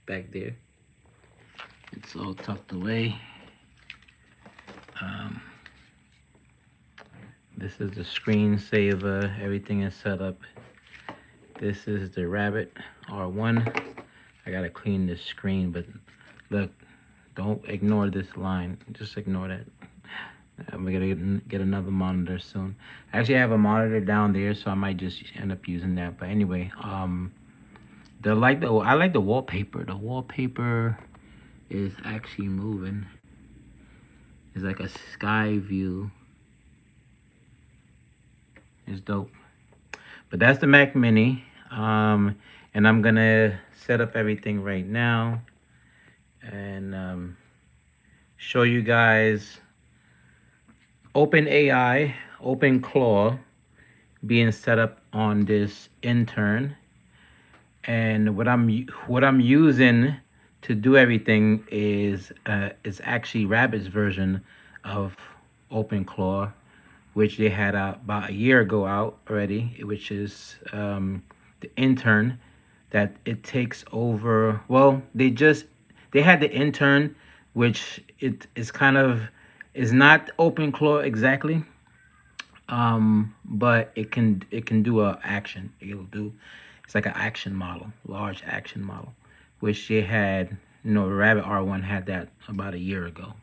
back there. It's all tucked away. This is the screensaver. Everything is set up. This is the Rabbit R1. I gotta clean this screen, but look, don't ignore this line. Just ignore that. I'm gonna get another monitor soon. Actually, I have a monitor down there, so I might just end up using that. But anyway, I like the wallpaper. The wallpaper is actually moving. It's like a sky view. It's dope. But that's the Mac Mini. And I'm gonna set up everything right now and show you guys OpenAI, OpenClaw being set up on this Intern. And what I'm using to do everything is actually Rabbit's version of OpenClaw, which they had about a year ago out already, which is the Intern, that it takes over. Well, they had the Intern, which it is kind of is not OpenClaw exactly, but it can do a action. It's like an action model, large action model, which they had. Rabbit R1 had that about a year ago.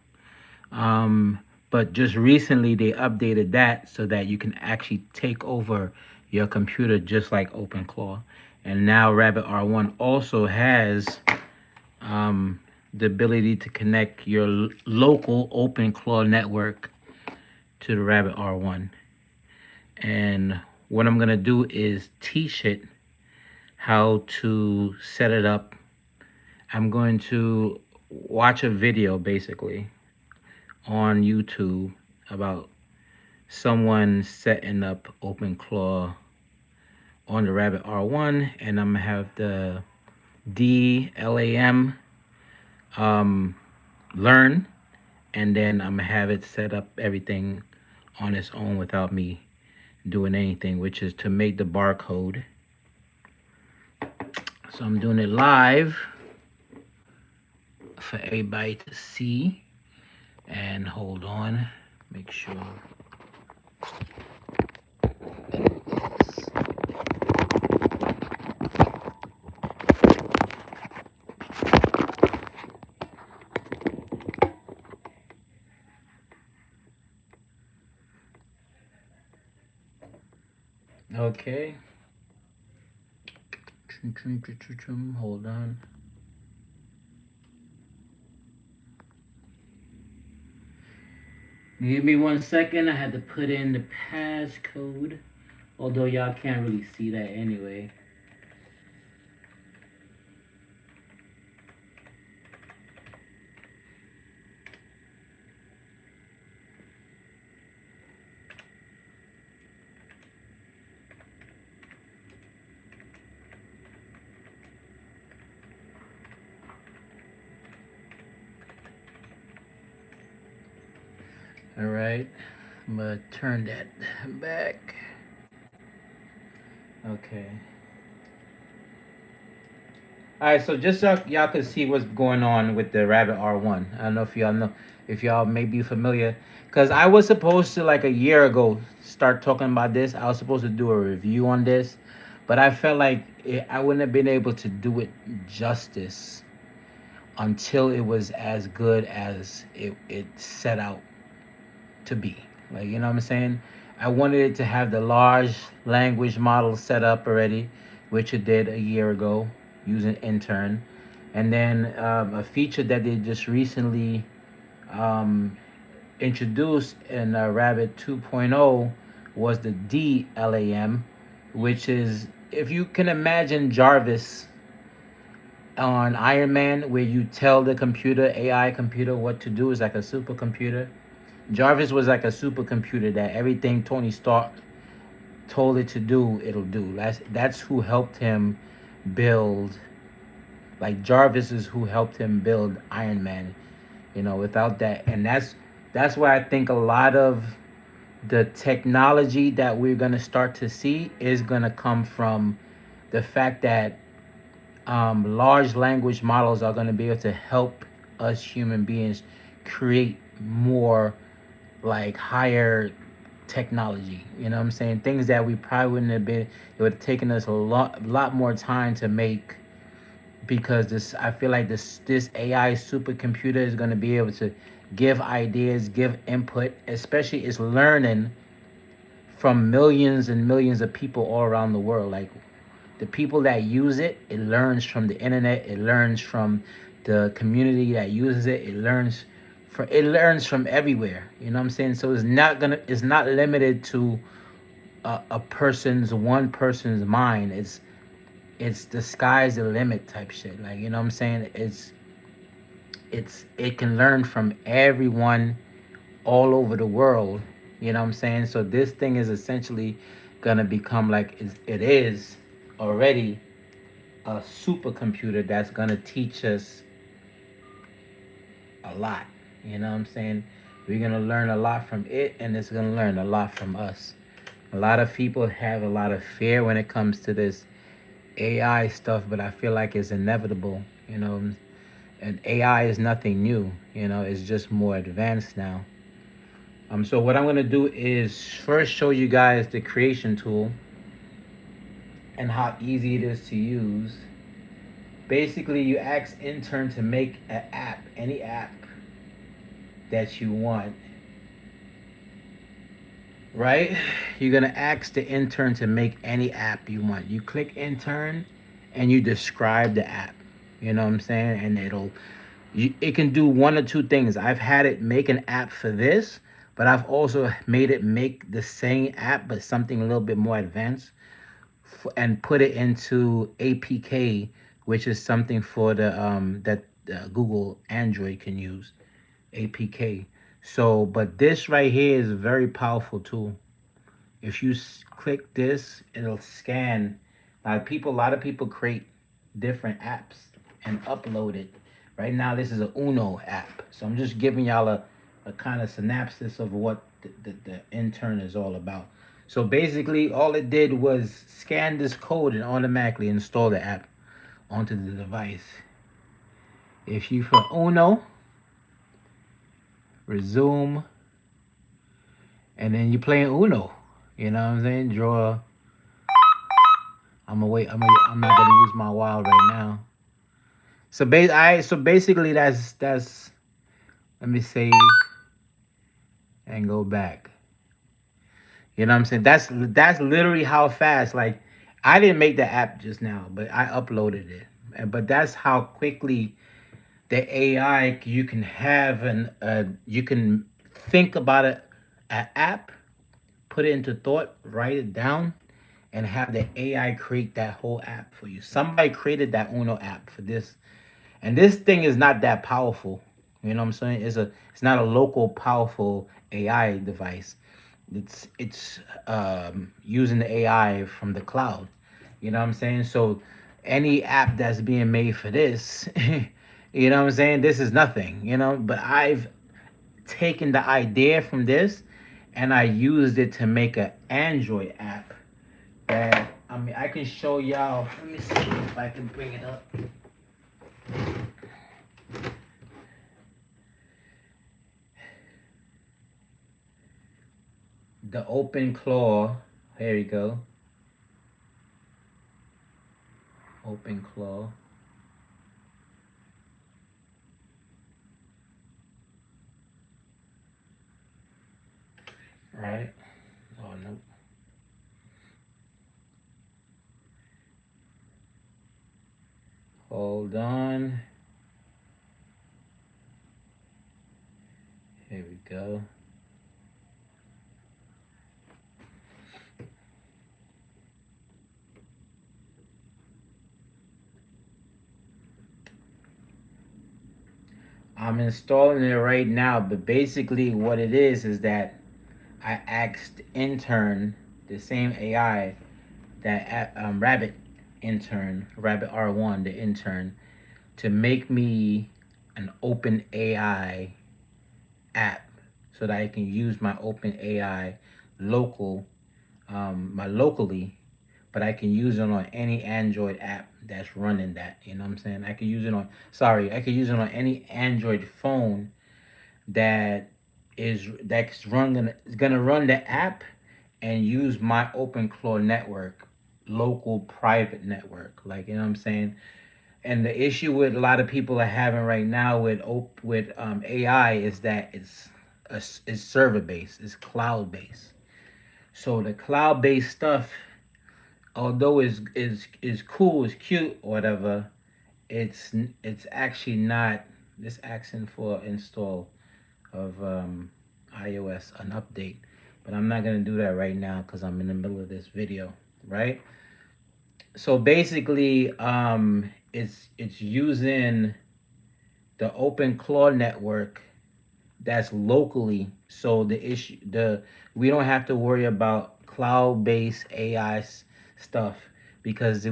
But just recently they updated that so that you can actually take over your computer just like OpenClaw. And now Rabbit R1 also has the ability to connect your local OpenClaw network to the Rabbit R1. And what I'm gonna do is teach it how to set it up. I'm going to watch a video basically on YouTube about someone setting up OpenClaw on the Rabbit R1, and I'm gonna have the DLAM learn, and then I'm gonna have it set up everything on its own without me doing anything, which is to make the barcode. So I'm doing it live for everybody to see. And hold on, make sure. Okay. Hold on. Give me 1 second. I had to put in the passcode, although y'all can't really see that anyway. All right, I'm gonna turn that back. Okay. All right, so just so y'all can see what's going on with the Rabbit R1. I don't know if y'all may be familiar, because I was supposed to, like a year ago, start talking about this. I was supposed to do a review on this, but I felt like I wouldn't have been able to do it justice until it was as good as it set out to be. Like, you know what I'm saying? I wanted it to have the large language model set up already, which it did a year ago using Intern. And then a feature that they just recently introduced in Rabbit 2.0 was the DLAM, which is, if you can imagine Jarvis on Iron Man, where you tell the computer, AI computer, what to do. Is like a supercomputer. Jarvis was like a supercomputer that everything Tony Stark told it to do, it'll do. That's who helped him build. Like, Jarvis is who helped him build Iron Man. Without that, and that's why I think a lot of the technology that we're gonna start to see is gonna come from the fact that large language models are going to be able to help us human beings create more like higher technology. You know what I'm saying? Things that we probably wouldn't have been. It would have taken us a lot more time to make, because this I feel like this AI supercomputer is going to be able to give ideas, give input, especially it's learning from millions and millions of people all around the world. Like the people that use it, it learns from the internet, it learns from the community that uses it, it learns from everywhere. You know what I'm saying? So it's not limited to one person's mind. It's the sky's the limit type shit. Like, you know what I'm saying? It can learn from everyone all over the world. You know what I'm saying? So this thing is essentially gonna become like it is already a supercomputer that's gonna teach us a lot. You know what I'm saying? We're gonna learn a lot from it, and it's gonna learn a lot from us. A lot of people have a lot of fear when it comes to this AI stuff, but I feel like it's inevitable. You know, and AI is nothing new. You know, it's just more advanced now. So what I'm gonna do is first show you guys the creation tool and how easy it is to use. Basically, you ask Intern to make an app, any app that you want, right? You're gonna ask the Intern to make any app you want. You click Intern and you describe the app. You know what I'm saying? And it can do one or two things. I've had it make an app for this, but I've also made it make the same app but something a little bit more advanced, and put it into APK, which is something for the that Google Android can use. APK. So, but this right here is a very powerful tool. If you click this, it'll scan. A lot of people create different apps and upload it. Right now, this is a Uno app. So I'm just giving y'all a kind of synopsis of what the Intern is all about. So basically, all it did was scan this code and automatically install the app onto the device. If you for Uno, resume, and then you playing Uno. You know what I'm saying? Draw. I'm gonna wait. I'm not gonna use my wild right now. So basically that's. Let me save and go back. You know what I'm saying? That's literally how fast. Like, I didn't make the app just now, but I uploaded it. But that's how quickly the AI, you can have you can think about an app, put it into thought, write it down, and have the AI create that whole app for you. Somebody created that Uno app for this, and this thing is not that powerful. You know what I'm saying? It's not a local powerful AI device. It's using the AI from the cloud. You know what I'm saying? So any app that's being made for this, you know what I'm saying? This is nothing. You know, but I've taken the idea from this and I used it to make an Android app that, I mean, I can show y'all. Let me see if I can bring it up. The OpenClaw. Here we go. OpenClaw. Right. Oh no. Hold on. Here we go. I'm installing it right now, but basically what it is that I asked Intern, the same AI that Rabbit R1, the Intern, to make me an Open AI app so that I can use my Open AI locally but I can use it on any Android app that's running that. You know what I'm saying? I can use it on, sorry, I can use it on any Android phone that is gonna run the app and use my OpenClaw network, local private network. Like, you know what I'm saying? And the issue with a lot of people are having right now with AI is that it's server based, it's cloud based. So the cloud based stuff, although is cool, is cute or whatever, it's actually not. This asking for install of iOS an update, but I'm not gonna do that right now because I'm in the middle of this video, right? So basically, it's using the OpenClaw network that's locally. So the we don't have to worry about cloud-based AI stuff because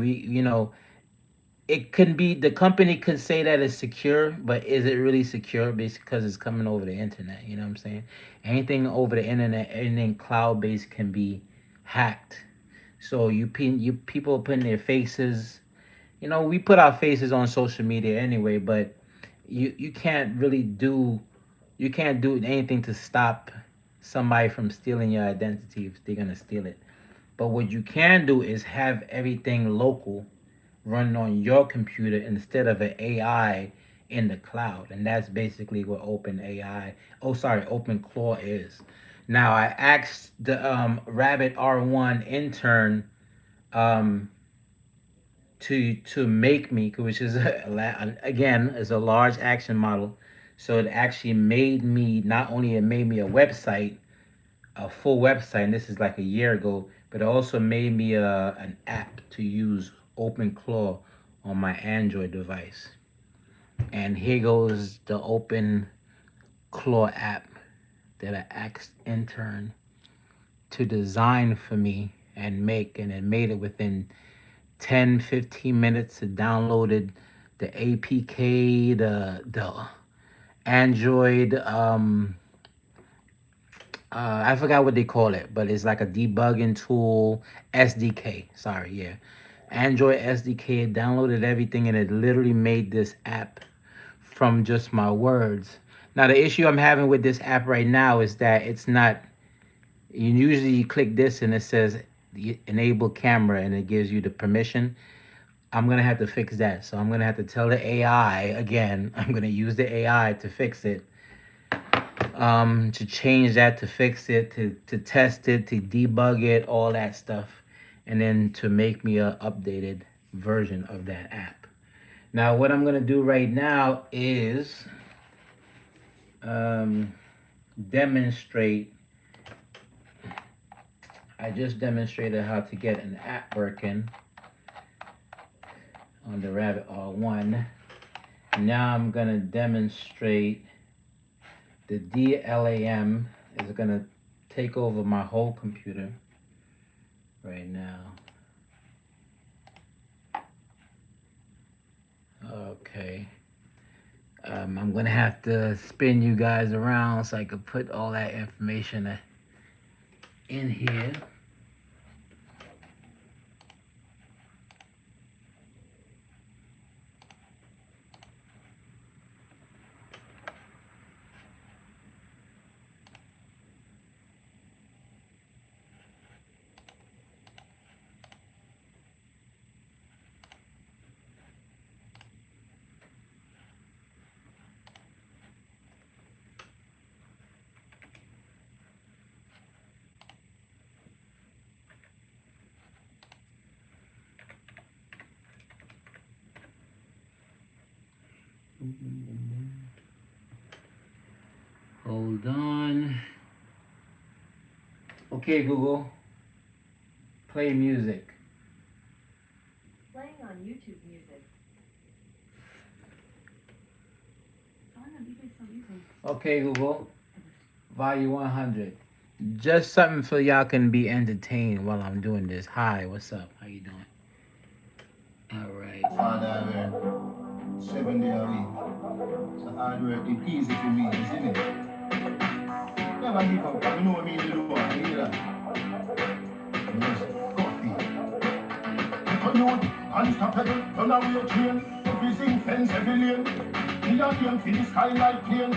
it can be, the company could say that it's secure, but is it really secure because it's coming over the internet? You know what I'm saying? Anything over the internet, anything cloud-based can be hacked. So you people putting their faces. We put our faces on social media anyway, but you can't really do you can't do anything to stop somebody from stealing your identity if they're gonna steal it. But what you can do is have everything local running on your computer instead of an AI in the cloud. And that's basically what OpenClaw is. Now I asked the Rabbit R1 intern um, to make me, which is again is a large action model. So it actually made me, not only it made me a website, a full website, and this is like a year ago, but it also made me an app to use OpenClaw on my Android device. And here goes the OpenClaw app that I asked intern to design for me and make, and it made it within 10-15 minutes. It downloaded the APK, the Android I forgot what they call it, but it's like a debugging tool, SDK. Sorry, yeah. Android SDK. It downloaded everything and it literally made this app from just my words. Now, the issue I'm having with this app right now is that it's not, you click this and it says enable camera and it gives you the permission. I'm going to have to fix that. So I'm going to have to tell the AI again, I'm going to use the AI to fix it. To change that, to fix it, to test it, to debug it, all that stuff, and then to make me a updated version of that app. Now, what I'm gonna do right now is demonstrate. I just demonstrated how to get an app working on the Rabbit R1. Now I'm gonna demonstrate the DLAM is gonna take over my whole computer right now. Okay. I'm gonna have to spin you guys around so I can put all that information in here. Hold on. Okay, Google. Play music. Playing on YouTube Music. Okay, Google. Volume 100. Just something so y'all can be entertained while I'm doing this. Hi, what's up? How you doing? All right. Father, 7 days a week. So hard work, it's easy for me, isn't it? Never give up, you know me, you know, I hear that. Coffee. youth, unstoppable, run away train. Everything fence, every lane. Me a game for the sky like plane.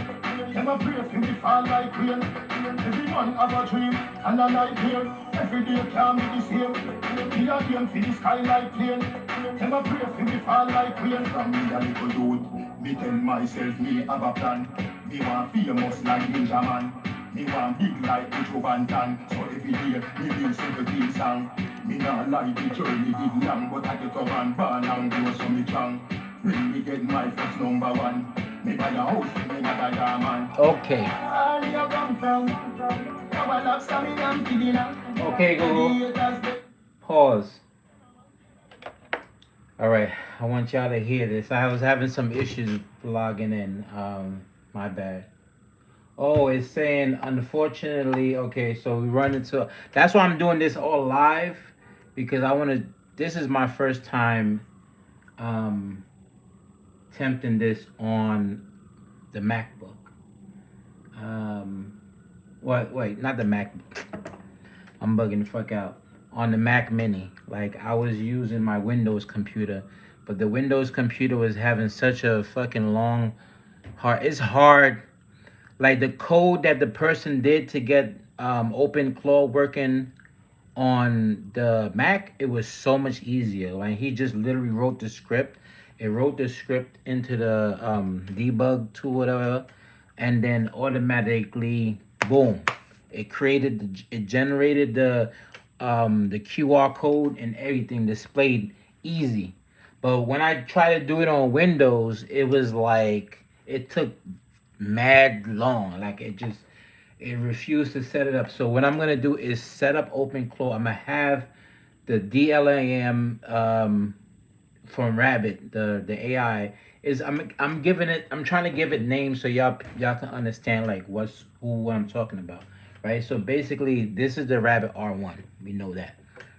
Them a pray for me fall like rain. Every man have a dream and a nightmare. Every day can't be the same. Me a game for the sky like plane. Them a pray for me fall like rain. From me a little youth, me tell myself me have a plan. Me want famous like Ninja Man. Me want big like Joe Van Tan. So every day me build 17 song. Me not like the journey did long, but I get up and burn and grow so me strong. When me get my first number one, me buy a house for me not a diamond. Okay. Okay, Google. Pause. All right, I want y'all to hear this. I was having some issues logging in. My bad. Oh, it's saying unfortunately. Okay, so we run into. That's why I'm doing this all live, because I want to. This is my first time tempting this on the MacBook. Wait, not the MacBook. I'm bugging the fuck out. On the Mac Mini. Like, I was using my Windows computer, but the Windows computer was having such a fucking long, it's hard. Like, the code that the person did to get OpenClaw working on the Mac, it was so much easier. Like, he just literally wrote the script. It wrote the script into the debug tool, whatever, and then automatically, boom, it generated the QR code and everything displayed easy. But when I tried to do it on Windows, it was like it took mad long. Like, it refused to set it up. So what I'm gonna do is set up OpenClaw. I'm gonna have the DLAM from Rabbit, the AI is I'm trying to give it names so y'all can understand like what I'm talking about, right? So basically, this is the Rabbit R1. We know that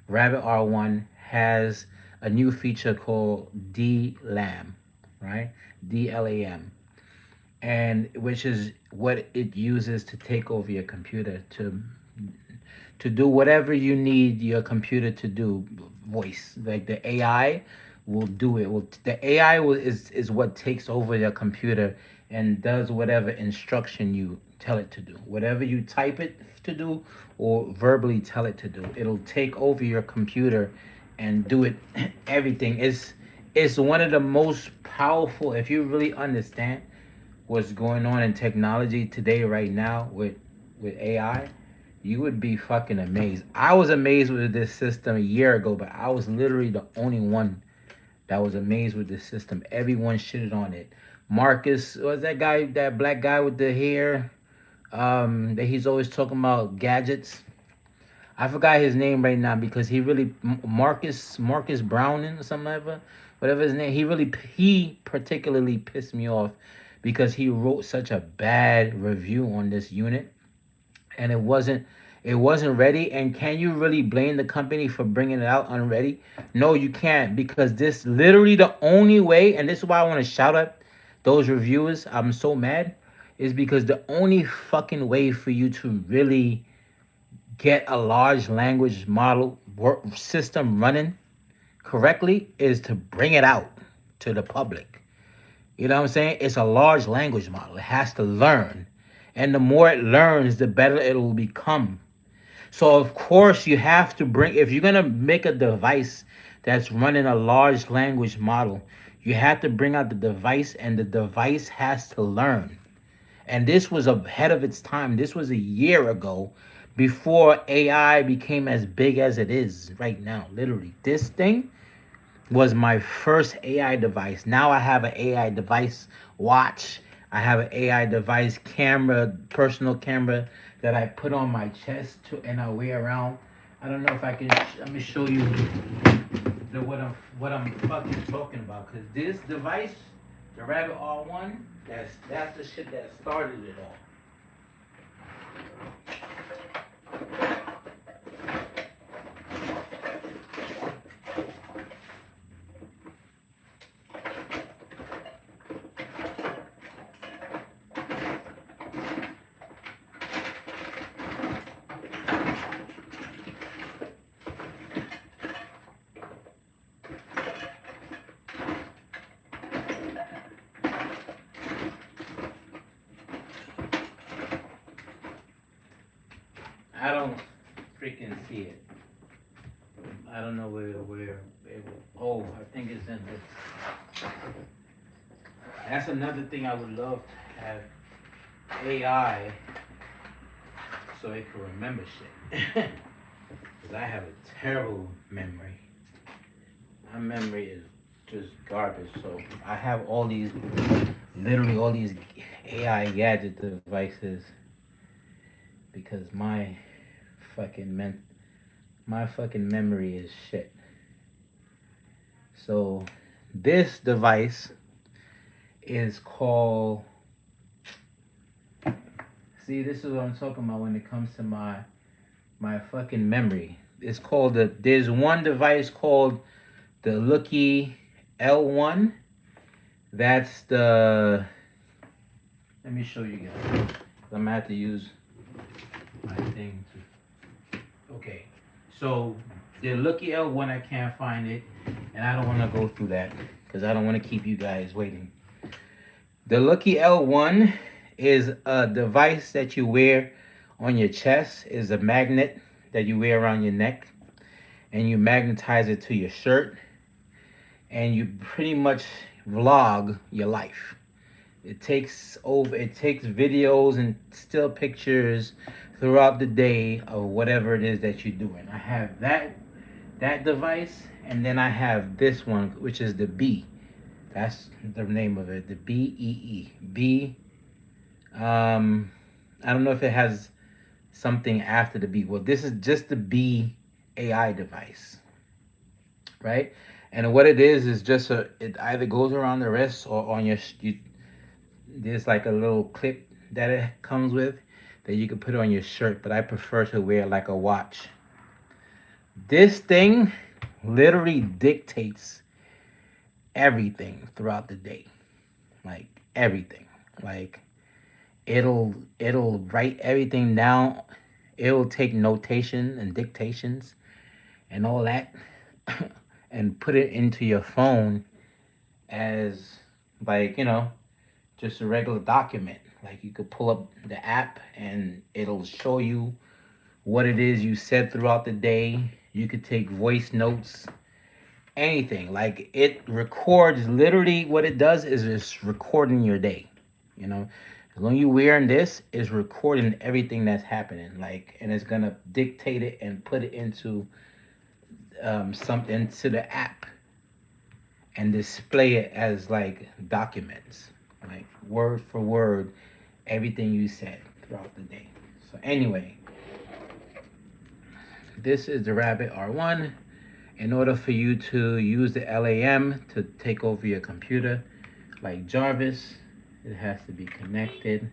Rabbit R1 has a new feature called DLAM, right? DLAM, and which is what it uses to take over your computer to do whatever you need your computer to do. Voice, like the AI will do it. The AI is what takes over your computer and does whatever instruction you tell it to do. Whatever you type it to do or verbally tell it to do, it'll take over your computer and do it. Everything is one of the most powerful. If you really understand what's going on in technology today, right now with AI, you would be fucking amazed. I was amazed with this system a year ago, but I was literally the only one that was amazed with this system. Everyone shitted on it. Marcus, was that guy, that black guy with the hair, that he's always talking about gadgets. I forgot his name right now because he really, Marcus Browning or something like that, whatever his name. He particularly pissed me off because he wrote such a bad review on this unit, and it wasn't ready. And can you really blame the company for bringing it out unready? No, you can't, because this literally the only way, and this is why I want to shout out those reviewers. I'm so mad, is because the only fucking way for you to really get a large language model system running correctly is to bring it out to the public. You know what I'm saying? It's a large language model. It has to learn. And the more it learns, the better it will become. So, of course, you have to if you're going to make a device that's running a large language model, you have to bring out the device, and the device has to learn. And this was ahead of its time. This was a year ago, before AI became as big as it is right now. Literally, this thing was my first AI device. Now I have an AI device watch. I have an AI device camera, personal camera that I put on my chest and I wear around. I don't know if I can. Let me show you what I'm fucking talking about. Cause this device, the Rabbit R1, that's the shit that started it all. I don't freaking see it. I don't know where it will. Oh, I think it's in this. That's another thing I would love to have AI so it can remember shit. Because I have a terrible memory. My memory is just garbage. So I have all these, literally all these AI gadget devices because my fucking memory is shit. So this device is called. See, this is what I'm talking about when it comes to my fucking memory. It's called there's one device called the Looky L1. That's the. Let me show you guys. I'm gonna have to use my thing to. Okay, so the Looky L1, I can't find it, and I don't want to go through that because I don't want to keep you guys waiting. The Looky L1 is a device that you wear on your chest. Is a magnet that you wear around your neck, and you magnetize it to your shirt, and you pretty much vlog your life. It takes videos and still pictures throughout the day of whatever it is that you're doing. I have that device, and then I have this one, which is the B. That's the name of it, the BEE. B. I don't know if it has something after the B. Well, this is just the B AI device, right? And what it is just it either goes around the wrist or on there's like a little clip that it comes with that you can put on your shirt, but I prefer to wear like a watch. This thing literally dictates everything throughout the day. Like everything. Like it'll write everything down. It'll take notation and dictations and all that and put it into your phone as like, just a regular document. Like you could pull up the app and it'll show you what it is you said throughout the day. You could take voice notes, anything. Like it records, literally what it does is it's recording your day. As long as you're wearing this, it's recording everything that's happening. Like, and it's gonna dictate it and put it into something to the app and display it as like documents, like word for word, everything you said throughout the day. So anyway, this is the Rabbit R1. In order for you to use the LAM to take over your computer, like Jarvis, it has to be connected.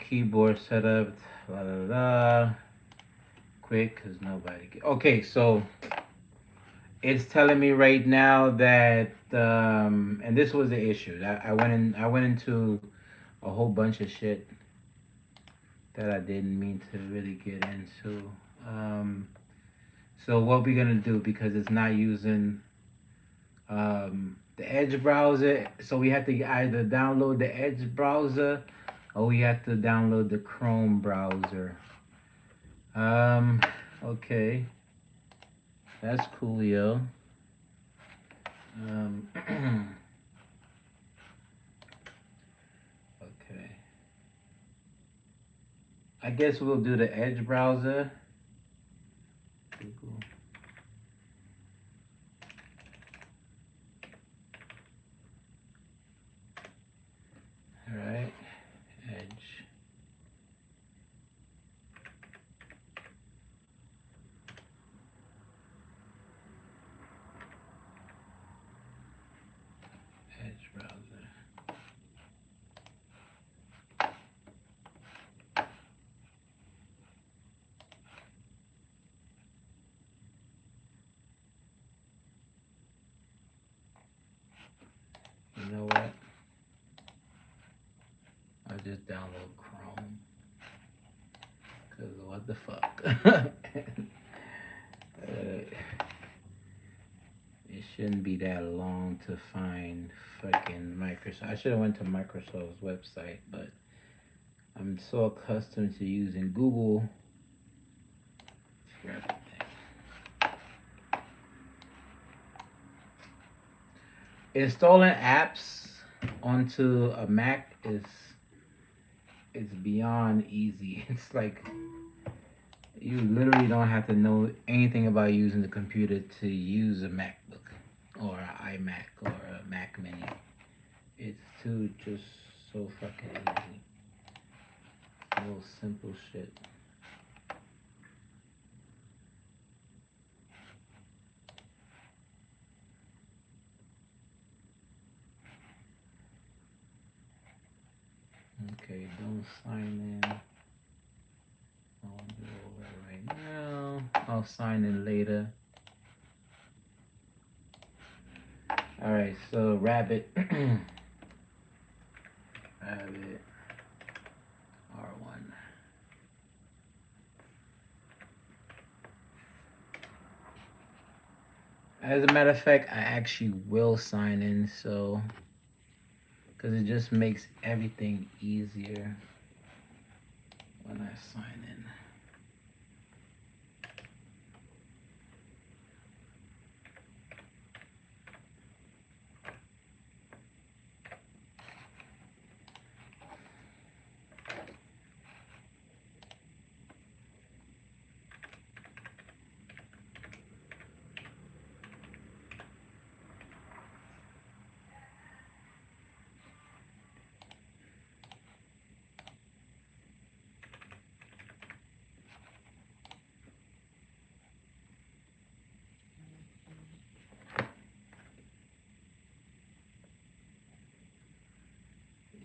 Keyboard setup, blah, blah, blah. Quick, because nobody okay, so it's telling me right now that and this was the issue. I went into a whole bunch of shit that I didn't mean to really get into. So what we're gonna do, because it's not using the Edge browser, so we have to either download the Edge browser or we have to download the Chrome browser. Okay, that's coolio. Okay, I guess we'll do the Edge browser. Google. All right, Edge. Edge browser. You know what? I'll just download Chrome. Cause what the fuck? It shouldn't be that long to find fucking Microsoft. I should have went to Microsoft's website, but I'm so accustomed to using Google. Installing apps onto a Mac is beyond easy. It's like you literally don't have to know anything about using the computer to use a MacBook or an iMac or a Mac Mini. It's too just so fucking easy. Little simple shit. Okay, don't sign in. I'll do it right now. I'll sign in later. Alright, so Rabbit Rabbit R1. As a matter of fact, I actually will sign in, so because it just makes everything easier when I sign in.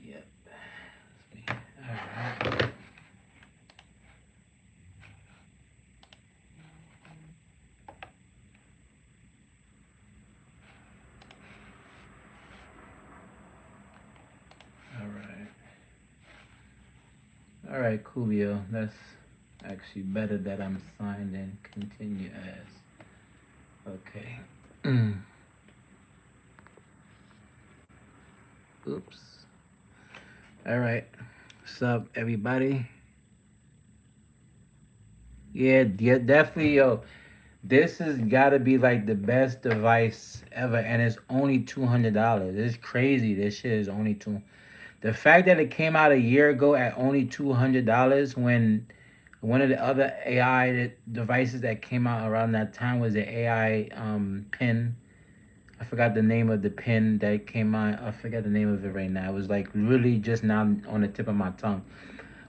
Yep. Alright. Alright, coolio. That's actually better that I'm signed in. Continue as. Okay. Oops. Alright. What's up, everybody? Yeah, definitely, yo. This has got to be like the best device ever, and it's only $200. It's crazy. This shit is only two. The fact that it came out a year ago at only $200 when one of the other AI devices that came out around that time was the AI pen. I forgot the name of the pen that came out. I forgot the name of it right now. It was like really just now on the tip of my tongue.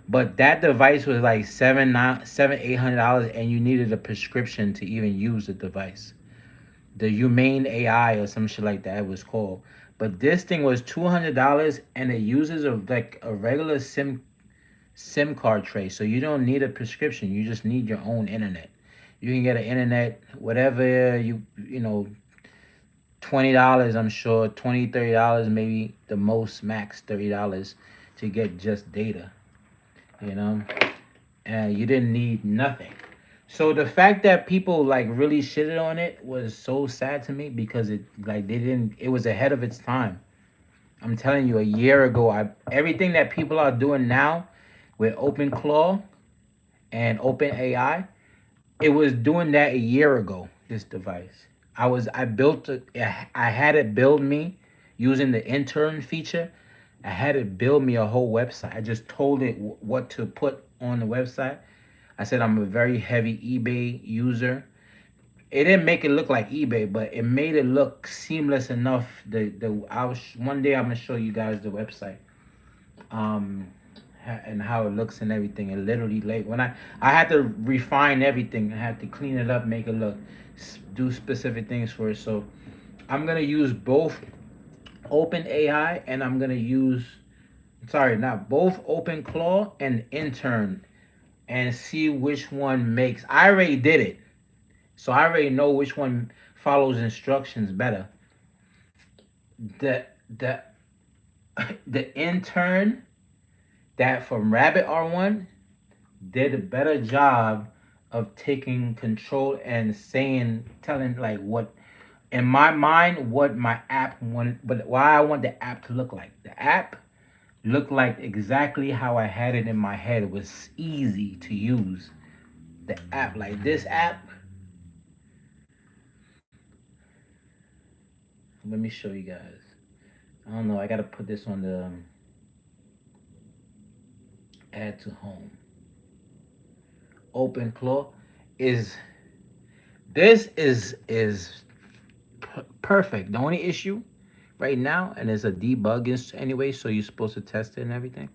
But that device was like $800, and you needed a prescription to even use the device. The Humane AI or some shit like that it was called. But this thing was $200, and it uses like a regular SIM card tray, so you don't need a prescription. You just need your own internet. You can get an internet, whatever you know, $20. I'm sure $20, $30, maybe the most max $30 to get just data. You know, and you didn't need nothing. So the fact that people like really shitted on it was so sad to me because it like they didn't. It was ahead of its time. I'm telling you, a year ago, everything that people are doing now with OpenClaw and OpenAI, it was doing that a year ago. This device, I built it. I had it build me using the intern feature. I had it build me a whole website. I just told it what to put on the website. I said I'm a very heavy eBay user. It didn't make it look like eBay, but it made it look seamless enough. One day I'm gonna show you guys the website, and how it looks and everything. And literally, like when I had to refine everything. I had to clean it up, make it look, do specific things for it. So I'm gonna use both OpenAI, and I'm gonna use, sorry, not both OpenClaw and Intern, and see which one makes. I already did it, so I already know which one follows instructions better. The the the Intern that from Rabbit R1 did a better job of taking control and telling like what in my mind what my app wanted, but why I want the app to look like. The app looked like exactly how I had it in my head. It was easy to use. The app, like this app, let me show you guys. I don't know. I gotta put this on the add to home. OpenClaw is this is perfect. The only issue right now, and it's a debug anyway, so you're supposed to test it and everything,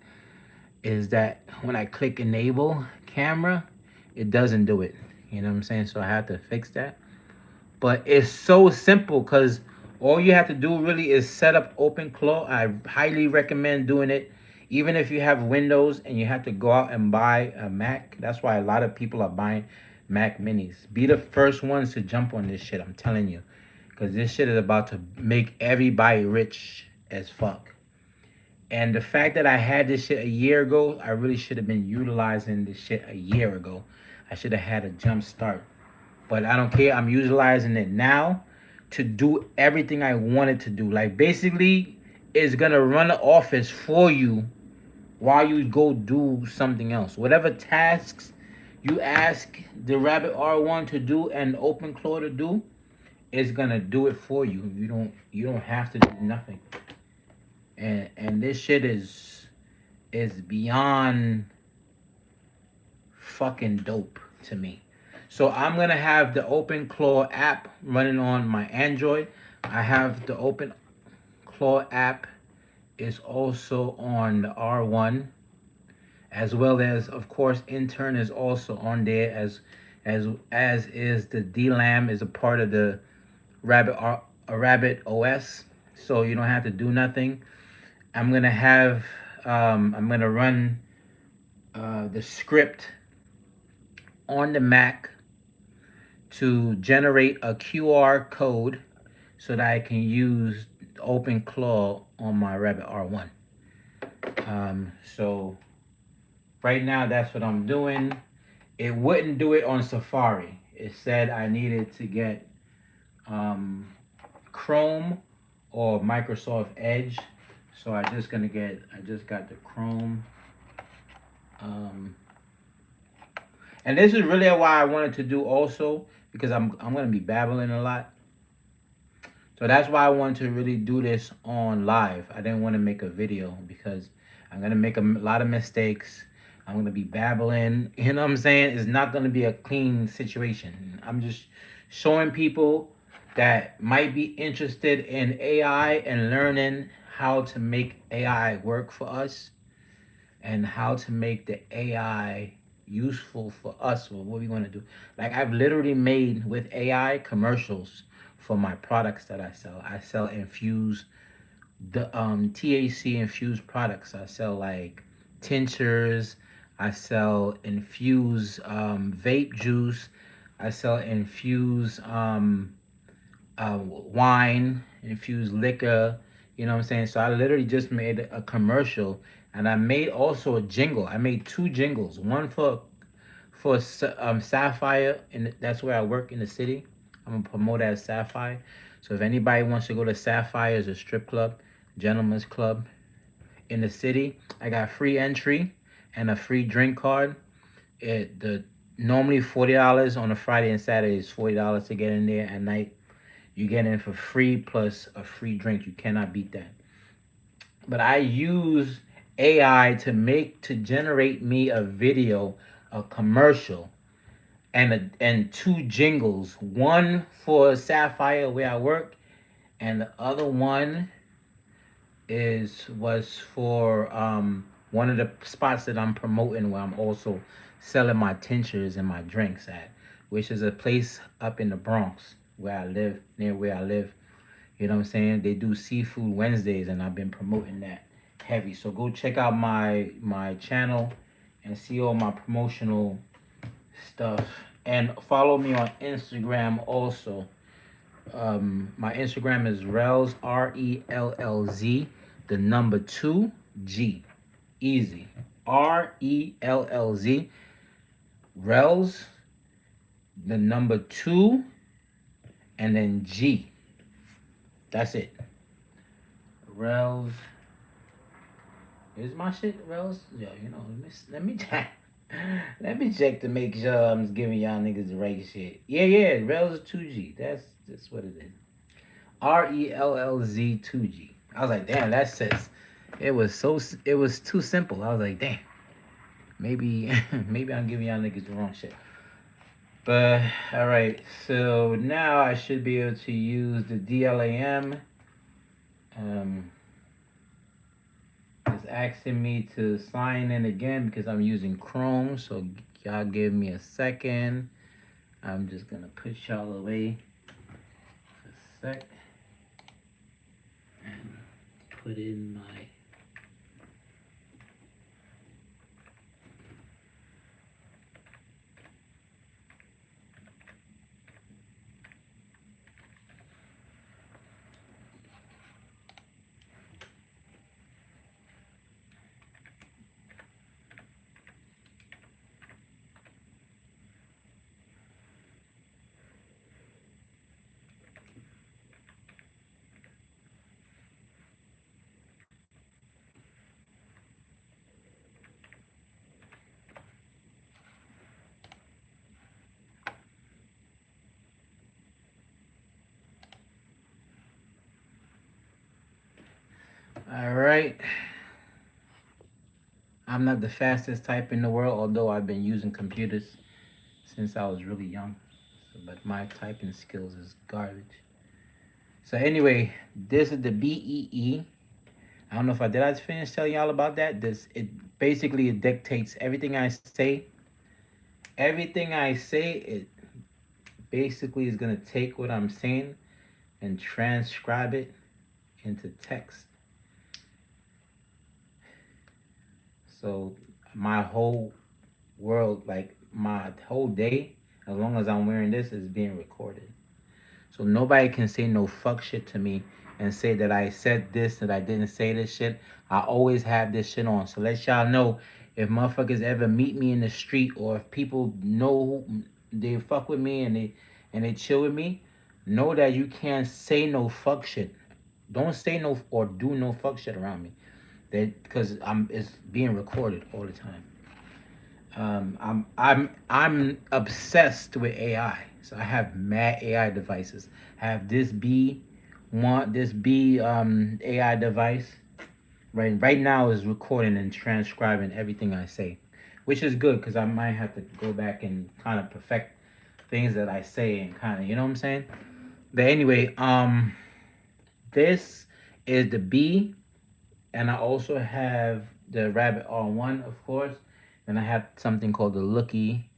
is that when I click enable camera, it doesn't do it. You know what I'm saying? So I have to fix that. But it's so simple because all you have to do really is set up OpenClaw. I highly recommend doing it, even if you have Windows and you have to go out and buy a Mac. That's why a lot of people are buying Mac Minis. Be the first ones to jump on this shit. I'm telling you, because this shit is about to make everybody rich as fuck. And the fact that I had this shit a year ago, I really should have been utilizing this shit a year ago. I should have had a jump start. But I don't care. I'm utilizing it now to do everything I wanted to do. Like basically, it's gonna run the office for you while you go do something else. Whatever tasks you ask the Rabbit R1 to do and OpenClaw to do, it's gonna do it for you. You don't have to do nothing. And this shit is beyond fucking dope to me. So I'm gonna have the OpenClaw app running on my Android. I have the OpenClaw app is also on the R1, as well as of course Intern is also on there as is the DLAM is a part of the Rabbit OS. So you don't have to do nothing. I'm gonna run the script on the Mac to generate a QR code so that I can use OpenClaw on my Rabbit R1. So right now that's what I'm doing. It wouldn't do it on Safari. It said I needed to get Chrome or Microsoft Edge. So I just got the Chrome. And this is really why I wanted to do also, because I'm gonna be babbling a lot. So that's why I wanted to really do this on live. I didn't want to make a video because I'm gonna make a lot of mistakes. I'm gonna be babbling. You know what I'm saying? It's not gonna be a clean situation. I'm just showing people that might be interested in AI and learning how to make AI work for us and how to make the AI useful for us for what we want to do. Like I've literally made with AI commercials for my products that I sell. I sell infused the THC infused products. I sell like tinctures. I sell infused vape juice. I sell infused wine, infused liquor. You know what I'm saying? So I literally just made a commercial, and I made also a jingle. I made two jingles. One for Sapphire, and that's where I work in the city. I'm gonna promote as Sapphire. So if anybody wants to go to Sapphire, it's a strip club, gentleman's club in the city. I got free entry and a free drink card. The normally $40 on a Friday and Saturday is $40 to get in there at night. You get in for free plus a free drink. You cannot beat that. But I use AI to generate me a video, a commercial, and two jingles. One for Sapphire where I work, and the other one was for one of the spots that I'm promoting where I'm also selling my tinctures and my drinks at, which is a place up in the Bronx where I live, near where I live. You know what I'm saying? They do seafood Wednesdays, and I've been promoting that heavy. So go check out my channel and see all my promotional stuff. And follow me on Instagram also. My Instagram is Relz, RELLZ, the number 2G. Easy. RELLZ. Relz, the number 2, and then G. That's it. Relz. Is my shit Rails? Yeah, you know, let me check. Let me check to make sure I'm giving y'all niggas the right shit. Yeah, yeah, Rails is 2G. That's what it is. RELLZ 2G. I was like, damn, that says it was too simple. I was like, damn, maybe maybe I'm giving y'all niggas the wrong shit. But all right, so now I should be able to use the DLAM. Um, it's asking me to sign in again because I'm using Chrome. So y'all give me a second. I'm just gonna push y'all away for a sec and put in my. All right. I'm not the fastest type in the world, although I've been using computers since I was really young. So, but my typing skills is garbage. So anyway, this is the BEE. I don't know if I did. I finish telling y'all about that. This it basically it dictates everything I say. Everything I say, it basically is gonna take what I'm saying and transcribe it into text. So my whole world, like my whole day, as long as I'm wearing this, is being recorded. So nobody can say no fuck shit to me and say that I said this, that I didn't say this shit. I always have this shit on. So let y'all know, if motherfuckers ever meet me in the street, or if people know they fuck with me and they chill with me, know that you can't say no fuck shit. Don't say no or do no fuck shit around me. That because it's being recorded all the time. I'm obsessed with AI. So I have mad AI devices. I have this B AI device. Right now is recording and transcribing everything I say, which is good because I might have to go back and kind of perfect things that I say and kind of, you know what I'm saying. But anyway, this is the B, and I also have the Rabbit R1, of course. Then I have something called the Looky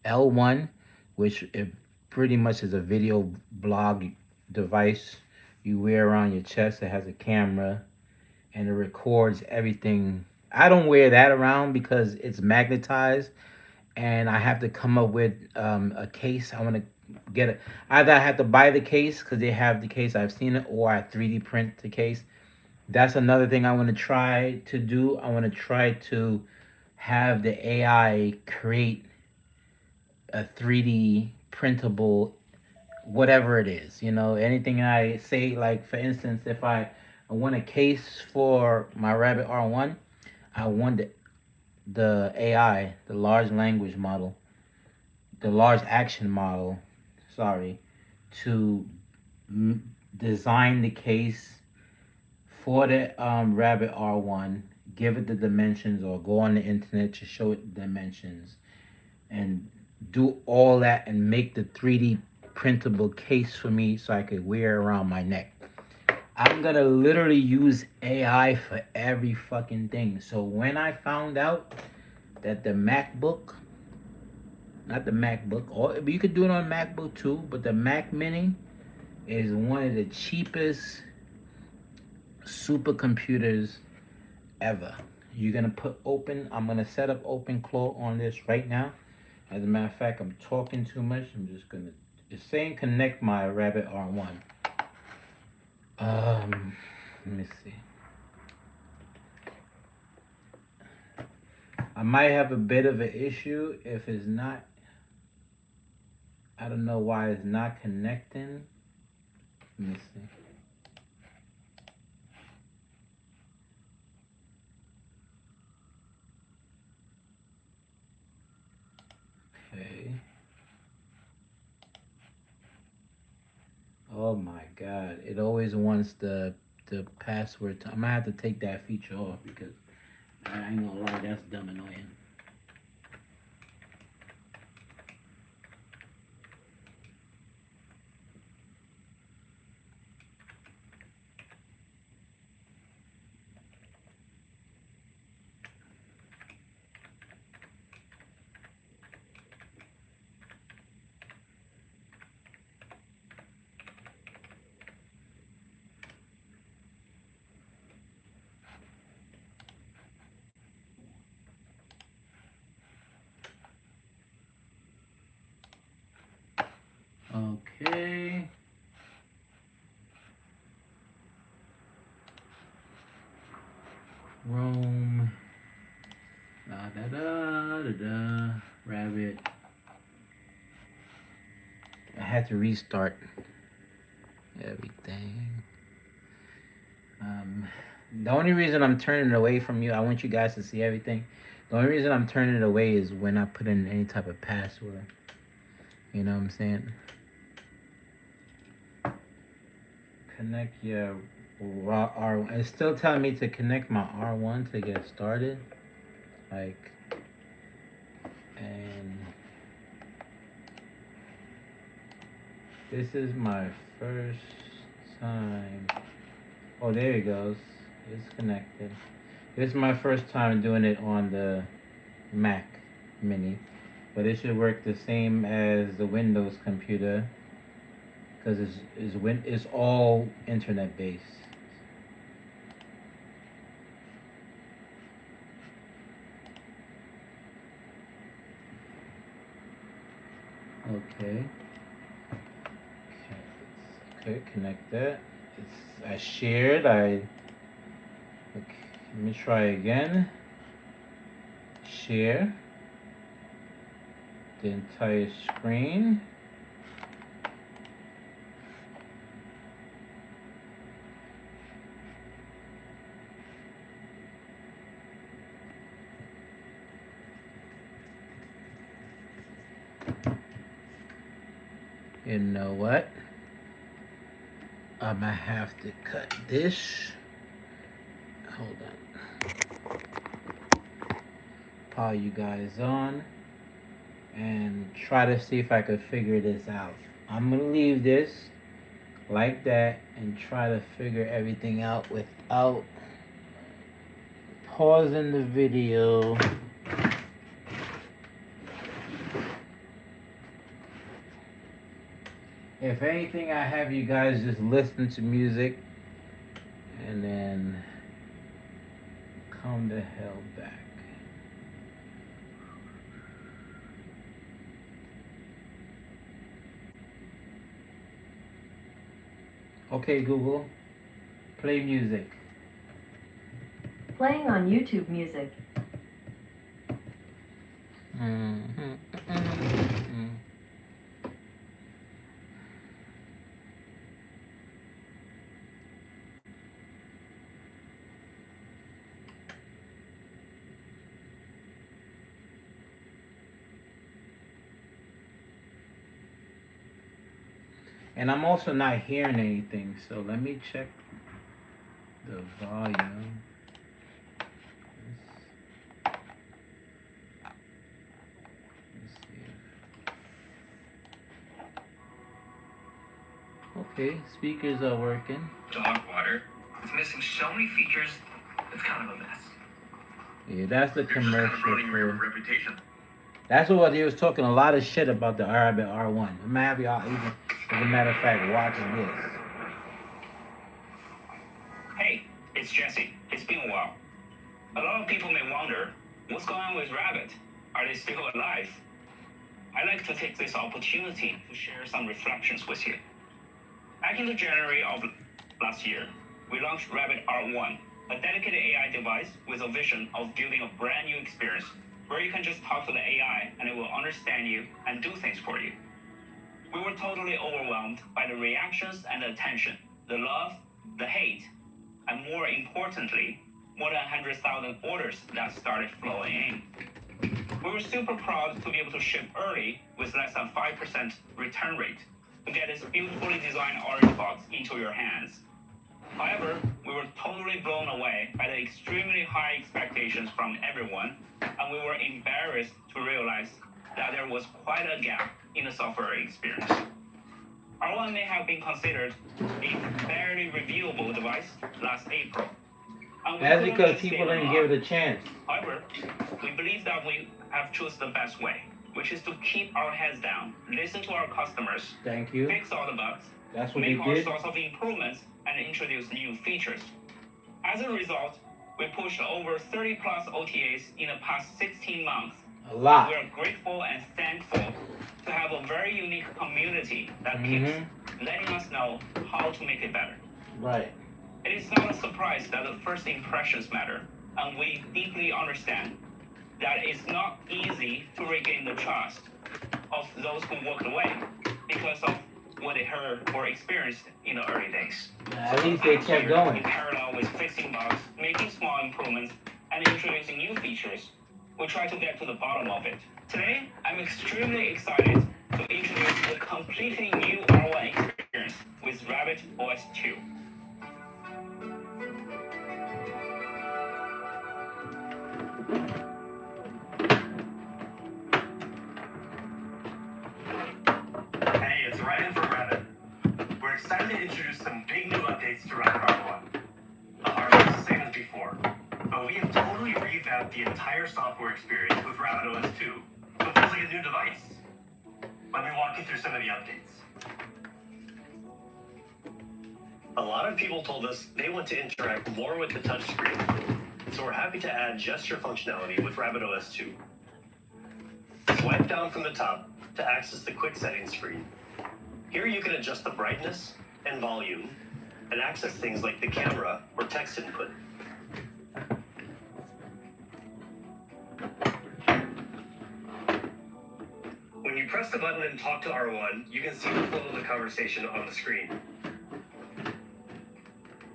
L1, which it pretty much is a video blog device you wear around your chest. It has a camera and it records everything. I don't wear that around because it's magnetized and I have to come up with a case. I want to get it. Either I have to buy the case because they have the case, I've seen it, or I 3D print the case. That's another thing I want to try to do. I want to try to have the AI create a 3D printable whatever it is. You know, anything I say, like for instance, if I want a case for my Rabbit R1, I want the AI, the large language model, the large action model, sorry, to design the case for the Rabbit R1, give it the dimensions, or go on the internet to show it the dimensions, and do all that and make the 3D printable case for me so I could wear around my neck. I'm gonna literally use AI for every fucking thing. So when I found out that the MacBook, not the MacBook, or you could do it on MacBook too, but the Mac Mini is one of the cheapest supercomputers ever. You're gonna I'm gonna set up OpenClaw on this right now. As a matter of fact, I'm talking too much. It's saying connect my Rabbit R1. Let me see. I might have a bit of an issue if it's not. I don't know why it's not connecting. Let me see. Okay. Oh my God! It always wants the password. I'm gonna have to take that feature off because I ain't gonna lie, that's dumb annoying. Okay. Roam. Da da da da da. Rabbit. I had to restart everything. The only reason I'm turning it away from you, I want you guys to see everything. The only reason I'm turning it away is when I put in any type of password. You know what I'm saying? Connect your R1. It's still telling me to connect my R1 to get started. Like, and this is my first time. Oh, there it goes. It's connected. This is my first time doing it on the Mac Mini, but it should work the same as the Windows computer because it's all internet based. Okay. Okay, connect that. I shared. Okay, let me try again. Share the entire screen. You know what? I might have to cut this. Hold on. Power you guys on and try to see if I could figure this out. I'm gonna leave this like that and try to figure everything out without pausing the video. If anything, I have you guys just listen to music and then come the hell back. Okay, Google, play music. Playing on YouTube Music. And I'm also not hearing anything, so let me check the volume. Let's see. Okay, speakers are working. Dog water. It's missing so many features. It's kind of a mess. Yeah, that's the You're commercial. just kind of ruining your for, reputation. that's what he was talking a lot of shit about the Rabbit R1. I'm gonna have y'all even, as a matter of fact, watching this. Hey, it's Jesse. It's been a while. A lot of people may wonder, what's going on with Rabbit? Are they still alive? I'd like to take this opportunity to share some reflections with you. Back in January of last year, we launched Rabbit R1, a dedicated AI device with a vision of building a brand new experience where you can just talk to the AI and it will understand you and do things for you. We were totally overwhelmed by the reactions and the attention, the love, the hate, and more importantly, more than 100,000 orders that started flowing in. We were super proud to be able to ship early with less than 5% return rate to get this beautifully designed orange box into your hands. However, we were totally blown away by the extremely high expectations from everyone, and we were embarrassed to realize that there was quite a gap in the software experience. R1 may have been considered a barely reviewable device last April. That's because people didn't give it a chance. However, we believe that we have chosen the best way, which is to keep our heads down, listen to our customers, Thank you. fix all the bugs, That's what make we our did. source of improvements, and introduce new features. As a result, we pushed over 30 plus OTAs in the past 16 months. A lot. We are grateful and thankful to have a very unique community that keeps letting us know how to make it better. Right. It is not a surprise that the first impressions matter, and we deeply understand that it's not easy to regain the trust of those who walked away because of what they heard or experienced in the early days. At least they kept going. In parallel with fixing bugs, making small improvements, and introducing new features, we try to get to the bottom of it. Today, I'm extremely excited to introduce a completely new R1 experience with Rabbit OS 2. Hey, it's Ryan from Rabbit. We're excited to introduce some big new updates to Rabbit R1. The hardware is the same as before, but we have totally revamped the entire software experience with Rabbit OS 2, so it feels like a new device. Let me walk you through some of the updates. A lot of people told us they want to interact more with the touchscreen, so we're happy to add gesture functionality with Rabbit OS 2. Swipe down from the top to access the quick settings screen. Here you can adjust the brightness and volume and access things like the camera or text input. When you press the button and talk to R1, you can see the flow of the conversation on the screen.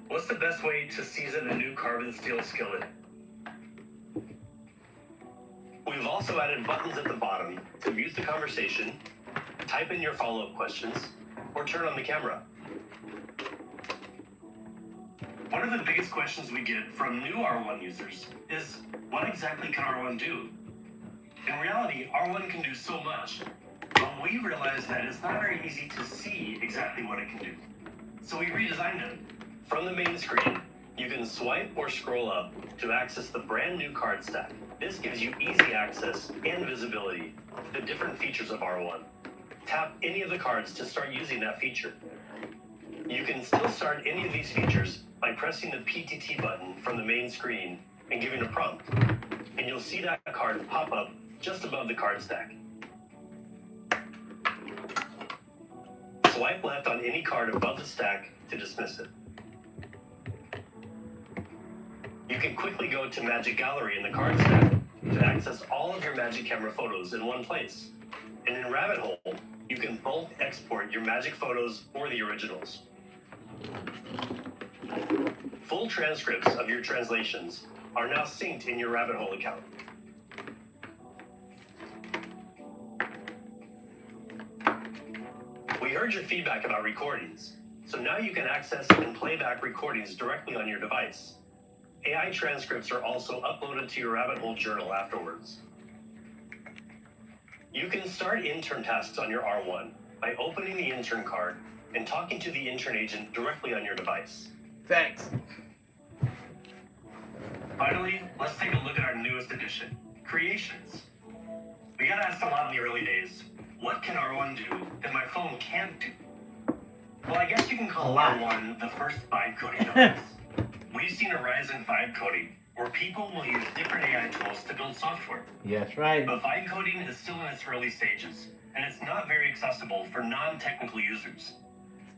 What's the best way to season a new carbon steel skillet? We've also added buttons at the bottom to mute the conversation, type in your follow-up questions, or turn on the camera. One of the biggest questions we get from new R1 users is, what exactly can R1 do? In reality, R1 can do so much, but we realized that it's not very easy to see exactly what it can do. So we redesigned it. From the main screen, you can swipe or scroll up to access the brand new card stack. This gives you easy access and visibility to the different features of R1. Tap any of the cards to start using that feature. You can still start any of these features by pressing the PTT button from the main screen and giving a prompt, and you'll see that card pop up just above the card stack. Swipe left on any card above the stack to dismiss it. You can quickly go to Magic Gallery in the card stack to access all of your Magic Camera photos in one place. And in Rabbit Hole, you can bulk export your Magic photos or the originals. Full transcripts of your translations are now synced in your Rabbit Hole account. We heard your feedback about recordings, so now you can access and play back recordings directly on your device. AI transcripts are also uploaded to your Rabbit Hole journal afterwards. You can start intern tasks on your R1 by opening the intern card and talking to the intern agent directly on your device. Thanks. Finally, let's take a look at our newest addition, Creations. We got asked a lot in the early days, what can R1 do that my phone can't do? Well, I guess you can call R1 the first vibe coding device. We've seen a rise in vibe coding, where people will use different AI tools to build software. Yes, right. But vibe coding is still in its early stages, and it's not very accessible for non-technical users.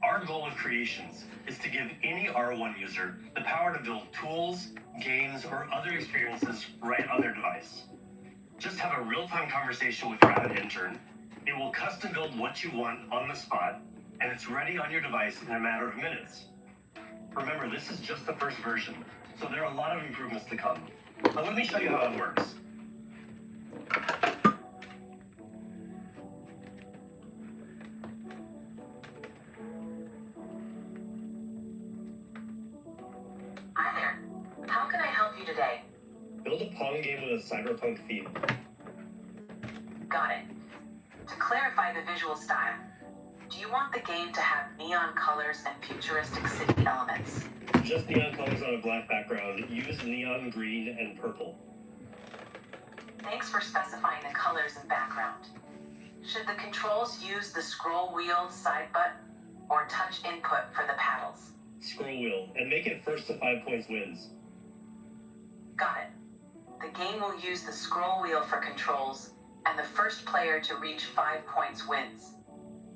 Our goal with Creations is to give any R1 user the power to build tools, games, or other experiences right on their device. Just have a real-time conversation with Rabbit Intern. It will custom build what you want on the spot, and it's ready on your device in a matter of minutes. Remember, this is just the first version, so there are a lot of improvements to come. But let me show you how it works. today? Build a Pong game with a cyberpunk theme. Got it. To clarify the visual style, do you want the game to have neon colors and futuristic city elements? Just neon colors on a black background. Use neon green and purple. Thanks for specifying the colors and background. Should the controls use the scroll wheel side button or touch input for the paddles? Scroll wheel, and make it first to 5 points wins. Got it. The game will use the scroll wheel for controls, and the first player to reach 5 points wins.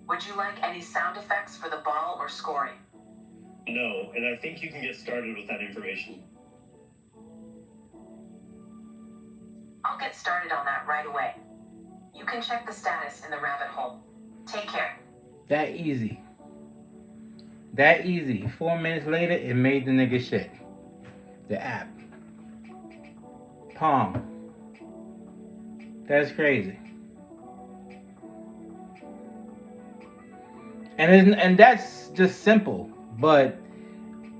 Would you like any sound effects for the ball or scoring? No, and I think you can get started with that information. I'll get started on that right away. You can check the status in the rabbit hole. Take care. That easy. That easy. 4 minutes later, it made the nigga shit. The app. Pong. That's crazy. And that's just simple, but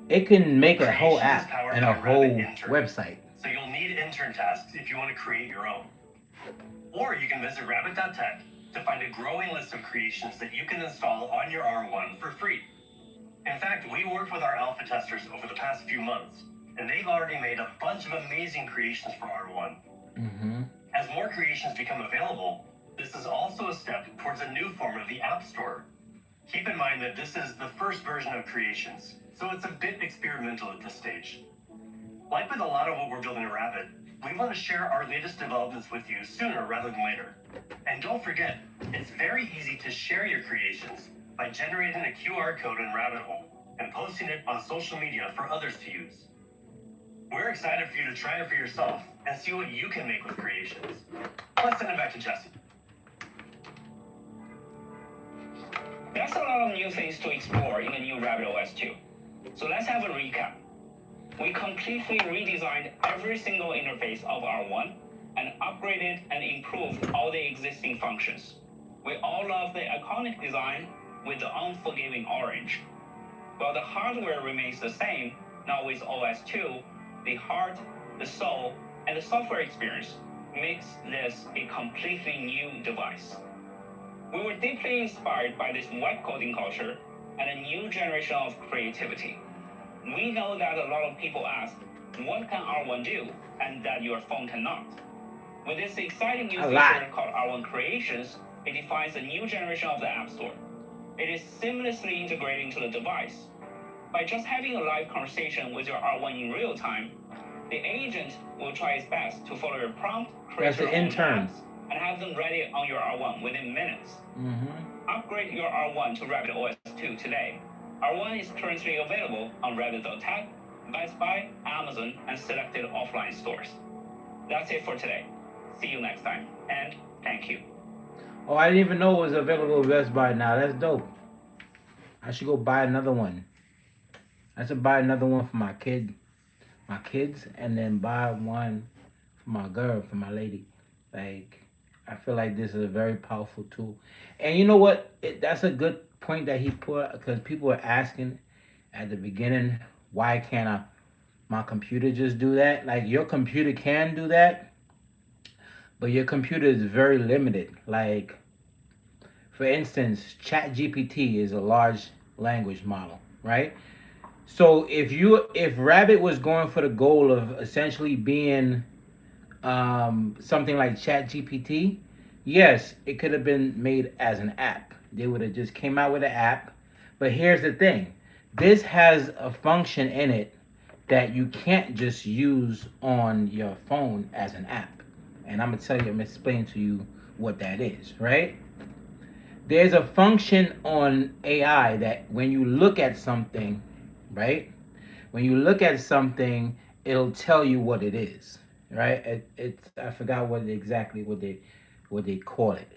it can make a whole Creation is app powered and a by whole Rabbit Intern. website. So you'll need intern tasks if you want to create your own. Or you can visit rabbit.tech to find a growing list of creations that you can install on your R1 for free. In fact, we worked with our alpha testers over the past few months, and they've already made a bunch of amazing creations for R1. Mm-hmm. As more creations become available, this is also a step towards a new form of the App Store. Keep in mind that this is the first version of creations, so it's a bit experimental at this stage. Like with a lot of what we're building at Rabbit, we want to share our latest developments with you sooner rather than later. And don't forget, it's very easy to share your creations by generating a QR code in Rabbit Hole and posting it on social media for others to use. We're excited for you to try it for yourself and see what you can make with creations. Let's send it back to Jesse. There's a lot of new things to explore in the new Rabbit OS 2. So let's have a recap. We completely redesigned every single interface of R1 and upgraded and improved all the existing functions. We all love the iconic design with the unforgiving orange. While the hardware remains the same, now with OS 2, the heart, the soul, and the software experience makes this a completely new device. We were deeply inspired by this web coding culture and a new generation of creativity. We know that a lot of people ask, what can R1 do, and that your phone cannot. With this exciting new feature called R1 Creations, it defines a new generation of the App Store. It is seamlessly integrating to the device. By just having a live conversation with your R1 in real time, the agent will try its best to follow your prompt, create your own apps, and have them ready on your R1 within minutes. Mm-hmm. Upgrade your R1 to Rabbit OS 2 today. R1 is currently available on Rabbit.tech, Best Buy, Amazon, and selected offline stores. That's it for today. See you next time, and thank you. Oh, I didn't even know it was available at Best Buy now. That's dope. I should go buy another one. I should buy another one for my kids, and then buy one for my girl, for my lady. Like, I feel like this is a very powerful tool. And you know what? That's a good point that he put, because people were asking at the beginning, why can't my computer just do that? Like, your computer can do that, but your computer is very limited. Like, for instance, ChatGPT is a large language model, right? So if Rabbit was going for the goal of essentially being something like ChatGPT, yes, it could have been made as an app. They would have just came out with an app. But here's the thing. This has a function in it that you can't just use on your phone as an app. And I'm going to explain to you what that is, right? There's a function on AI that when you look at something, right? When you look at something, it'll tell you what it is, right? I forgot what they call it.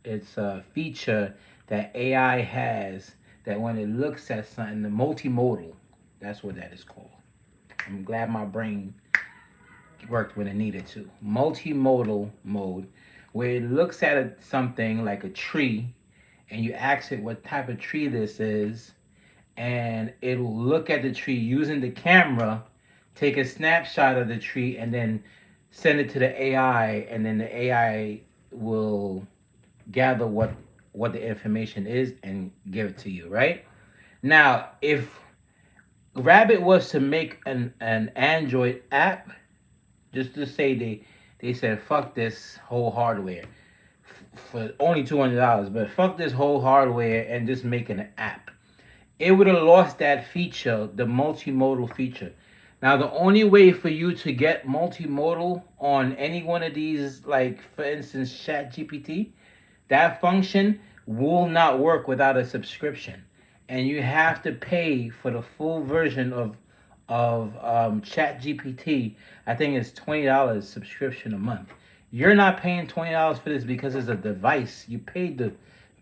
It's a feature that AI has that when it looks at something, the multimodal, that's what that is called. I'm glad my brain worked when it needed to. Multimodal mode, where it looks at something like a tree, and you ask it what type of tree this is, and it'll look at the tree using the camera take a snapshot of the tree, and then send it to the AI, and then the AI will gather what the information is and give it to you, right? Now, if Rabbit was to make an Android app, just to say they said fuck this whole hardware for only $200, but fuck this whole hardware and just make an app, it would have lost that feature, the multimodal feature. Now, the only way for you to get multimodal on any one of these, like for instance, Chat GPT, that function will not work without a subscription, and you have to pay for the full version of Chat GPT. I think it's $20 subscription a month. You're not paying $20 for this because it's a device. You paid the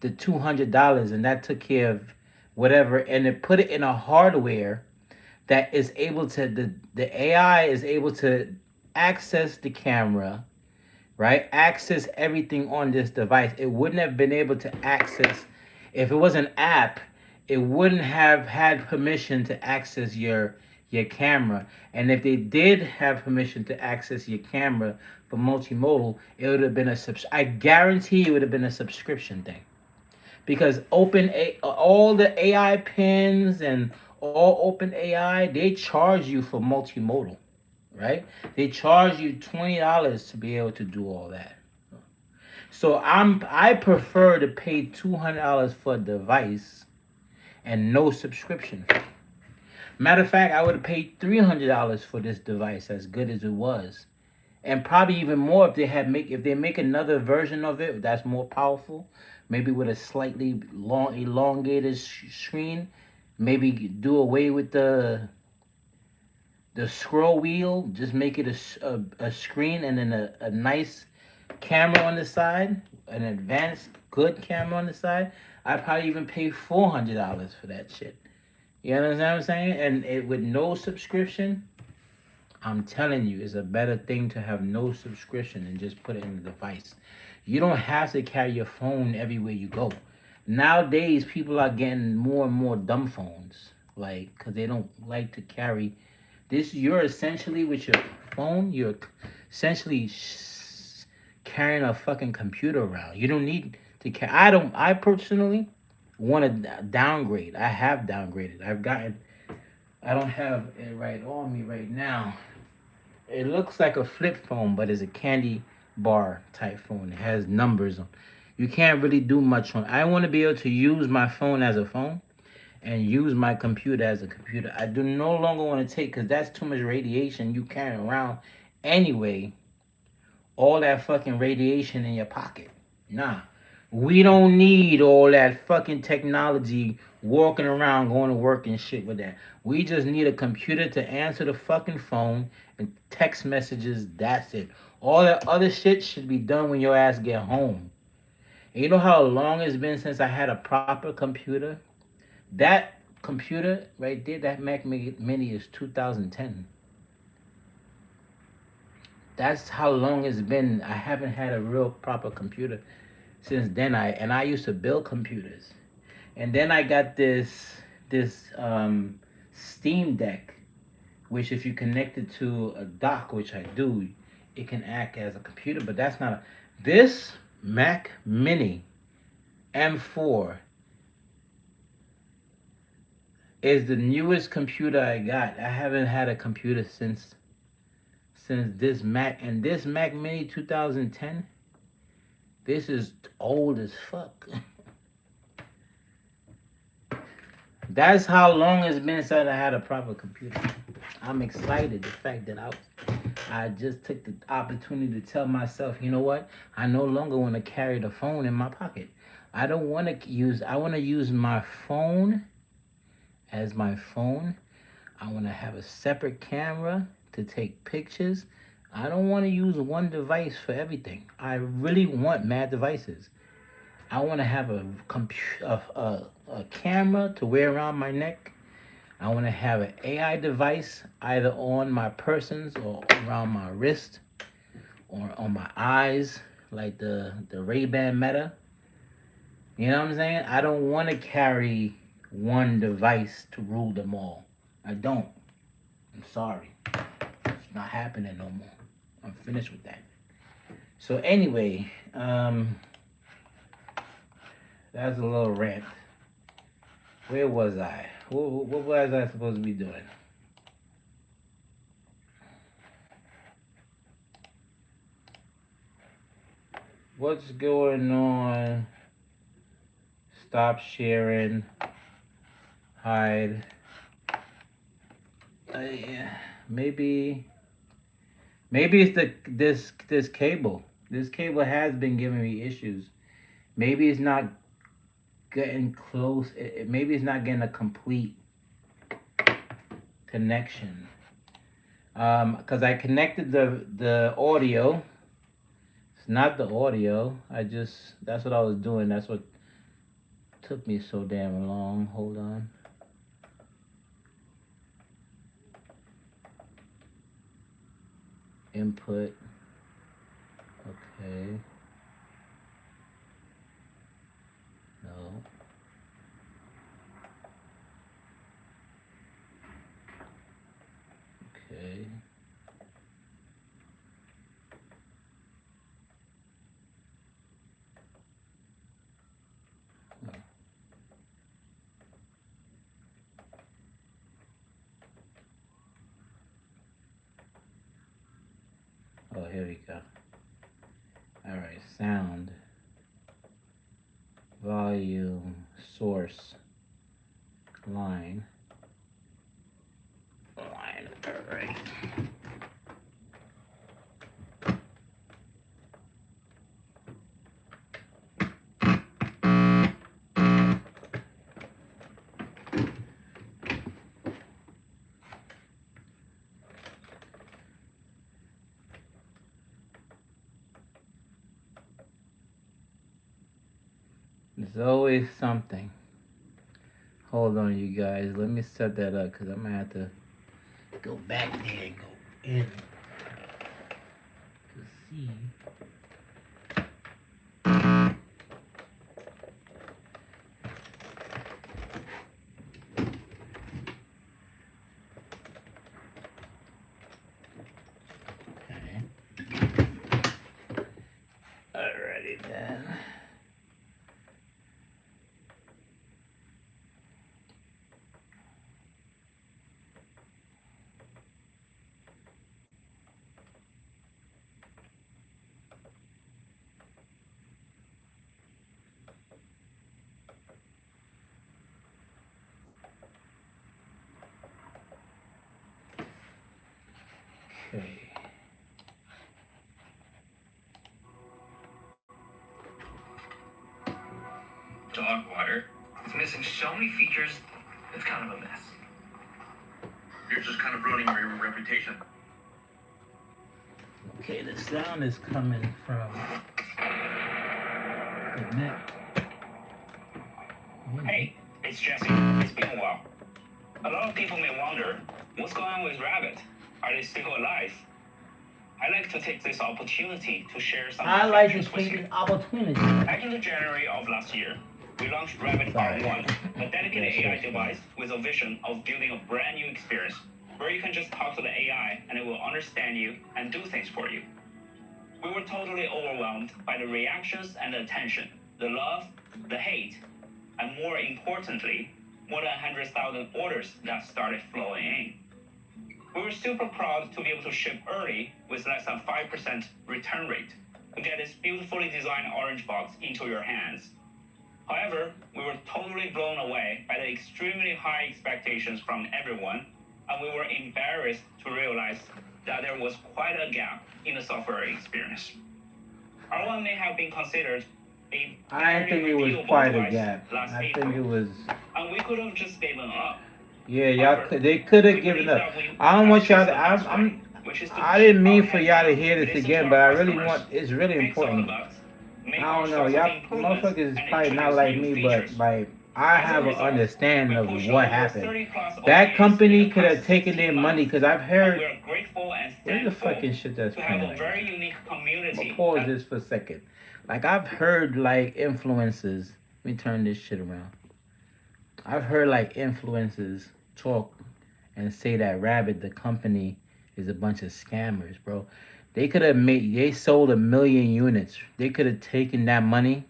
$200, and that took care of whatever, and it put it in a hardware that is able to the AI is able to access the camera, right? Access everything on this device. It wouldn't have been able to access if it was an app. It wouldn't have had permission to access your camera. And if they did have permission to access your camera for multimodal, it would have been I guarantee it would have been a subscription thing. Because all the AI pins and all OpenAI, they charge you for multimodal, right? They charge you $20 to be able to do all that. So I prefer to pay $200 for a device and no subscription. Matter of fact, I would have paid $300 for this device, as good as it was, and probably even more if they make another version of it that's more powerful, maybe with a slightly elongated screen. Maybe do away with the scroll wheel. Just make it a screen and then a nice camera on the side, an advanced good camera on the side. I'd probably even pay $400 for that shit. You understand what I'm saying? And it with no subscription, I'm telling you, it's a better thing to have no subscription and just put it in the device. You don't have to carry your phone everywhere you go. Nowadays, people are getting more and more dumb phones, like, because they don't like to carry this. You're essentially, with your phone, you're essentially carrying a fucking computer around. You don't need to carry. I personally want to downgrade. I have downgraded. I don't have it right on me right now. It looks like a flip phone, but it's a candy bar type phone. It has numbers on. You can't really do much on. I want to be able to use my phone as a phone and use my computer as a computer. I do no longer want to take, because that's too much radiation you carry around anyway. All that fucking radiation in your pocket. Nah. We don't need all that fucking technology walking around going to work and shit with that. We just need a computer to answer the fucking phone and text messages. That's it. All that other shit should be done when your ass get home. And you know how long it's been since I had a proper computer? That computer right there, that Mac Mini, is 2010. That's how long it's been. I haven't had a real proper computer since then. I used to build computers. And then I got this Steam Deck, which if you connect it to a dock, which I do, it can act as a computer, but that's not this Mac Mini M4 is the newest computer I got. I haven't had a computer since this Mac, and this Mac Mini 2010. This is old as fuck. That's how long it's been since I had a proper computer. I'm excited. The fact that I just took the opportunity to tell myself, you know what? I no longer want to carry the phone in my pocket. I want to use my phone as my phone. I want to have a separate camera to take pictures. I don't want to use one device for everything. I really want mad devices. I want to have a camera to wear around my neck. I want to have an AI device either on my persons or around my wrist or on my eyes, like the Ray-Ban Meta. You know what I'm saying? I don't want to carry one device to rule them all. I don't. I'm sorry. not happening no more. I'm finished with that. So anyway, that's a little rant. Where was I? What was I supposed to be doing? What's going on? Stop sharing. Hide. Yeah, maybe it's this cable. This cable has been giving me issues. Maybe it's not getting close. Maybe it's not getting a complete connection. Because I connected the audio. It's not the audio. That's what I was doing. That's what took me so damn long. Hold on. Input. Okay. No. Okay. Oh, here we go. All right, sound, volume, source, line. All right. There's always something. Hold on, you guys. Let me set that up because I'm going to have to go back there and go in to see. Okay. Alrighty then. Okay. Dog water. It's missing so many features, it's kind of a mess. You're just kind of ruining your reputation. Okay, the sound is coming from the neck. Hey, it's Jesse. It's been a while. A lot of people may wonder, what's going on with Rabbit? Are they still alive? I like to take this opportunity to share some features with you. Back in January of last year, we launched Rabbit R1, a dedicated AI device with a vision of building a brand new experience where you can just talk to the AI and it will understand you and do things for you. We were totally overwhelmed by the reactions and the attention, the love, the hate, and more importantly, more than 100,000 orders that started flowing in. We were super proud to be able to ship early with less than 5% return rate to get this beautifully designed orange box into your hands. However, we were totally blown away by the extremely high expectations from everyone, and we were embarrassed to realize that there was quite a gap in the software experience. R1 may have been considered a I think it was quite a gap. I think it was. And we could have just given up. Yeah, they could have given up. I don't want y'all to. I didn't mean for y'all to hear this again, but I really want. It's really important. I don't know, y'all motherfuckers is probably not like me, but like I have an understanding of what happened. That company could have taken their money because I've heard. Where's the fucking shit that's playing? I'm gonna pause this for a second. Like I've heard like influencers. Let me turn this shit around. I've heard like influencers talk and say that Rabbit, the company, is a bunch of scammers, bro. They sold 1 million units. They could have taken that money,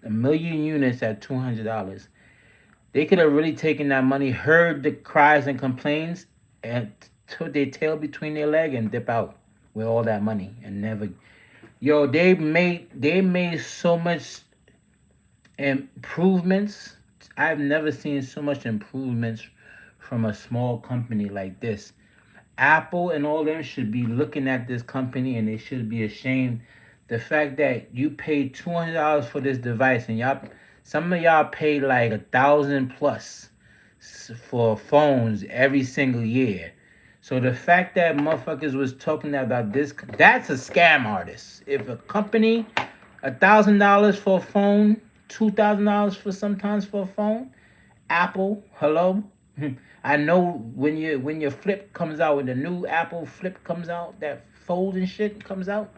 1 million units at $200. They could have really taken that money, heard the cries and complaints, and put their tail between their leg and dip out with all that money and never. Yo, they made so much improvements. I've never seen so much improvements from a small company like this. Apple and all them should be looking at this company and they should be ashamed. The fact that you paid $200 for this device and some of y'all pay like 1,000 plus for phones every single year. So the fact that motherfuckers was talking about this, that's a scam artist. If a company, $1,000 for a phone, $2,000 for sometimes for a phone, Apple, hello. I know when your flip comes out, when the new Apple flip comes out, that fold and shit comes out,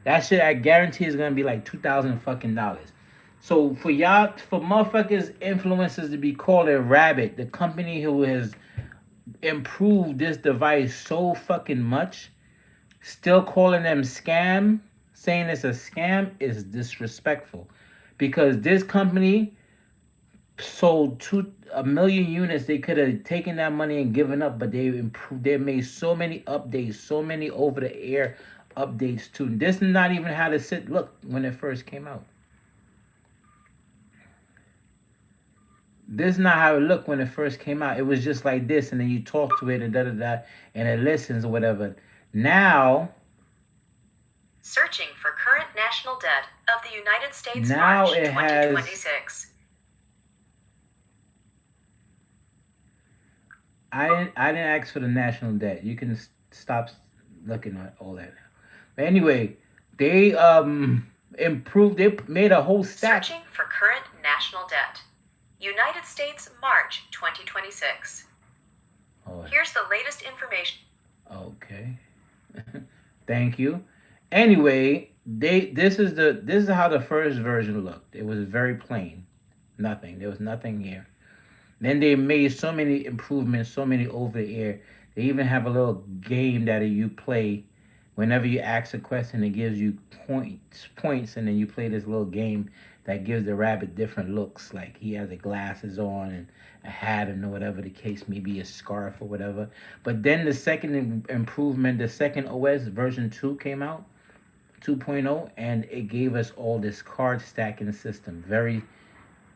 that shit I guarantee is gonna be like $2,000 fucking. So for y'all, for motherfuckers, influencers to be calling Rabbit, the company who has improved this device so fucking much, still calling them scam, saying it's a scam is disrespectful. Because this company sold 1 million units. They could have taken that money and given up, but they improved. They made so many updates, so many over the air updates too. This is not even how to sit. Look, when it first came out, this is not how it looked when it first came out. It was just like this, and then you talk to it and da da da, and it listens or whatever. Now, searching for current national debt of the United States now March it has 2026. I didn't ask for the national debt. You can stop looking at all that now. But anyway, they improved. They made a whole stack. Searching for current national debt. United States March 2026. Oh, Here's the latest information. okay. Thank you. Anyway, this is how the first version looked. It was very plain. Nothing. There was nothing here. Then they made so many improvements, so many over the air. They even have a little game that you play whenever you ask a question. It gives you points, and then you play this little game that gives the rabbit different looks. Like he has the glasses on and a hat and whatever the case may be, a scarf or whatever. But then the second improvement, the second OS version 2 came out, 2.0, and it gave us all this card stacking system. Very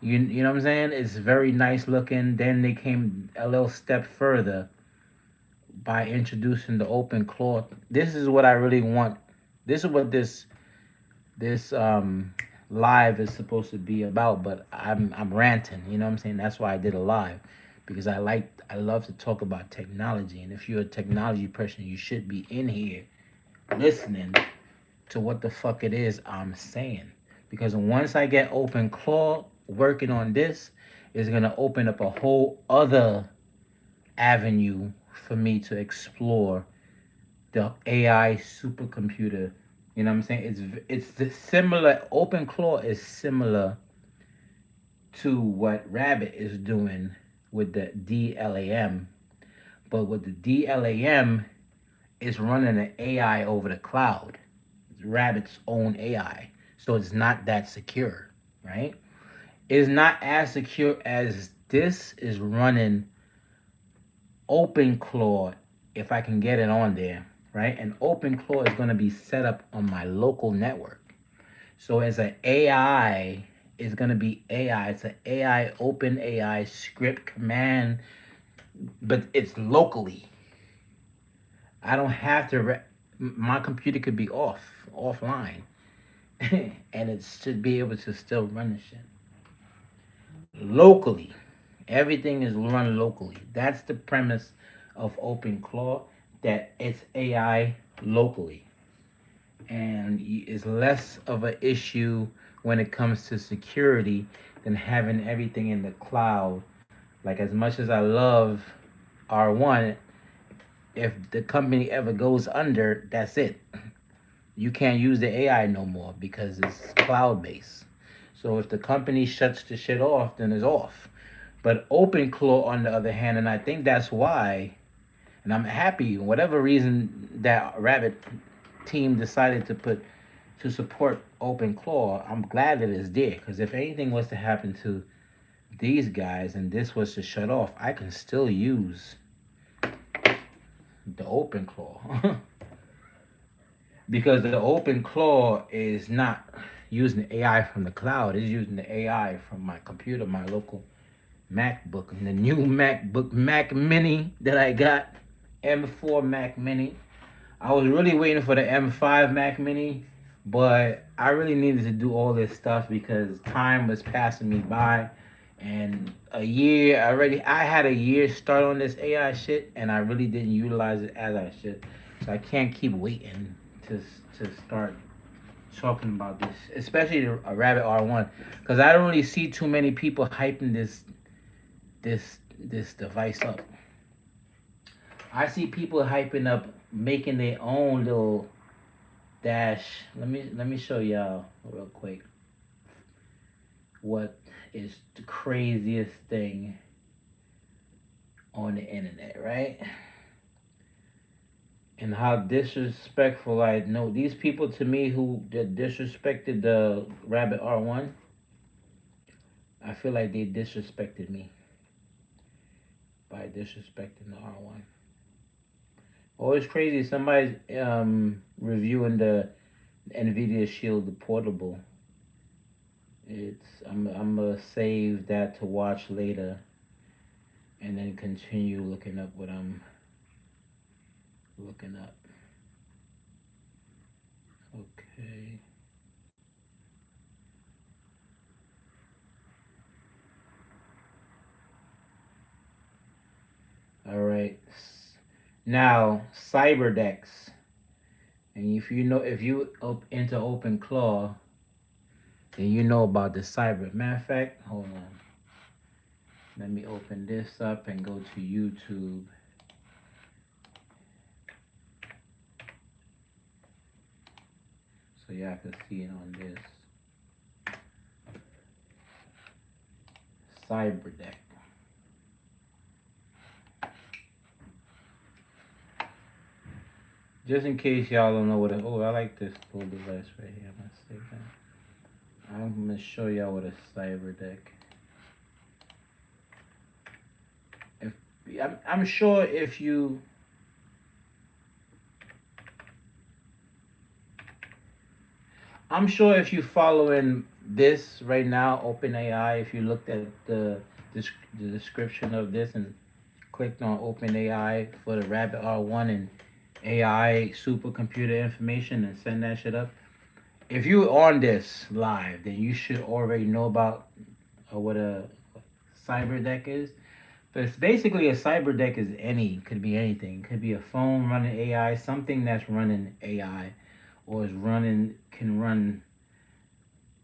you know what I'm saying? It's very nice looking. Then they came a little step further by introducing the OpenClaw. This is what I really want. This is what this live is supposed to be about. But I'm ranting. You know what I'm saying? That's why I did a live, because I love to talk about technology. And if you're a technology person, you should be in here listening to what the fuck it is I'm saying. Because once I get OpenClaw working on this, is going to open up a whole other avenue for me to explore the AI supercomputer. You know what I'm saying? It's the similar. OpenClaw is similar to what Rabbit is doing with the DLAM, but with the DLAM, it's running an AI over the cloud. It's Rabbit's own AI, so it's not that secure, right? It's not as secure as this is running OpenClaw, if I can get it on there, right? And OpenClaw is going to be set up on my local network. So as an AI, it's going to be AI. It's an AI, open AI script command, but it's locally. I don't have to, my computer could be offline, and it should be able to still run the shit. Locally. Everything is run locally. That's the premise of OpenClaw, that it's AI locally. And it's less of an issue when it comes to security than having everything in the cloud. Like, as much as I love R1, if the company ever goes under, that's it. You can't use the AI no more because it's cloud-based. So if the company shuts the shit off, then it's off. But OpenClaw, on the other hand, and I think that's why, And I'm happy, whatever reason that Rabbit team decided to support OpenClaw, I'm glad that it's there. Because if anything was to happen to these guys and this was to shut off, I can still use the OpenClaw. Because the OpenClaw is not using the AI from the cloud, it's using the AI from my computer, my local MacBook, and the new MacBook Mac Mini that I got, M4 Mac Mini. I was really waiting for the M5 Mac Mini, but I really needed to do all this stuff because time was passing me by, and I had a year start on this AI shit, and I really didn't utilize it as I should. So I can't keep waiting to start talking about this, especially a Rabbit R1, because I don't really see too many people hyping this device up. I see people hyping up, making their own little dash. Let me show y'all real quick what is the craziest thing on the internet, right? And how disrespectful I know these people to me who disrespected the Rabbit R1. I feel like they disrespected me by disrespecting the R1. Oh, it's crazy. Somebody's reviewing the NVIDIA Shield, the portable. I'm gonna save that to watch later, and then continue looking up what I'm looking up. Okay. All right. Now, CyberDecks. And if you into OpenClaw, then you know about the cyber. Matter of fact, hold on. Let me open this up and go to YouTube. So y'all can see it on this. CyberDeck. Just in case y'all don't know what it, I like this little device right here. I'm gonna save that. I'm gonna show y'all what a CyberDeck. I'm sure if you following this right now, OpenAI, if you looked at the description of this and clicked on OpenAI for the Rabbit R1 and AI supercomputer information and send that shit up. If you're on this live, then you should already know about what a CyberDeck is. But it's basically a CyberDeck could be anything. It could be a phone running AI, something that's running AI, or can run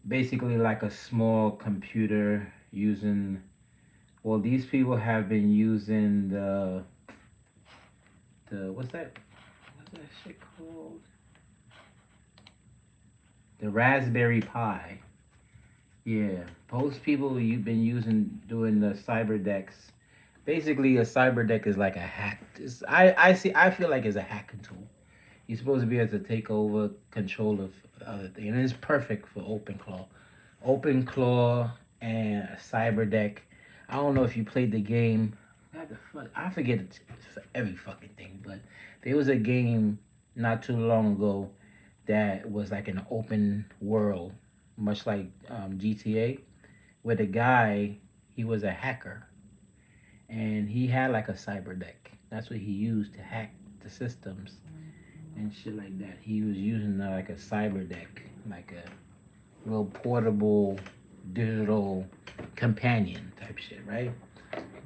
basically like a small computer using. Well, these people have been using the what's that shit called? The Raspberry Pi. Yeah, most people you've been doing the CyberDecks. Basically, a CyberDeck is like a hack. I feel like it's a hacking tool. You're supposed to be able to take over control of other things, and it's perfect for OpenClaw. OpenClaw and CyberDeck. I don't know if you played the game. I forget it for every fucking thing, but there was a game not too long ago that was like an open world, much like GTA, where the guy, he was a hacker, and he had like a CyberDeck. That's what he used to hack the systems and shit like that. He was using like a CyberDeck, like a little portable digital companion type shit, right?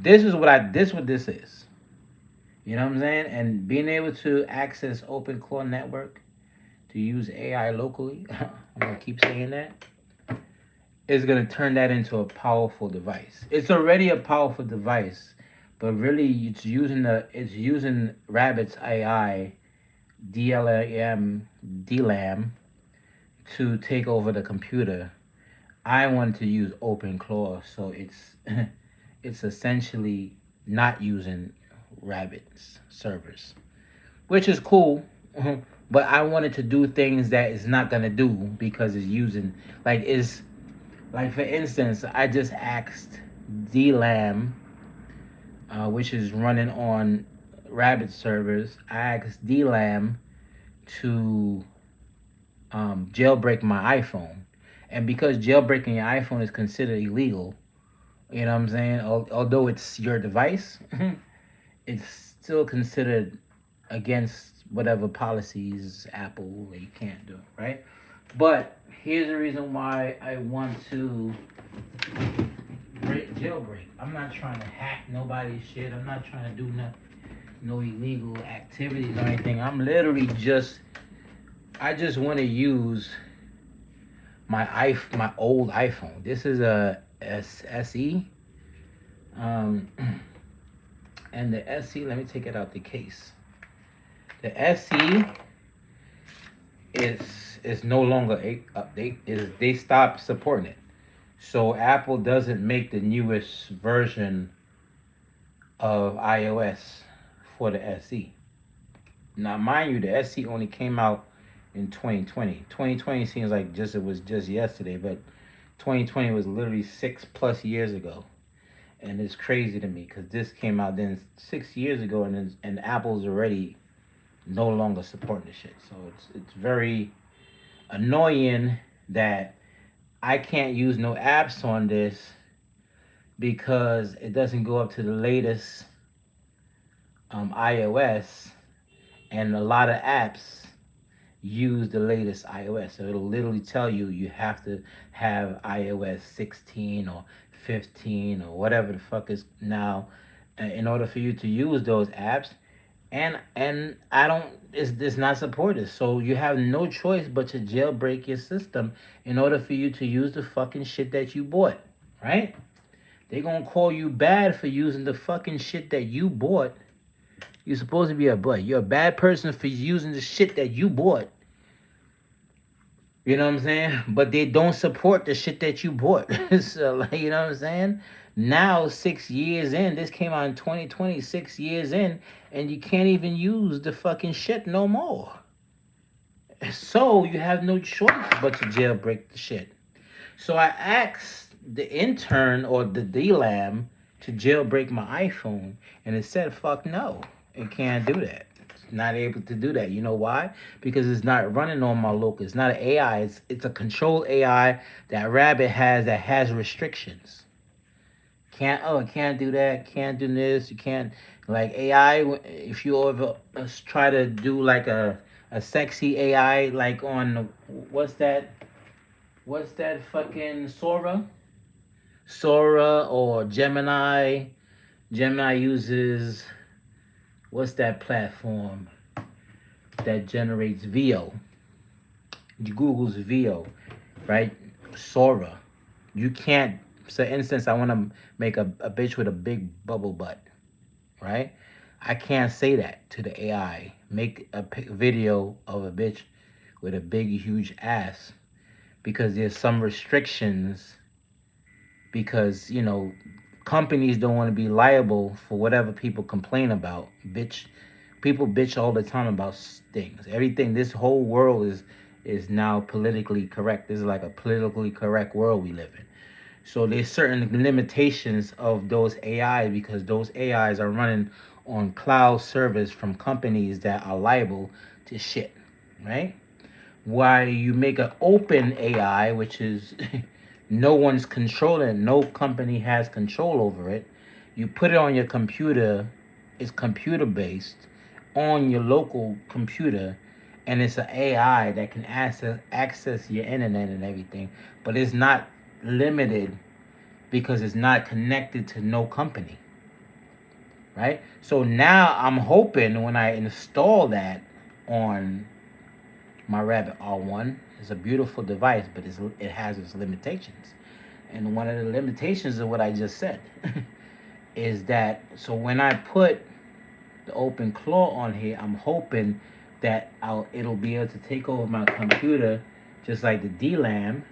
This is what this is. You know what I'm saying? And being able to access OpenClaw network to use AI locally, I'm gonna keep saying that, is gonna turn that into a powerful device. It's already a powerful device, but really it's using Rabbit's AI DLAM to take over the computer. I want to use OpenClaw, so it's it's essentially not using Rabbit's servers, which is cool. But I wanted to do things that it's not gonna do because it's using like for instance, I just asked DLAM, which is running on Rabbit servers. I asked DLAM to jailbreak my iPhone, and because jailbreaking your iPhone is considered illegal, you know what I'm saying? Although it's your device, it's still considered against whatever policies Apple they can't do, right? But here's the reason why I want to jailbreak. I'm not trying to hack nobody's shit. I'm not trying to do no illegal activities or anything. I'm literally I just want to use my old iPhone. This is a SE. And the SE, let me take it out the case. The SE is no longer they stopped supporting it. So Apple doesn't make the newest version of iOS for the SE. Now, mind you, the SE only came out in 2020. 2020 seems like it was just yesterday, but 2020 was literally 6+ years ago. And it's crazy to me because this came out then 6 years ago, and Apple's already no longer supporting the shit. So it's very annoying that I can't use no apps on this because it doesn't go up to the latest iOS, and a lot of apps use the latest iOS. So it'll literally tell you have to have iOS 16 or 15 or whatever the fuck is now in order for you to use those apps. And it's not supported. So you have no choice but to jailbreak your system in order for you to use the fucking shit that you bought, right? They're gonna call you bad for using the fucking shit that you bought. You're supposed to be you're a bad person for using the shit that you bought. You know what I'm saying? But they don't support the shit that you bought. So, like, you know what I'm saying? Now, 6 years in, this came out in 2020, 6 years in, and you can't even use the fucking shit no more. So you have no choice but to jailbreak the shit. So I asked the intern or the DLAM to jailbreak my iPhone, and it said, fuck no, it can't do that. It's not able to do that. You know why? Because it's not running on my local. It's not an AI. It's a controlled AI that Rabbit has that has restrictions. Can't do that, can't do this, you can't, like AI, if you ever try to do like a sexy AI, like on, what's that fucking Sora or Gemini uses, what's that platform that generates VO, Google's VO, right? Sora, you can't. So, instance, I want to make a bitch with a big bubble butt, right? I can't say that to the AI. Make a video of a bitch with a big, huge ass, because there's some restrictions. Because, you know, companies don't want to be liable for whatever people complain about. People bitch all the time about things. Everything. This whole world is now politically correct. This is like a politically correct world we live in. So there's certain limitations of those AI, because those AIs are running on cloud servers from companies that are liable to shit, right? While you make an open AI, which is no one's controlling it, no company has control over it. You put it on your computer, it's computer based, on your local computer, and it's an AI that can access your internet and everything, but it's not limited because it's not connected to no company, right? So now I'm hoping when I install that on my Rabbit R1, it's a beautiful device, but it has its limitations. And one of the limitations of what I just said is that, so when I put the OpenClaw on here, I'm hoping that it'll be able to take over my computer just like the DLAM,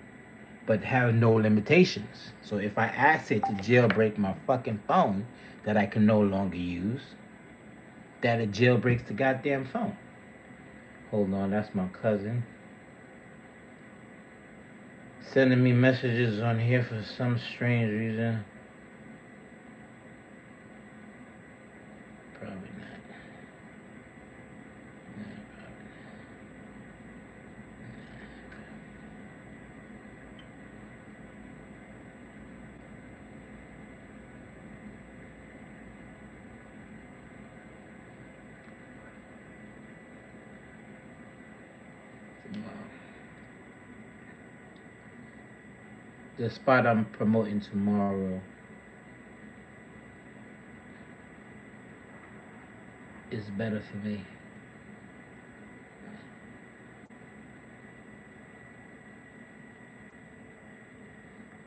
but have no limitations. So if I ask it to jailbreak my fucking phone that I can no longer use, that it jailbreaks the goddamn phone. Hold on, that's my cousin sending me messages on here for some strange reason. Probably not. The spot I'm promoting tomorrow is better for me.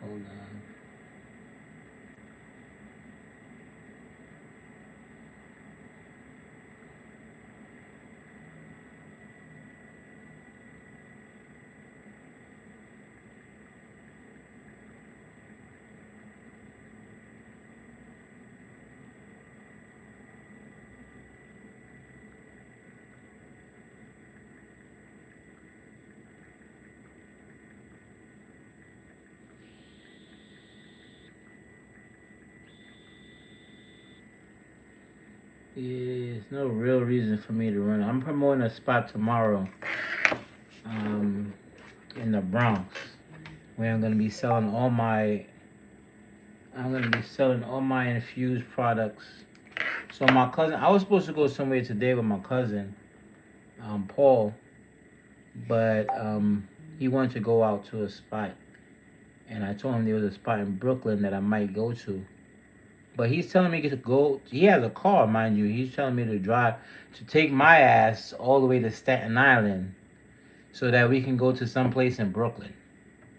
Hold on. Yeah, there's no real reason for me to run. I'm promoting a spot tomorrow, in the Bronx, where I'm gonna be selling all my infused products. So my cousin, I was supposed to go somewhere today with my cousin, Paul, but he wanted to go out to a spot, and I told him there was a spot in Brooklyn that I might go to. But he's telling me to go. He has a car, mind you. He's telling me to drive to take my ass all the way to Staten Island, so that we can go to some place in Brooklyn.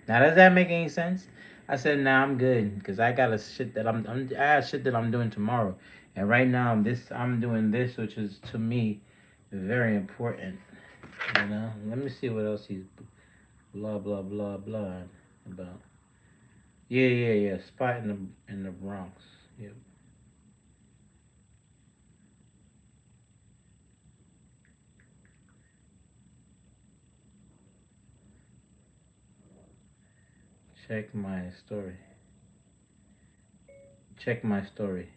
Now, does that make any sense? I said, nah, I'm good, because I got I have shit that I'm doing tomorrow, and right now I'm doing this, which is to me very important. You know. Let me see what else he's blah blah blah blah about. Yeah. Spot in the Bronx. Yep. Check my story. Check my story.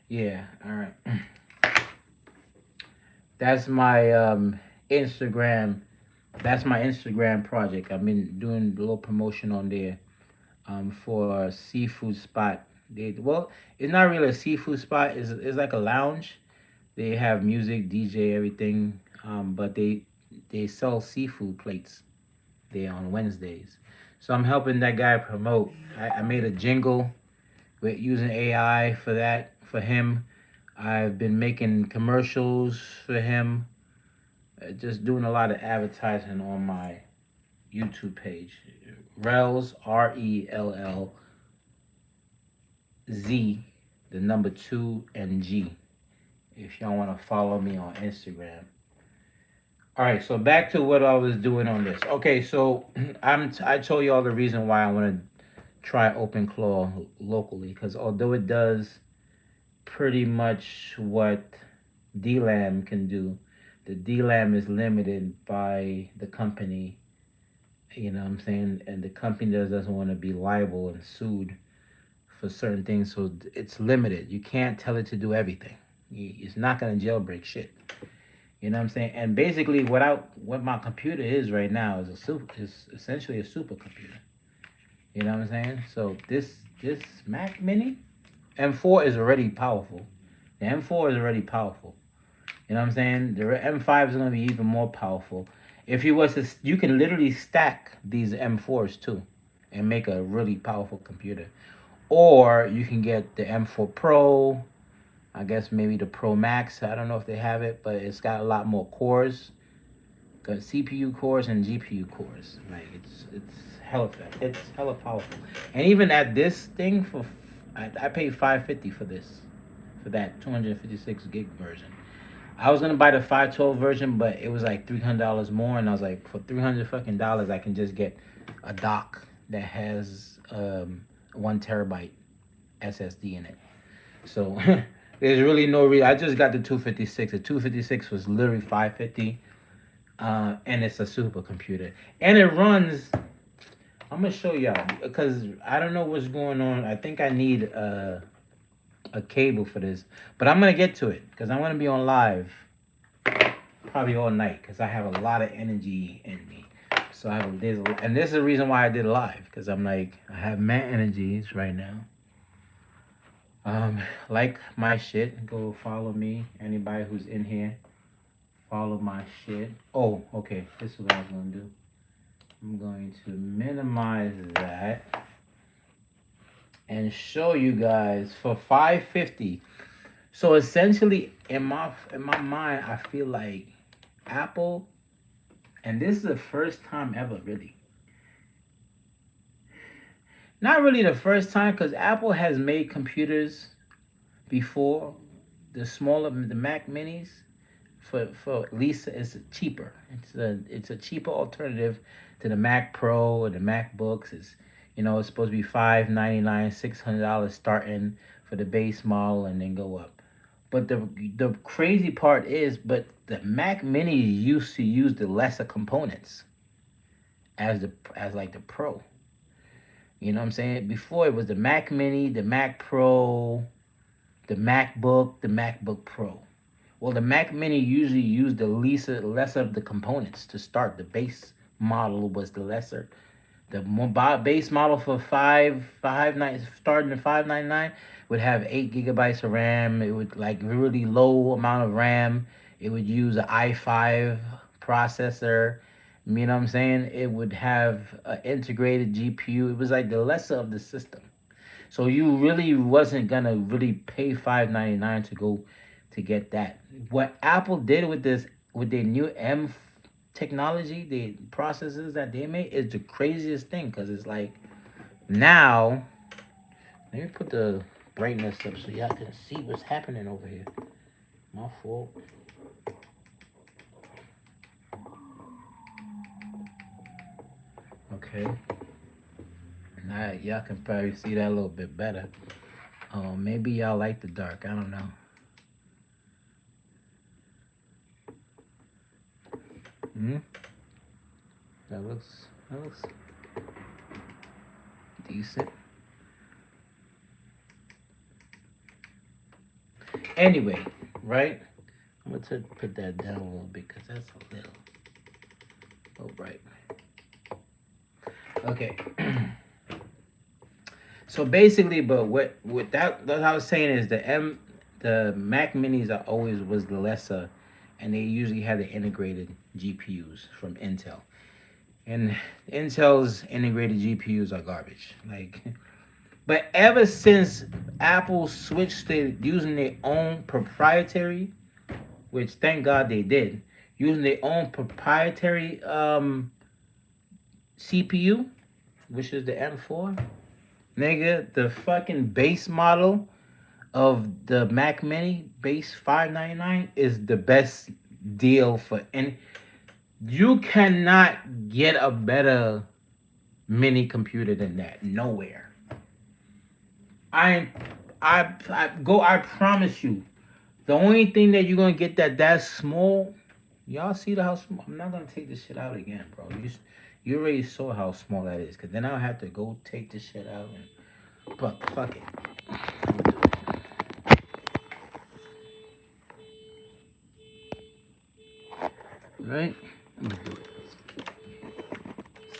Yeah, all right. That's my Instagram. That's my Instagram project. I've been doing a little promotion on there for a seafood spot. Well, it's not really a seafood spot. It's like a lounge. They have music, DJ, everything. But they sell seafood plates there on Wednesdays. So I'm helping that guy promote. I made a jingle with using AI for that for him. I've been making commercials for him. Just doing a lot of advertising on my YouTube page. Relz, RELLZ, the number 2 and G. If y'all want to follow me on Instagram. All right, so back to what I was doing on this. Okay, so I told you all the reason why I want to try OpenClaw locally, because although it does pretty much what DLAM can do, the DLAM is limited by the company. You know what I'm saying? And the company doesn't want to be liable and sued for certain things, so it's limited. You can't tell it to do everything. It's not gonna jailbreak shit. You know what I'm saying? And basically, what my computer is right now is is essentially a supercomputer. You know what I'm saying? So this Mac Mini M4 is already powerful. The M4 is already powerful. You know what I'm saying? The M5 is gonna be even more powerful. If you was to, you can literally stack these M4s too, and make a really powerful computer. Or you can get the M4 Pro. I guess maybe the Pro Max. I don't know if they have it, but it's got a lot more cores. Got CPU cores and GPU cores. Like it's hella fast. It's hella powerful. And even at this thing I paid $550 for this, for that 256 gig version. I was gonna buy the 512 version, but it was like $300 more, and I was like, for $300 fucking dollars, I can just get a dock that has 1 terabyte SSD in it. So there's really no reason. I just got the 256. The 256 was literally 550, and it's a supercomputer, and it runs. I'm gonna show y'all because I don't know what's going on. I think I need a cable for this, but I'm gonna get to it because I'm gonna be on live probably all night because I have a lot of energy in me. So I have and this is the reason why I did live because I'm like I have mad energies right now. Like my shit, go follow me. Anybody who's in here, follow my shit. Oh, okay. This is what I was gonna do. I'm going to minimize that and show you guys for 550. So essentially, in my mind, I feel like Apple, and this is the first time ever, really. Not really the first time, because Apple has made computers before, the smaller, the Mac Minis. For at least it's cheaper. It's a cheaper alternative to the Mac Pro or the MacBooks. It's supposed to be $599, $600 starting for the base model and then go up. But the crazy part is, but the Mac Mini used to use the lesser components as like the Pro. You know what I'm saying? Before it was the Mac Mini, the Mac Pro, the MacBook, the MacBook Pro. Well, the Mac Mini usually used the lesser of the components to start. The base model was the lesser. The base model for starting at $599 would have 8 GB of RAM. It would like really low amount of RAM. It would use an i5 processor. You know what I'm saying? It would have an integrated GPU. It was like the lesser of the system. So you really wasn't gonna really pay $599 to go to get that. What Apple did with their new M technology, the processors that they made, is the craziest thing because it's like now. Let me put the brightness up so y'all can see what's happening over here. My fault. Okay. Now y'all can probably see that a little bit better. Maybe y'all like the dark. I don't know. That looks decent. Anyway, right? I'm gonna put that down a little bit because that's a little bright. Okay. So basically, but what I was saying is the Mac Minis was the lesser, and they usually had the integrated GPUs from Intel. And Intel's integrated GPUs are garbage. But ever since Apple switched to using their own proprietary, which thank God they did, using their own proprietary CPU, which is the M4, nigga, the fucking base model of the Mac Mini, base $599, is the best deal for any. You cannot get a better mini computer than that. Nowhere. I promise you. The only thing that you're gonna get that's small, y'all see how small. I'm not gonna take this shit out again, bro. You already saw how small that is, cause then I'll have to go take this shit out but fuck it. Right? I'm gonna do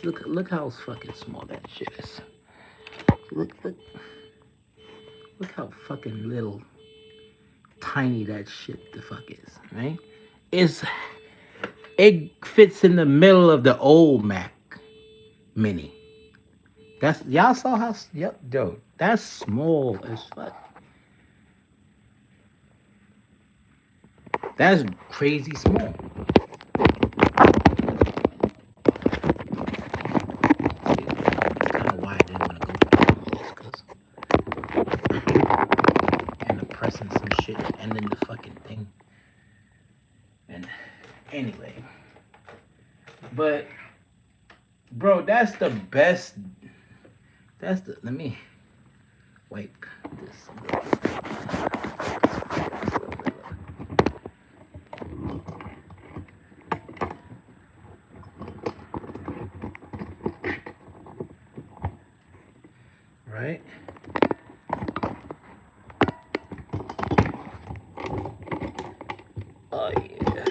it. Look how fucking small that shit is. Look how fucking little, tiny that shit the fuck is, right? It fits in the middle of the old Mac Mini. Y'all saw how, yep, yo, that's small as fuck. That's crazy small. Anyway, but bro, that's the best. wipe this. Right? Oh yeah.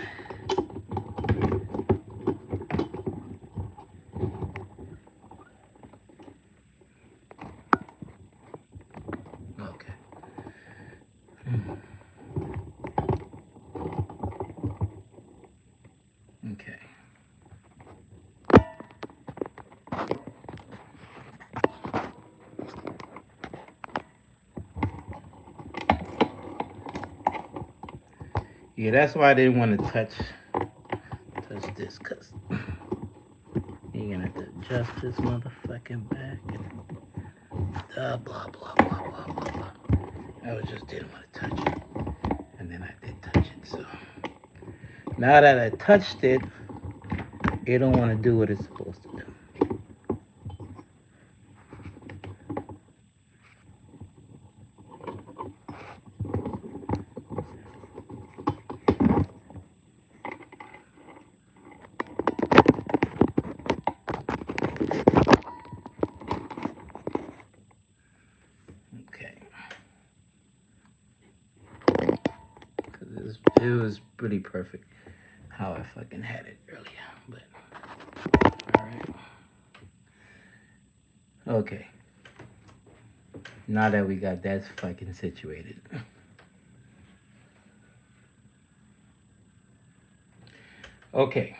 Okay. Okay. Yeah, that's why I didn't want to touch this, cause you're gonna have to adjust this motherfucking back and blah blah blah blah blah blah. I just didn't want to touch it, and then I did touch it. So now that I touched it, it don't want to do what it's supposed to do. Okay. Because it was pretty perfect how I fucking had it earlier, but all right. Okay. Now that we got that fucking situated. Okay.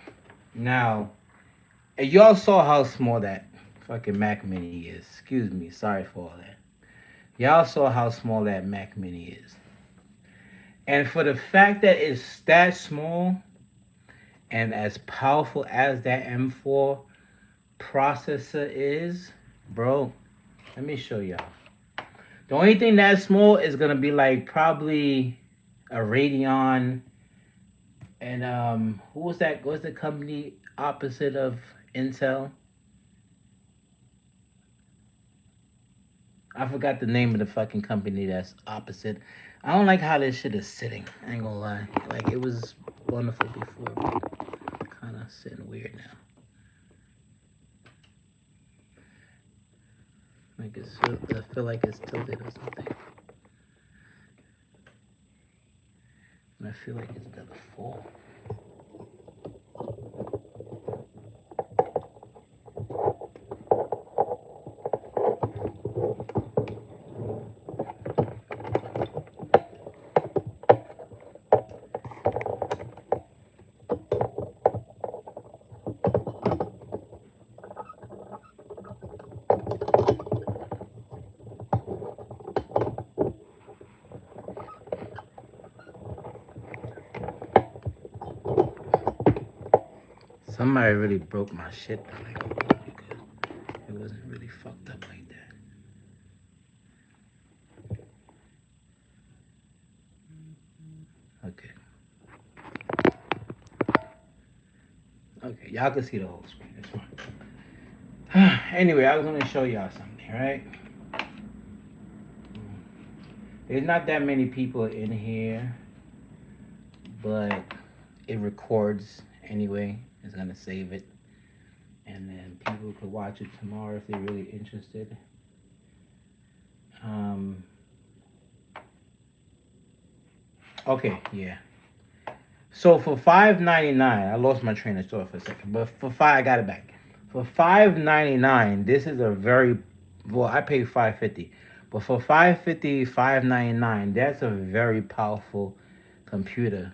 Now, y'all saw how small that fucking Mac Mini is. Excuse me. Sorry for all that. Y'all saw how small that Mac Mini is. And for the fact that it's that small and as powerful as that M4 processor is, bro, let me show y'all. The only thing that small is gonna be like probably a Radeon and who was that? What's the company opposite of Intel? I forgot the name of the fucking company that's opposite. I don't like how this shit is sitting. I ain't gonna lie. Like, it was wonderful before, but kind of sitting weird now. Like, I feel like it's tilted or something. And I feel like it's gonna fall. Somebody really broke my shit though, like, because it wasn't really fucked up like that. Okay. Okay, y'all can see the whole screen. It's fine. Anyway, I was gonna show y'all something, right? There's not that many people in here, but it records anyway. It's gonna save it, and then people could watch it tomorrow if they're really interested. Okay, yeah. So for $5.99, I lost my train of thought for a second, but I got it back. For $5.99, this is a very, well, I paid $5.50, but for $5.50, $5.99, that's a very powerful computer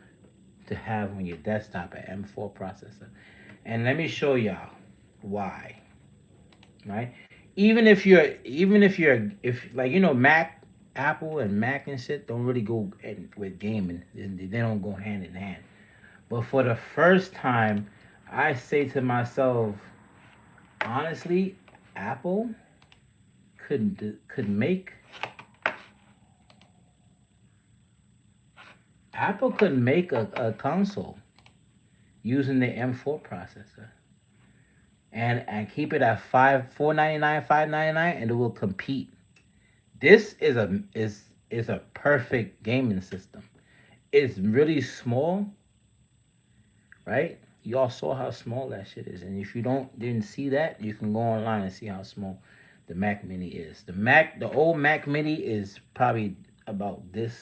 to have on your desktop, an M4 processor. And let me show y'all why. Right? Even if like, you know, Mac, Apple and Mac and shit don't really go with gaming. They don't go hand in hand. But for the first time, I say to myself, honestly, Apple could make a console using the M4 processor and keep it at $4.99, $5.99, and it will compete This is a perfect gaming system. It's really small, right? Y'all saw how small that shit is, and if you didn't see that, you can go online and see how small the Mac Mini is. The old Mac Mini is probably about this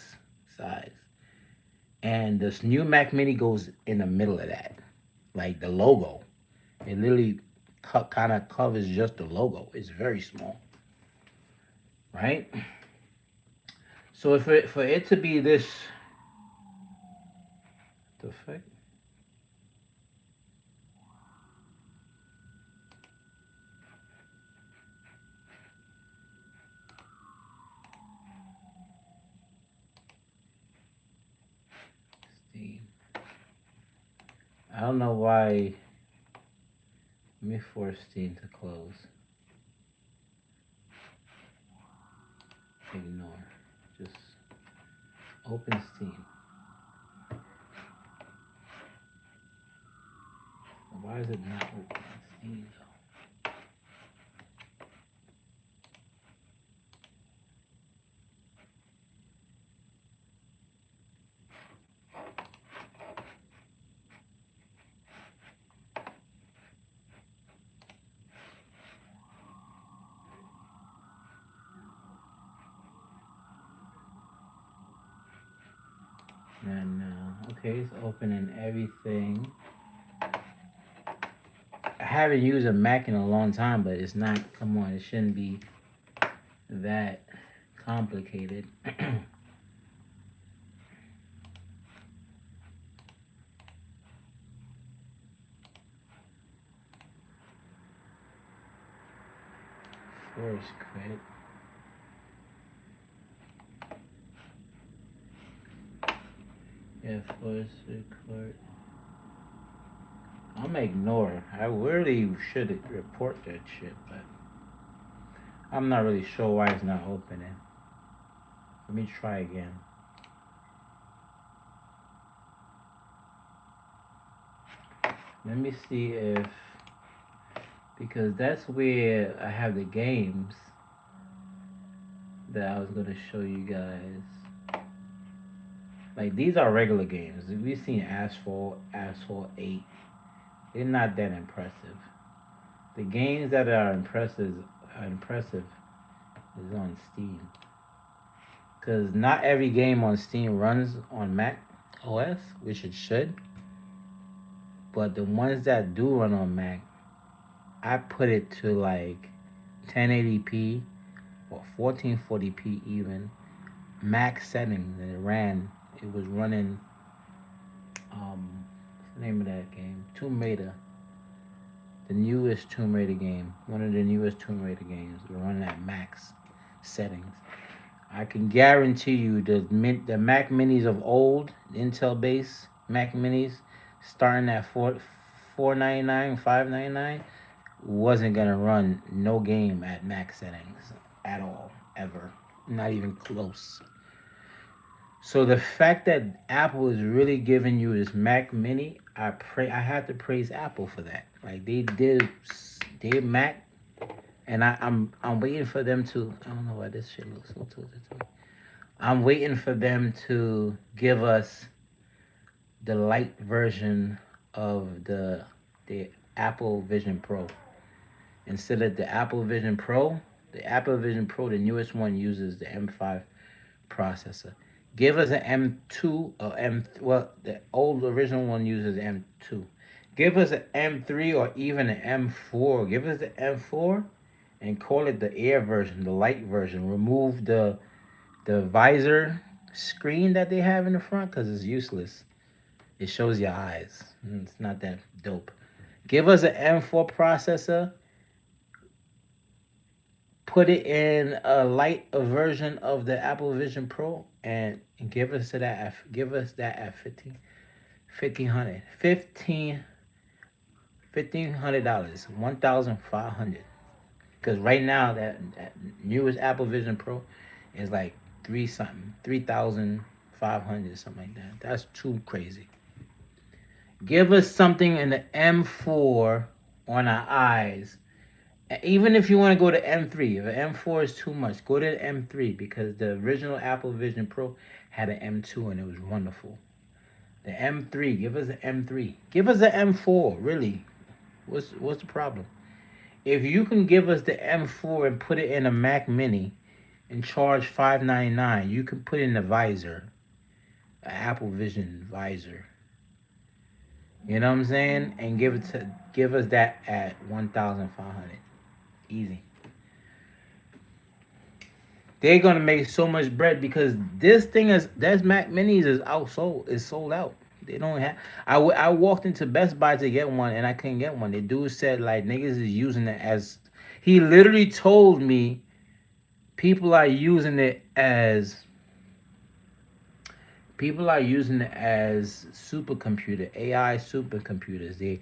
size, and this new Mac Mini goes in the middle of that, like the logo. It literally kind of covers just the logo. It's very small, right? So for it to be this, the fuck? Steam. I don't know why. Let me force Steam to close. Ignore. Just open Steam. Why is it not open Steam though? And okay, it's opening everything. I haven't used a Mac in a long time, but it's not. Come on, it shouldn't be that complicated. Force quit. Yeah, force record. I'm gonna ignore. I really should report that shit, but I'm not really sure why it's not opening. Let me try again. Let me see if, because that's where I have the games that I was gonna show you guys. Like these are regular games. We've seen Asphalt 8. They're not that impressive. The games that are impressive is on Steam. Cause not every game on Steam runs on Mac OS, which it should. But the ones that do run on Mac, I put it to like 1080p or 1440p even max settings, and it was running what's the name of that game? Tomb Raider. The newest Tomb Raider game. One of the newest Tomb Raider games. We're running at max settings. I can guarantee you the Mac Minis of old, Intel based Mac Minis, starting at $499, $599, wasn't gonna run no game at max settings at all, ever. Not even close. So the fact that Apple is really giving you this Mac Mini, I have to praise Apple for that. Like they Mac, and I'm waiting for them to. I don't know why this shit looks so tilted to me. I'm waiting for them to give us the light version of the Apple Vision Pro. Instead of the Apple Vision Pro, the newest one uses the M5 processor. Give us an M2 or well, the old original one uses M2. Give us an M3 or even an M4. Give us the M4 and call it the Air version, the light version. Remove the visor screen that they have in the front because it's useless. It shows your eyes. It's not that dope. Give us an M4 processor. Put it in a light version of the Apple Vision Pro and give us that at 1500 $1,500 $1,500, because right now that newest Apple Vision Pro is like 3,500 something like that. That's too crazy. Give us something in the M4 on our eyes Even if you want to go to M3, if an M4 is too much, go to the M3 because the original Apple Vision Pro had an M2 and it was wonderful. The M3, give us an M3. Give us an M4, really. What's the problem? If you can give us the M4 and put it in a Mac Mini and charge $599, you can put in the visor, an Apple Vision visor. You know what I'm saying? And give us that at 1,500. Easy. They're gonna make so much bread because this thing is that's Mac Minis is sold out. They don't have. I walked into Best Buy to get one and I couldn't get one. The dude said like niggas is using it as. He literally told me people are using it as. People are using it as supercomputer, AI supercomputers. They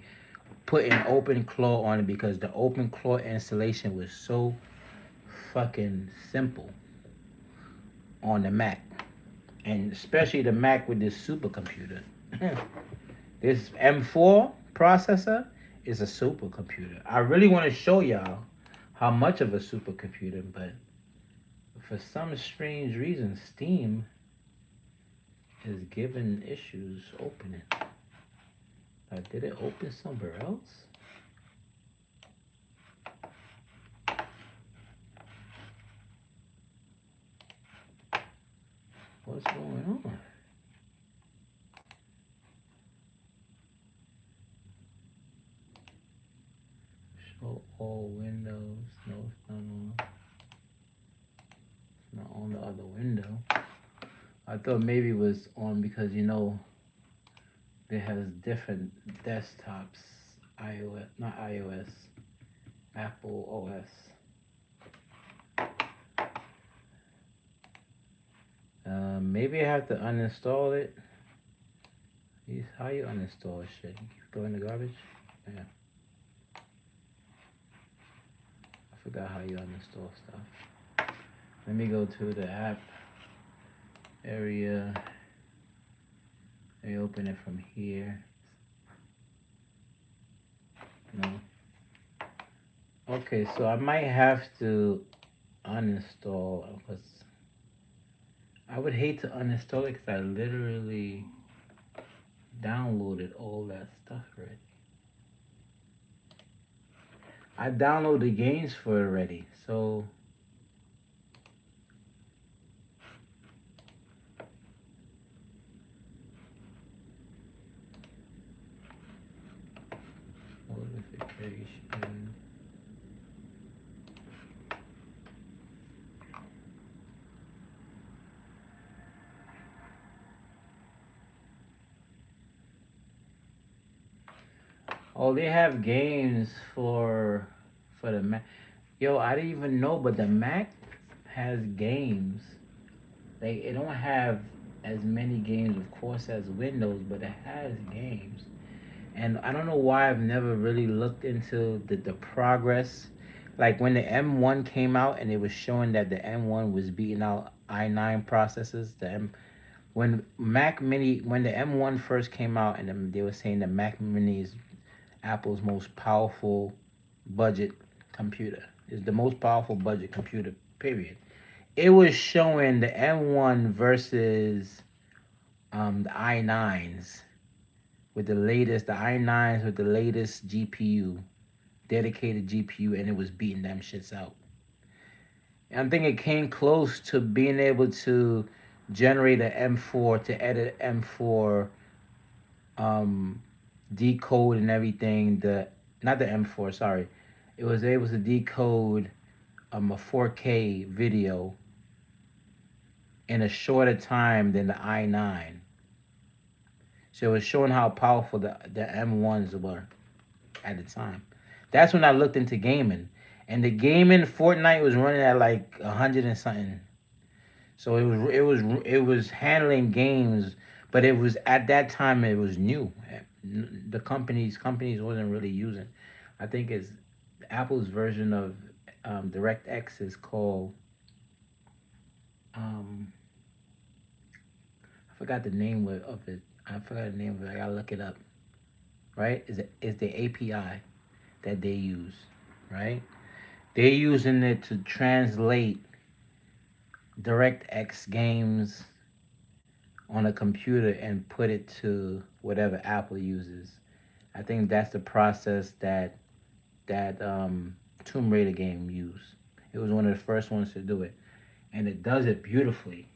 put an OpenClaw on it because the OpenClaw installation was so fucking simple on the Mac, and especially the Mac with this supercomputer. This M4 processor is a supercomputer. I really want to show y'all how much of a supercomputer, but for some strange reason, Steam is giving issues opening. Did it open somewhere else? What's going on? Show all windows. No, it's not on. It's not on the other window. I thought maybe it was on because it has different desktops. iOS, not iOS, Apple OS. Maybe I have to uninstall it. How you uninstall shit? You go in the garbage? Yeah. I forgot how you uninstall stuff. Let me go to the app area. Let me open it from here. No. Okay, so I might have to uninstall because I would hate to uninstall it because I literally downloaded all that stuff already. I downloaded games for it already, so notification. Oh, they have games for the Mac. Yo, I didn't even know, but the Mac has games. It don't have as many games, of course, as Windows, but it has games. And I don't know why I've never really looked into the progress. Like when the M1 came out and it was showing that the M1 was beating out i9 processors, when the M1 first came out and they were saying the Mac Mini is Apple's most powerful budget computer. It's the most powerful budget computer, period. It was showing the M1 versus the i9s with the i9s with the latest GPU, dedicated GPU, and it was beating them shits out. And I think it came close to being able to generate an M4 to edit M4 decode and everything. Not the M4, sorry. It was able to decode a 4K video in a shorter time than the i9. So it was showing how powerful the M1s were at the time. That's when I looked into gaming. And the gaming, Fortnite was running at like 100 and something. So it was handling games, but it was at that time it was new. The companies wasn't really using. I think it's Apple's version of DirectX is called I forgot the name of it. I forgot the name of it. I gotta look it up. Right? Is the API that they use, right? they're using it to translate DirectX games on a computer and put it to whatever Apple uses. I think that's the process that Tomb Raider game used. It was one of the first ones to do it, and it does it beautifully.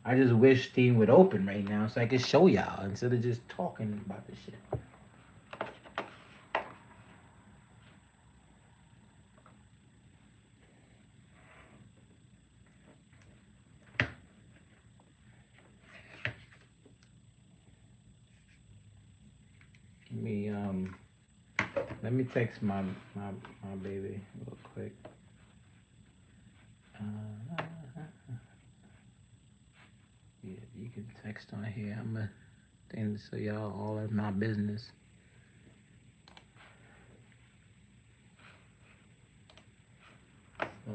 I just wish Steam would open right now so I could show y'all instead of just talking about this shit. Let me text my baby real quick. Yeah, you can text on here. I'm a thing so y'all all of my business. So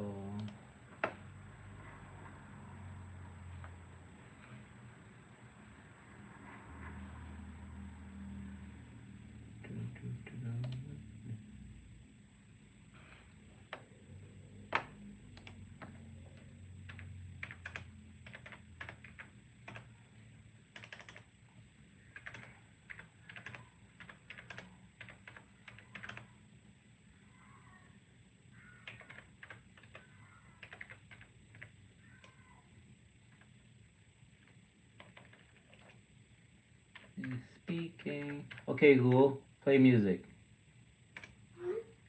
speaking. Okay, Google, play music.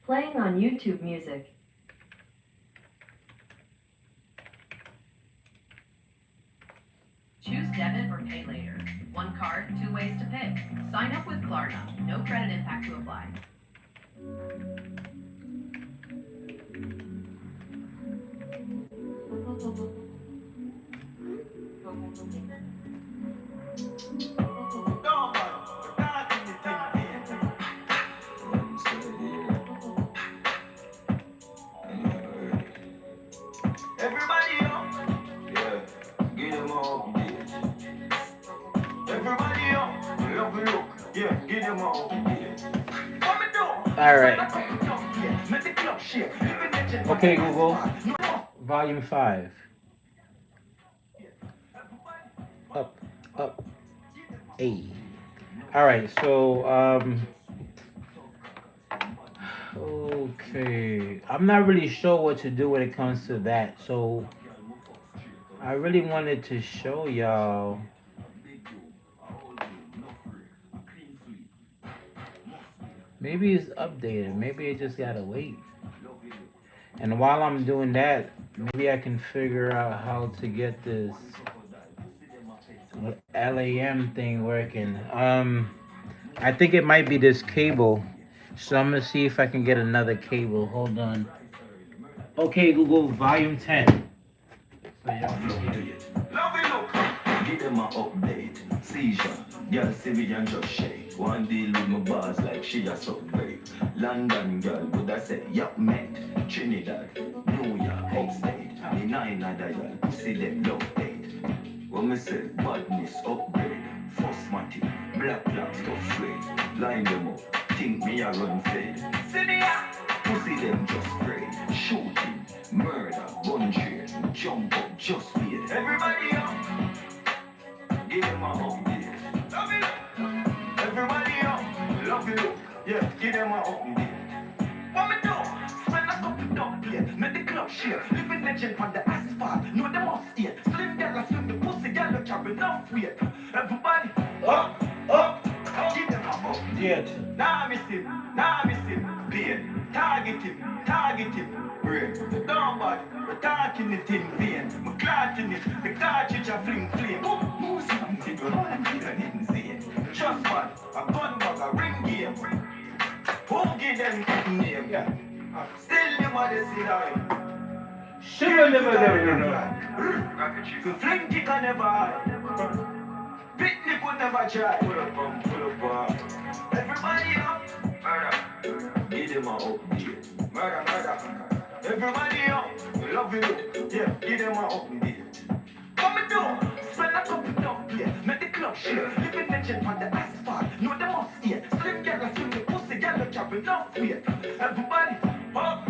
Playing on YouTube Music. Choose debit or pay later. One card, 2 ways to pay. Sign up with Klarna. No credit impact to apply. Everybody up, yeah, give them all update. Everybody up, love a look, yeah, give them all update. All right. Okay, Google. Volume 5. Up. A. All right. So okay. I'm not really sure what to do when it comes to that. So I really wanted to show y'all. Maybe it's updated. Maybe it just gotta wait. And while I'm doing that, maybe I can figure out how to get this LAM thing working. I think it might be this cable. So I'm gonna see if I can get another cable. Hold on. Okay, Google, volume 10. So y'all can hear it. Give them an update. Seizure. Girl, civilian just shake. One deal with my bars like she a so great. London girl, would I say, yup, mate. Trinidad, New York, upstate. The 9 other girl, pussy them love date. When me say badness upgrade. First matty, black stuff straight. Line them up, think me a run fade. See me up, pussy them just spray. Shooting, murder, gun trade. Jump up, just wait. Everybody up. Give them a update. Love it. Everybody up. Love it. Yeah, give them a update. What me do? Spend a couple dog play. Make the club share. Living legend on the asphalt. Know them must eat. Slim girl a swim the pussy girl a carry enough weight. Everybody up. Give them a update. Nah miss him. Pain. Target him. Brain. Don't bad. We're talking it in vain. We're clotting it. The cartridge a fling flame. Who's something to run? Didn't see it. Just one. A gun bag, a ring game. Who give them name? Yeah. Still them are the scenario. Shiver never. So fling kick can never hide. Picnic would never try. Pull up. Everybody up. Murder. Give them a update. Murder. Everybody up. Love you. Yeah, give them a update. What me do? Spend a couple dog play. Make the club share. Living legend on the asphalt. Know them must eat. Slim girl a swim the pussy girl a carry enough weight. Everybody up.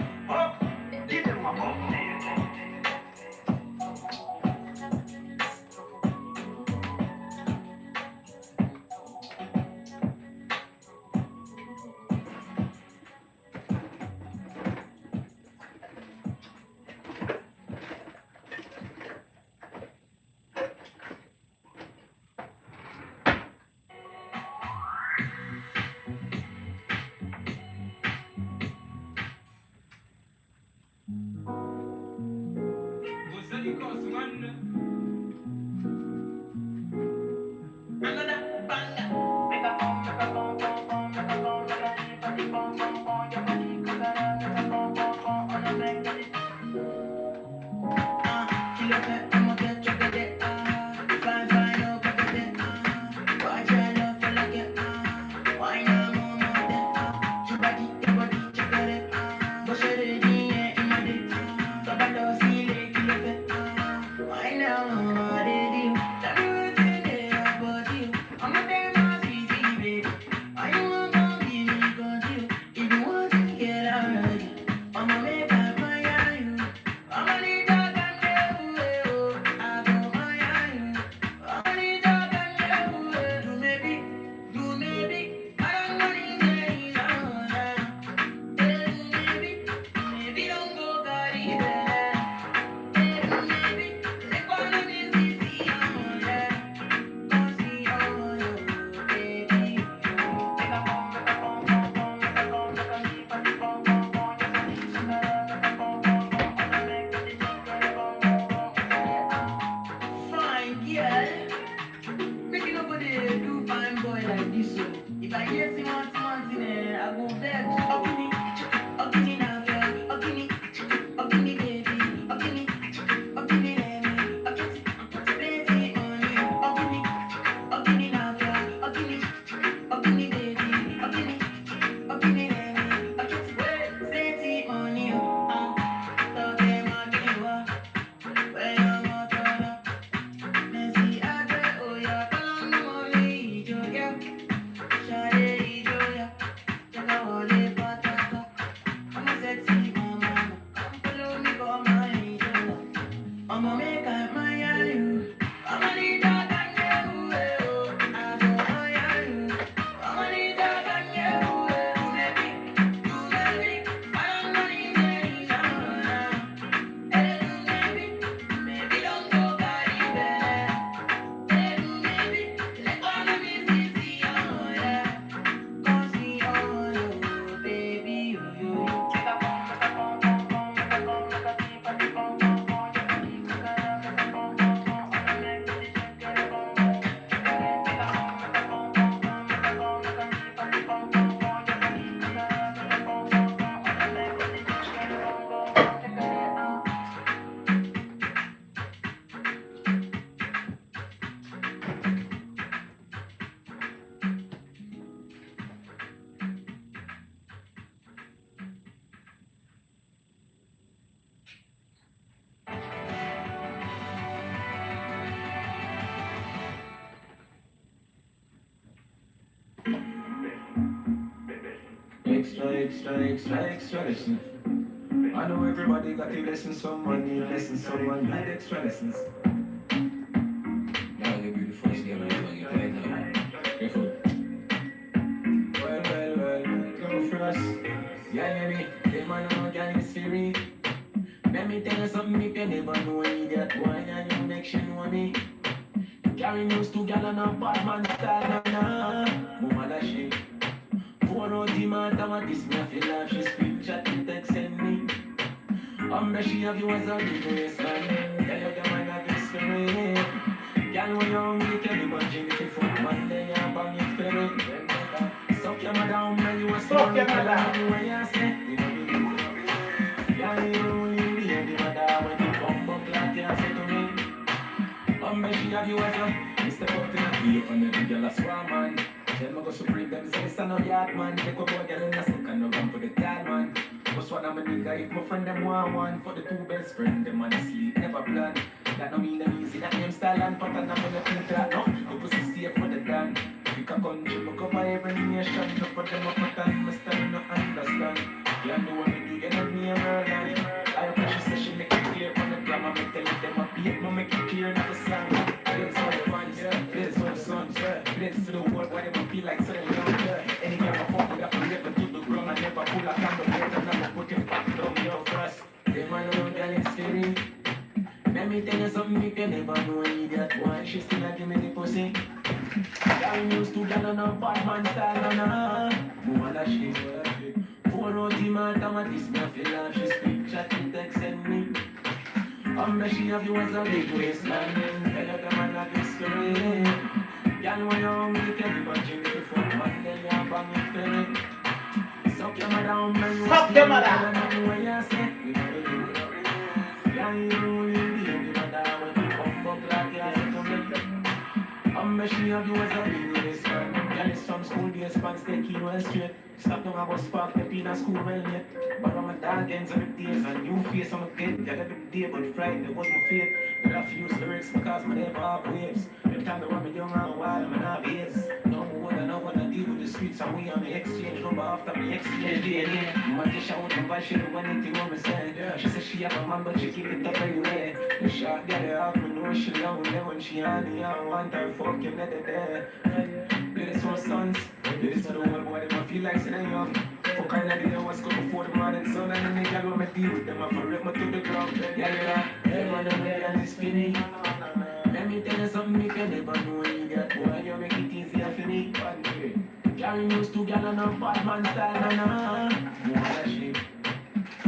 extra lesson. I know everybody got a lesson, someone need a lesson, someone need extra lessons. Yeah, you're beautiful, so you're right now. Careful. Well, go for us. Yeah, me, they man know girl is free. Let me tell you something if you never know idiot boy and you make sure know me. Carry news to gal on a bad man style, nah. Woman that shit. Pour out the mathematics, me I feel like she speak, chat, text, send me. She have you as a big race man. Tell you the man have history. Girl, when you're hungry, can you imagine if you fuck one day you bang it for suck your madam, man, you a story. Suck your madam. When you say, girl, you only be the mother when you come up like you say to me. She have you as a step up to the deep and every girl a swarm man. Then I go supreme them say it's a no yard man. Take up a girl in a second, no run for the tall man. What's one of my nigga if my friend them want one for the two best friend them on sleep never plan. That no mean them easy, that name style and pattern I'm gonna think that no. The pussy safe for the dan. Pick a country, I cover every nation. No for them up my time, I stand no understand. You know what me do, you know me a murder. I appreciate she say she make it clear on the drama. Me tell them a beat, me make it clear not the song. Plays for the fans, plays for the sons, plays to the world where they feel like certain young. Any girl I fuck with, I can never do the ground. I never pull a candle, and I'm put it back down your first. They man know girl is scary. Let me tell you something if you never know idiot boy. She still a give me the pussy. Girl used to get on a bad man style on her. Woman that she pour out the mathematics, me I feel like she speak, chat, text, send me. She have you as a big waist man. Tell you the man have history. Girl when you're hungry, can you imagine if you fuck one day you bang it for it. Suck your madam, man, you suck your madam. When you say, girl you only be the mother when you come up like you say to me. She have you as a big waist man. Girl is from school days, pants they keep well straight. Stop down about spark, the pin school well yet. But I'm a dog ends every day, a new face on my kid. Got every day, but Friday was my fate. But I fuse lyrics because my never have waves. Every time they want me young and wild, I'm not AIDS. No more than I wanna deal with the streets, and we on the exchange number after me exchange DNA. My dish out my vibe, she don't want anything what me say. She said she have a man, but she keep it up anyway. The shot got her out, me know she love me when she on me. I want her fucking let it there. Play this for sons, play this for the world boy, they might feel like sitting young. For kind of the what's good before the morning sun, and then they got me deal with them, I for rip me to the ground. Yeah, everyone on the land is spinning. Let me tell you something if you never know idiot boy, you make it easier for me. Carry news to gal on a bad man style, and more that shit.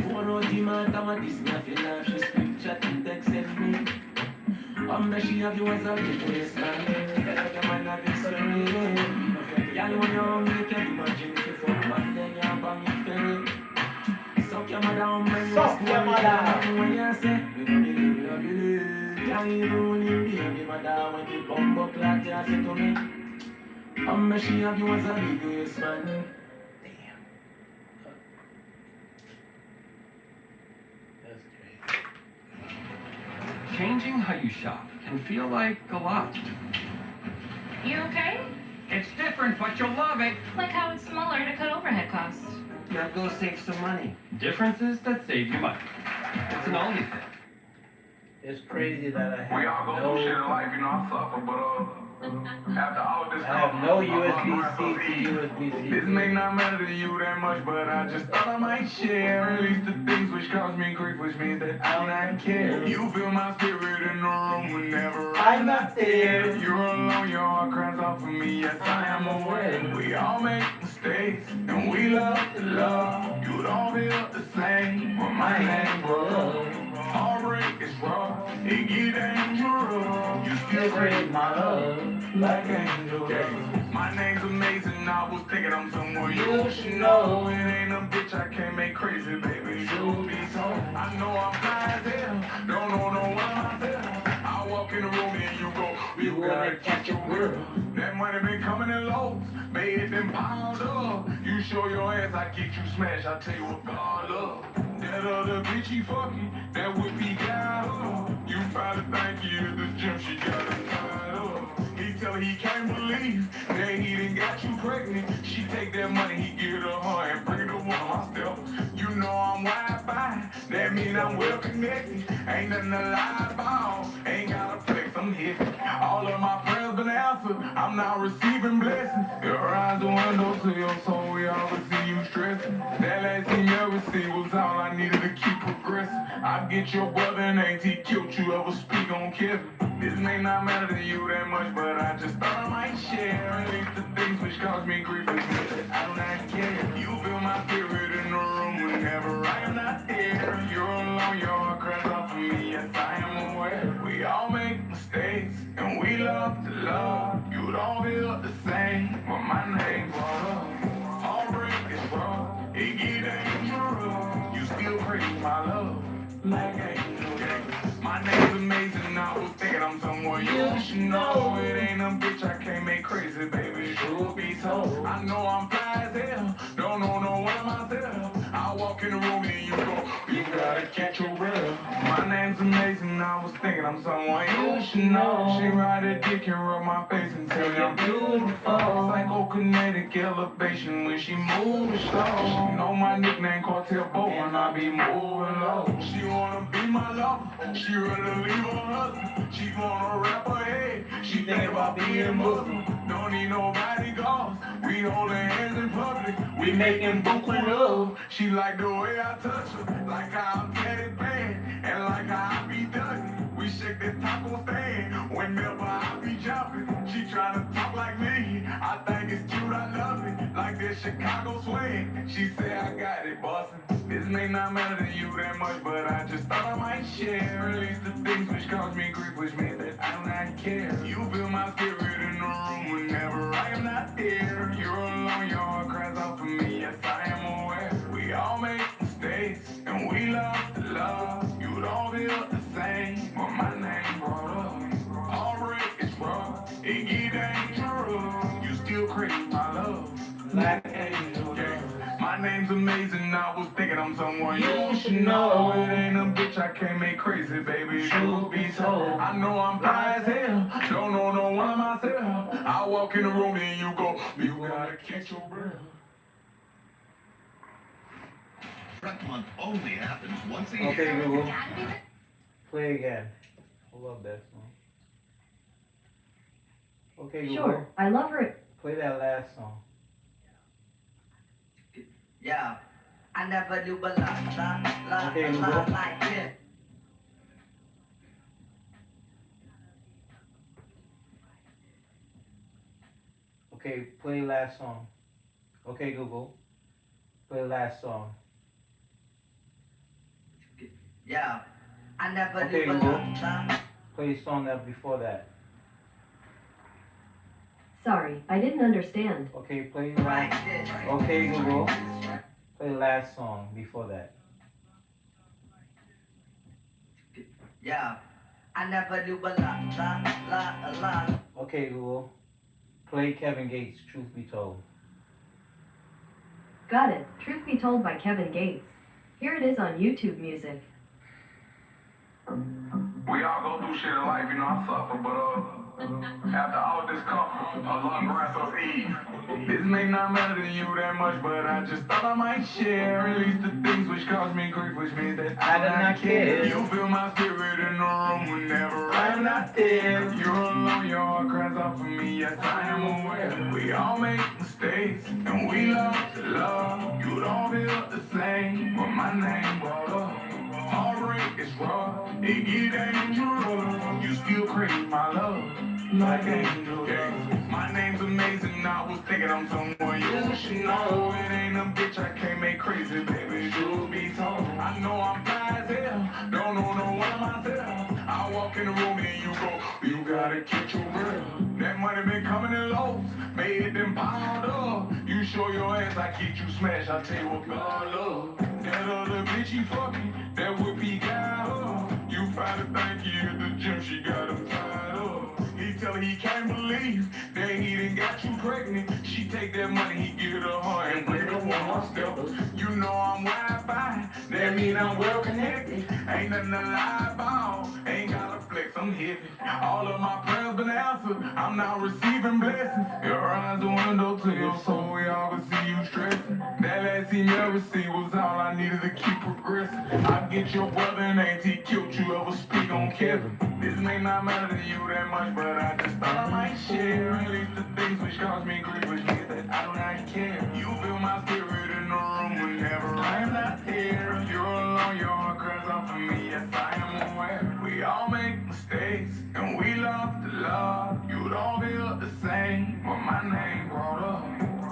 Pour out the mathematics, me I feel like she speak, chat, text, send me. She have you as a big waist man. Tell you the man have history. Y'all when you're hungry, can you imagine if you fuck one day you bang it for it. Suck your madam, man, you suck your madam. When you say, you don't believe. Y'all you only be the mother when you bump up like you say to me. She have you as a big waist man. Changing how you shop can feel like a lot. You okay? It's different, but you'll love it. Like how it's smaller to cut overhead costs. Now go save some money. Differences that save you money. It's an all you thing. It's crazy that I have we all go no... through shit in life, you know, I suffer, but after all this I have no USB-C to USB-C. This may not matter to you that much, but I just thought I might share at least the things which cause me grief, which means that I don't care. You feel my spirit in the room whenever I'm not there. You're alone, your heart cries out for me, yes I am aware. We all make mistakes, and we love to love. You don't feel the same, but my name bro. Heartbreak is raw, it get dangerous. You still raise my love like angels. My name's amazing, I was thinking I'm someone you should know. It ain't a bitch I can't make crazy, baby. You'll be told. I know I'm fly as hell, don't know no one myself. I walk in the room and you go, we gotta catch a girl. That money been coming in lows, may it been piled up. You show your ass, I get you smashed, I tell you what God love. That other bitch he fucking, that would be God. You probably think he at the gym, she got him tied up. He tell he can't believe that he done got you pregnant. She take that money, he give it her and bring it to one of my steppers. You know I'm Wi-Fi, that mean I'm well connected. Ain't nothing to lie about, ain't gotta flex, I'm heavy. All of my prayers been answered, I'm now receiving blessings. Your eyes the window to your soul, we all see you stressing. That last thing you ever see was all I needed to keep progressing. I get your brother and ain't he killed you ever speak on Kevin. This may not matter to you that much, but I just thought I might share at least the things which cause me grief and fear. I do not care. You feel my spirit in the room whenever I am not there. You're alone, your heart cries out for me, yes I am aware. We all make mistakes, and we love to love. You don't feel the same, but my name brought up. Heartbreak is wrong, it get dangerous. You still crave my love, like angel. My name's amazing, I was thinking I'm someone you should know. It ain't a bitch I can't make crazy, baby, truth be told. I know I'm fly as hell, don't know no one of myself. I walk in the room and you go, you gotta catch your breath. My name's amazing, I was thinking I'm someone you should know. She ride a dick and rub my face and tell me I'm beautiful. Psychokinetic elevation when she moves slow. She know my nickname Cartel Boat when I be moving low. She wanna be my lover, she ready to leave her husband. She wanna wrap her head, she think about being Muslim. Don't need nobody goes, we holding hands in public. We making buku love. She like the way I touch her, like how I'm Teddy Pan, and like how I be ducking. We shake that taco stand, whenever I be jumping. She tryna talk like me, I think it's cute, I love it. Like that Chicago swing, she say I got it, bossin'. This may not matter to you that much, but I just thought I might share at least the things which cause me grief, which means that I do not care. You feel my spirit in the room whenever I am not there. You're alone, your heart cries out for me, yes I am aware. We all make mistakes, and we love to love. You don't feel the same, but my name brought up. Heartbreak is rough, it get dangerous. You still crave my love, like angel. Yeah. My name's amazing, I was thinking I'm someone you should know. It ain't a bitch I can't make crazy, baby, truth be told. I know I'm fly as hell, don't know no one of myself. I walk in the room and you go, you gotta catch your breath. Prep month only happens once a year. Okay, Google. Play again. I love that song. Okay, Google. Sure, I love her. Play that last song. Yeah, I never knew but Okay, Google. like this. Okay, play last song. Okay, Google. Play last song. Yeah, I never Okay, knew Google. but Play the song that before that. Sorry, I didn't understand. Okay, play last. Okay, Google. Play the last song before that. Yeah, I never knew but la. Okay, Google. Play Kevin Gates' Truth Be Told. Got it. Truth Be Told by Kevin Gates. Here it is on YouTube Music. We all go through shit in life, you know, I suffer, but after all this comfort, Allah grants us ease. This may not matter to you that much, but I just thought I might share at least the things which cause me grief, which means that I do not care. You feel my spirit in the room whenever I'm not there. You're alone, your heart cries out for me, yes I am aware. We all make mistakes, and we love to love. You don't feel the same, but my name brought up. Heartbreak is raw, it get dangerous. You still crave my love, like angel. Yeah. My name's amazing, I was thinking I'm someone you should know. It ain't a bitch I can't make crazy, baby, truth be told. I know I'm fly as hell, don't know no one of myself. I walk in the room and you go, you gotta catch your breath. That money been coming in lows, made them piled up. You show your ass, I get you smashed, I tell you what God love. That other bitch he fucking, that whoopee got her. You probably think he at the gym, she got him tied up. He tell her he can't believe that he done got you pregnant. She take that money, he give it her and bring her one more step. You know I'm Wi-Fi, that mean I'm well connected. Ain't nothing to lie about, ain't gotta flex. I'm heavy. All of my prayers been answered. I'm now receiving blessings. Your eyes a window to your soul. We all can see you stressing. That last email received was all I needed to keep progressing. I get your brother and auntie killed you ever speak on Kevin. This may not matter to you that much, but I just thought I might share at least the things which cause me grief, which means that I do not care. You feel my spirit in the room whenever I'm not here. You're alone, your heart cries out for me. Yes, I am aware. We all make mistakes, and we love to love. You don't feel the same when my name brought up.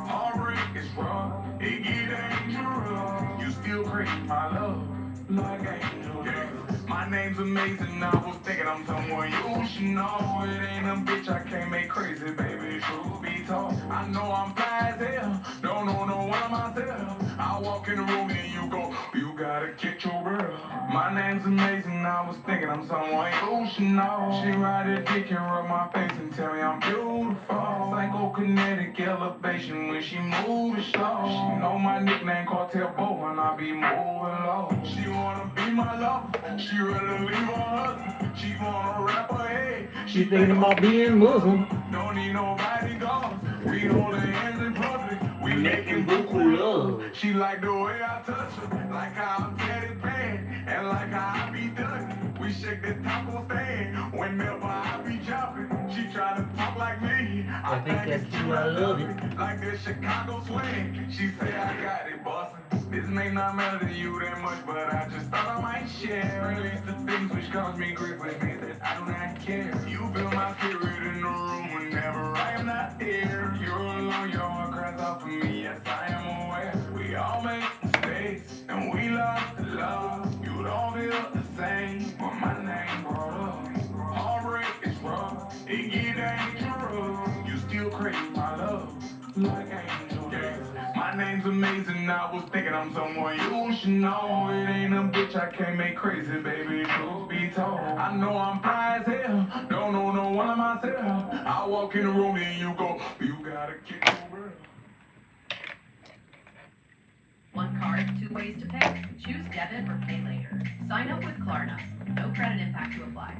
Heartbreak is rough, it get dangerous. You still crave my love, like angel dust. My name's amazing, I was thinking I'm someone you should know. It ain't a bitch I can't make crazy, baby, truth be told. I know I'm fly as hell, don't know no one of myself. I walk in the room and you go, you gotta get your girl. My name's amazing, I was thinking I'm someone you should know. She ride a dick and rub my face and tell me I'm beautiful. Psychokinetic elevation when she moves slow. She know my nickname Cartel Bo and I be moving low. She wanna be my lover, she ready to leave her husband. She wanna wrap her head, She thinking about being Muslim. don't need nobody dogs. We holding hands in public, we making buku love. She like the way I touch her, like how I'm teddy bad, and like how I be done. We shake the taco stand whenever I be jumping. She try to talk like me, I think that's true, I love it. like the Chicago swing. She say I got it, boss. This may not matter to you that much, but I just thought I might share at least the things which cause me grief, which means that I do not care. You feel my spirit in the room whenever I am not here. You're alone, your heart cries out for me. Yes, I am aware. We all make mistakes, and we love to love. You don't feel the same when my name brought up. Heartbreak is rough, it get dangerous. You still crave my love, like angel dust. My name's amazing, I was thinking I'm someone you should know. It ain't a bitch I can't make crazy, baby, truth be told. I know I'm fly as hell, don't know no one of myself. I walk in the room and you go, you gotta kick your girl. One card, 2 ways to pay. Choose debit or pay later. Sign up with Klarna. No credit impact to apply.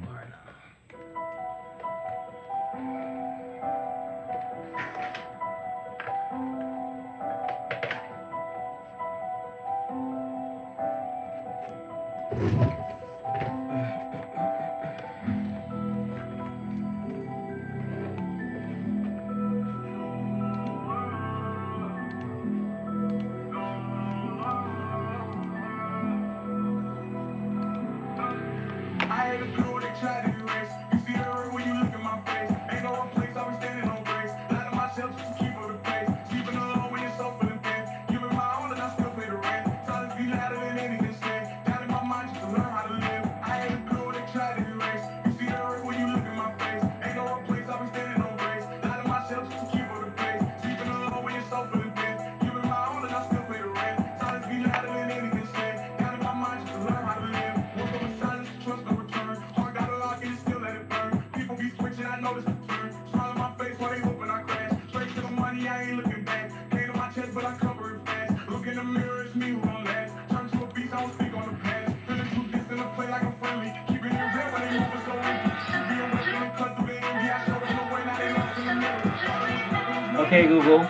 I had a girl that tried to erase. You see her when you look in my face. Ain't no one place, I was standing on grace. Lie to myself just to keep her the pace. Sleeping alone when you're so full of pain. Giving my all and I still pay the rent. Silence be louder than anything said. Down in my mind just to learn how to live. I had a girl that tried to erase. You see her when you look in my face. Ain't no one place, I was standing on grace. Lie to myself just to keep her the pace. Sleeping alone when you're so full of pain. Giving my all and I still pay the rent. Silence be louder than anything said. Down in my mind just to learn how to live. Work on the silence, trust no return. Heart got a lock and still let it burn. People be switching, I notice the turn. Smile on my face while they hoping I crash. Straight to the money, I ain't looking back. Came to my chest, but I cover it fast. Look in the mirror, it's me who gon' last. Turn to a beast, I don't speak on the past. Feeling too distant to play like I'm friendly. Keeping it real when they moving so empty. Being weapon and cut through the envy. I show them the way, now they lost in the middle. Okay, Google.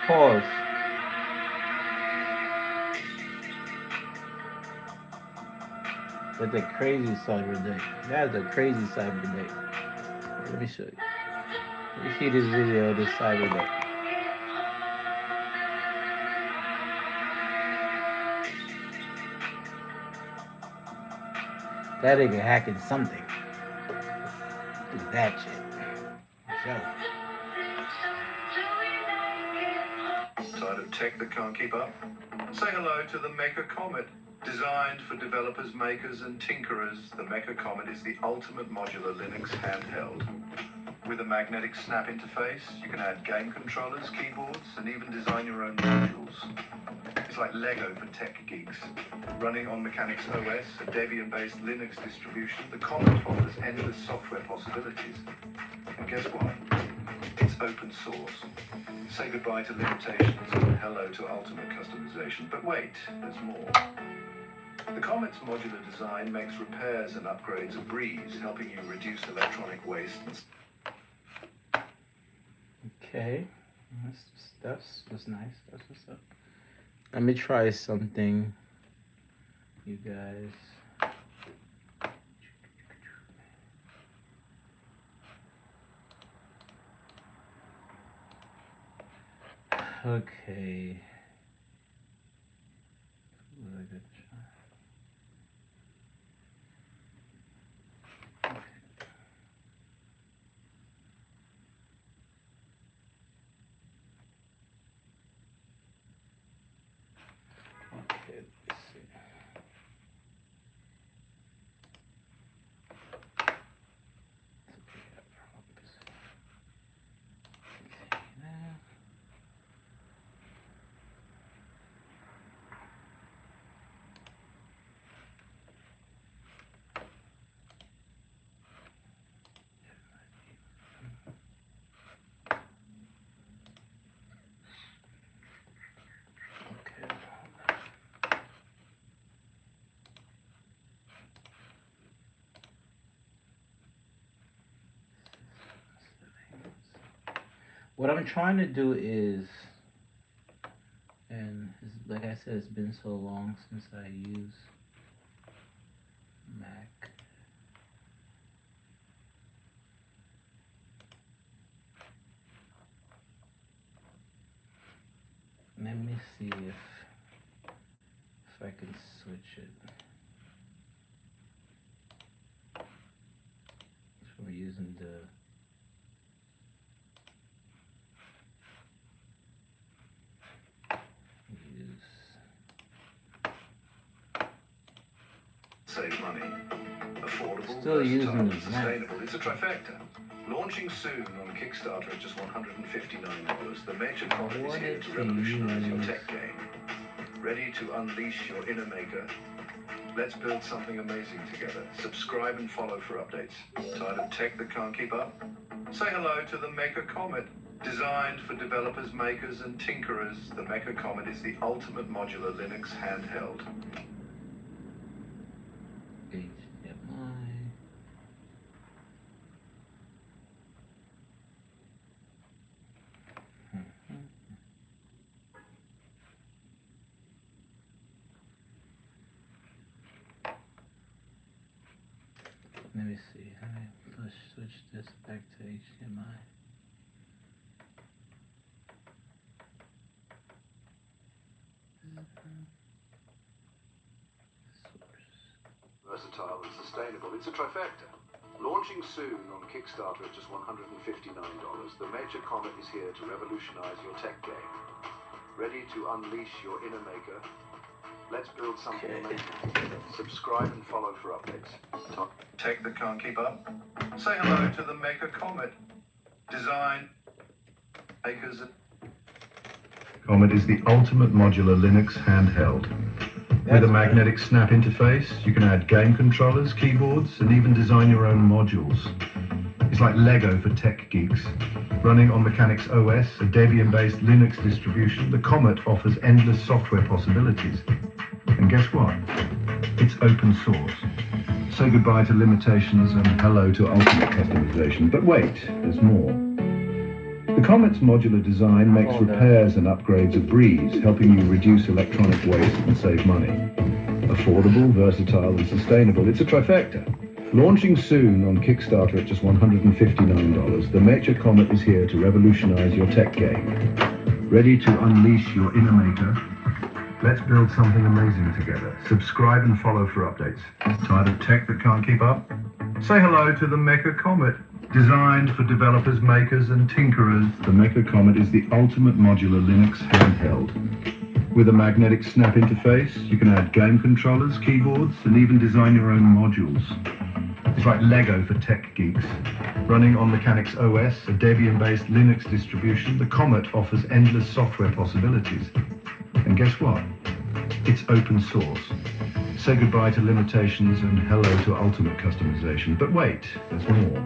Pause. That's a crazy cyber day. That's a crazy cyber day. Let me show you. Let me see this video of this cyber day. That nigga hacking something. Do that shit. Show. Side of tech that can't keep up? Say hello to the Mecha Comet. Designed for developers, makers, and tinkerers, the Mecha Comet is the ultimate modular Linux handheld. With a magnetic snap interface, you can add game controllers, keyboards, and even design your own modules. It's like Lego for tech geeks. Running on Mechanics OS, a Debian-based Linux distribution, the Comet offers endless software possibilities. And guess what? It's open source. Say goodbye to limitations and hello to ultimate customization. But wait, there's more. The Comet's modular design makes repairs and upgrades a breeze, helping you reduce electronic waste. Okay, that's nice. That's what's up. Let me try something, you guys. Okay. What I gotta try? Okay, let's see. What I'm trying to do is, and like I said, it's been so long since I used Mac. Let me see if I can switch it. So we're using the Save money. Affordable, Still using versatile, the and sustainable. It's a trifecta. Launching soon on Kickstarter at just $159, the Major Comet is here to revolutionize your tech game. Ready to unleash your inner maker? Let's build something amazing together. Subscribe and follow for updates. Tired of tech that can't keep up? Say hello to the Maker Comet. Designed for developers, makers, and tinkerers, the Maker Comet is the ultimate modular Linux handheld. Let me see. Let's switch this back to HDMI. Versatile and sustainable. It's a trifecta. Launching soon on Kickstarter at just $159, the Major Comet is here to revolutionize your tech game. Ready to unleash your inner maker? Let's build something amazing together. Subscribe and follow for updates. Tech that can't keep up? Say hello to the Maker Comet. Design makers. Comet is the ultimate modular Linux handheld. With a magnetic snap interface, you can add game controllers, keyboards, and even design your own modules. It's like Lego for tech geeks. Running on Mechanics OS, a Debian-based Linux distribution, the Comet offers endless software possibilities. And guess what? It's open source. Say goodbye to limitations and hello to ultimate customization. But wait, there's more. The Comet's modular design makes repairs and upgrades a breeze, helping you reduce electronic waste and save money. Affordable, versatile, and sustainable, it's a trifecta. Launching soon on Kickstarter at just $159, the Major Comet is here to revolutionize your tech game. Ready to unleash your inner maker? Let's build something amazing together. Subscribe and follow for updates. Tired of tech that can't keep up? Say hello to the Maker Comet. Designed for developers, makers, and tinkerers, the Maker Comet is the ultimate modular Linux handheld. With a magnetic snap interface, you can add game controllers, keyboards, and even design your own modules. It's like Lego for tech geeks. Running on Mechanics OS, a Debian-based Linux distribution, the Comet offers endless software possibilities. And guess what? It's open source. Say goodbye to limitations and hello to ultimate customization. But wait, there's more.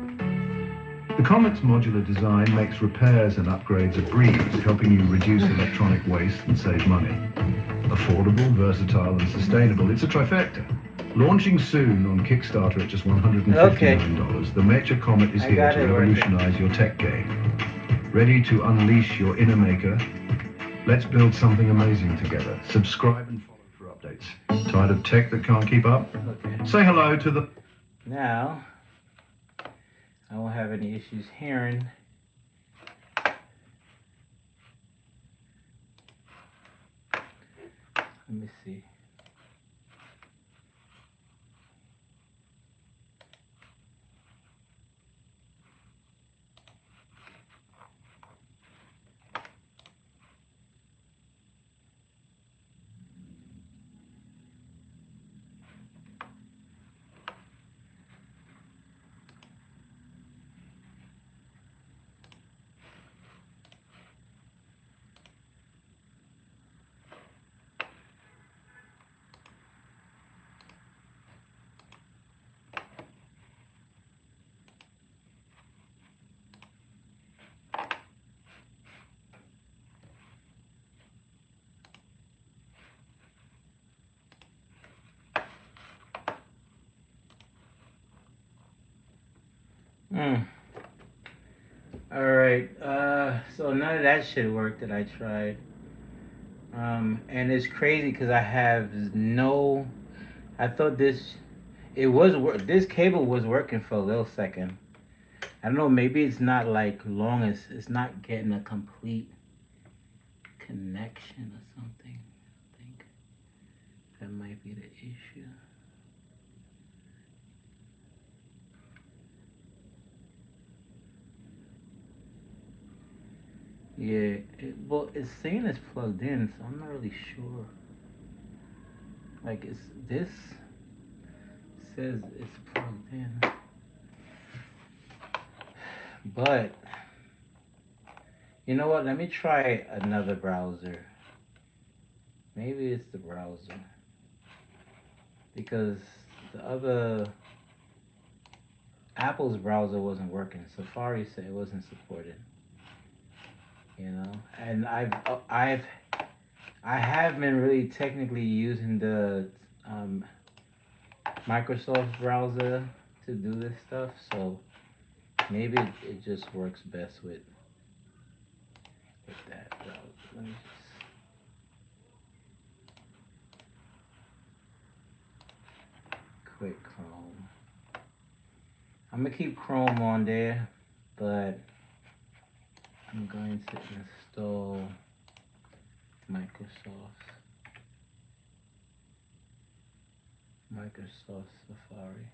The Comet's modular design makes repairs and upgrades a breeze, helping you reduce electronic waste and save money. Affordable, versatile, and sustainable. It's a trifecta. Launching soon on Kickstarter at just $159, the Mecha Comet is here to revolutionize your tech game. Ready to unleash your inner maker? Let's build something amazing together. Subscribe and follow for updates. Tired of tech that can't keep up? Say hello to the... Now, I won't have any issues hearing. Let me see. Alright, so none of that shit worked that I tried. And it's crazy because I have no... I thought this cable was working for a little second. I don't know, maybe it's not like long as... It's not getting a complete connection or something. I think that might be the issue. Yeah, well, it's saying it's plugged in, so I'm not really sure. Like, this says it's plugged in. But, you know what? Let me try another browser. Maybe it's the browser. Because the other... Apple's browser wasn't working. Safari said it wasn't supported. You know, and I have been really technically using the Microsoft browser to do this stuff, so maybe it just works best with that browser. Let me just quit Chrome. I'm gonna keep Chrome on there, but I'm going to install Microsoft Safari.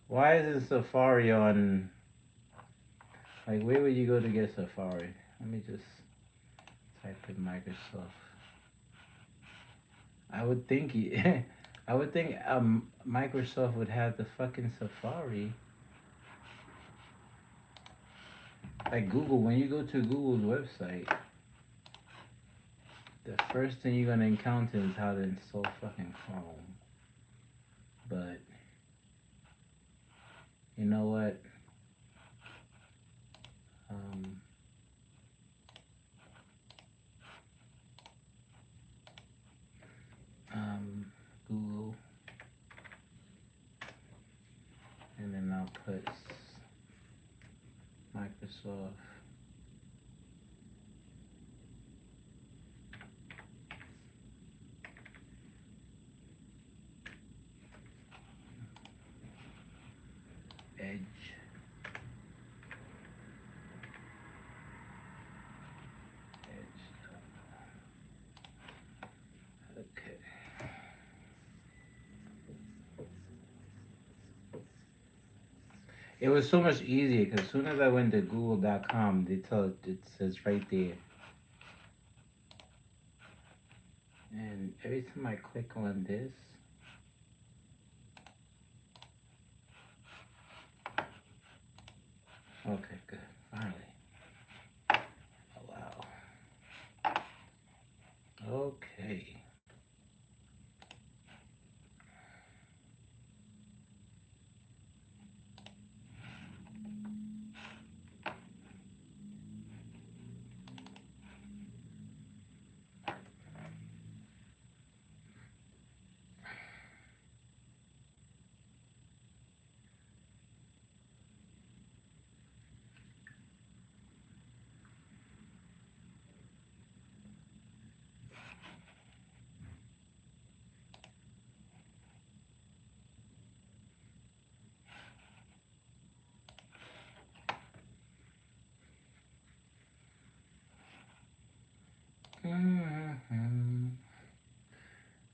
Why is it Safari on, like, where would you go to get Safari? Let me just type in Microsoft. I would think Microsoft would have the fucking Safari. Like Google, when you go to Google's website, the first thing you're gonna encounter is how to install fucking Chrome. But you know what? Google, and then I'll put Microsoft. Edge. Okay. It was so much easier because as soon as I went to google.com, it says right there. And every time I click on this, Okay, good. Finally. Allow. Okay.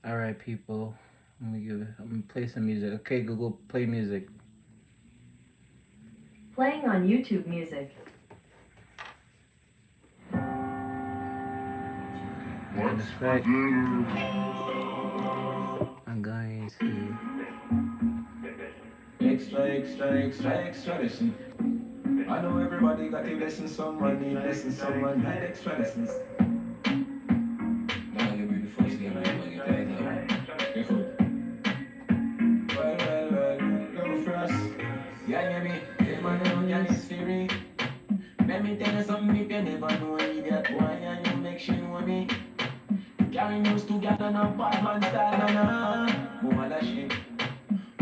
All right, people. I'm gonna play some music. Okay, Google, play music. Playing on YouTube Music. In effect, I'm going to. Extra lesson. I know everybody got a lesson, someone need lesson, someone need extra lessons. Now you'll be the first game I ever get right now. Careful. Well, go for us. Yeah, hear me? If man know y'all is free. Let me tell you something if you never know idiot. Why and you make sure you know me. Carry news together now, Batman style, na. Move that shit.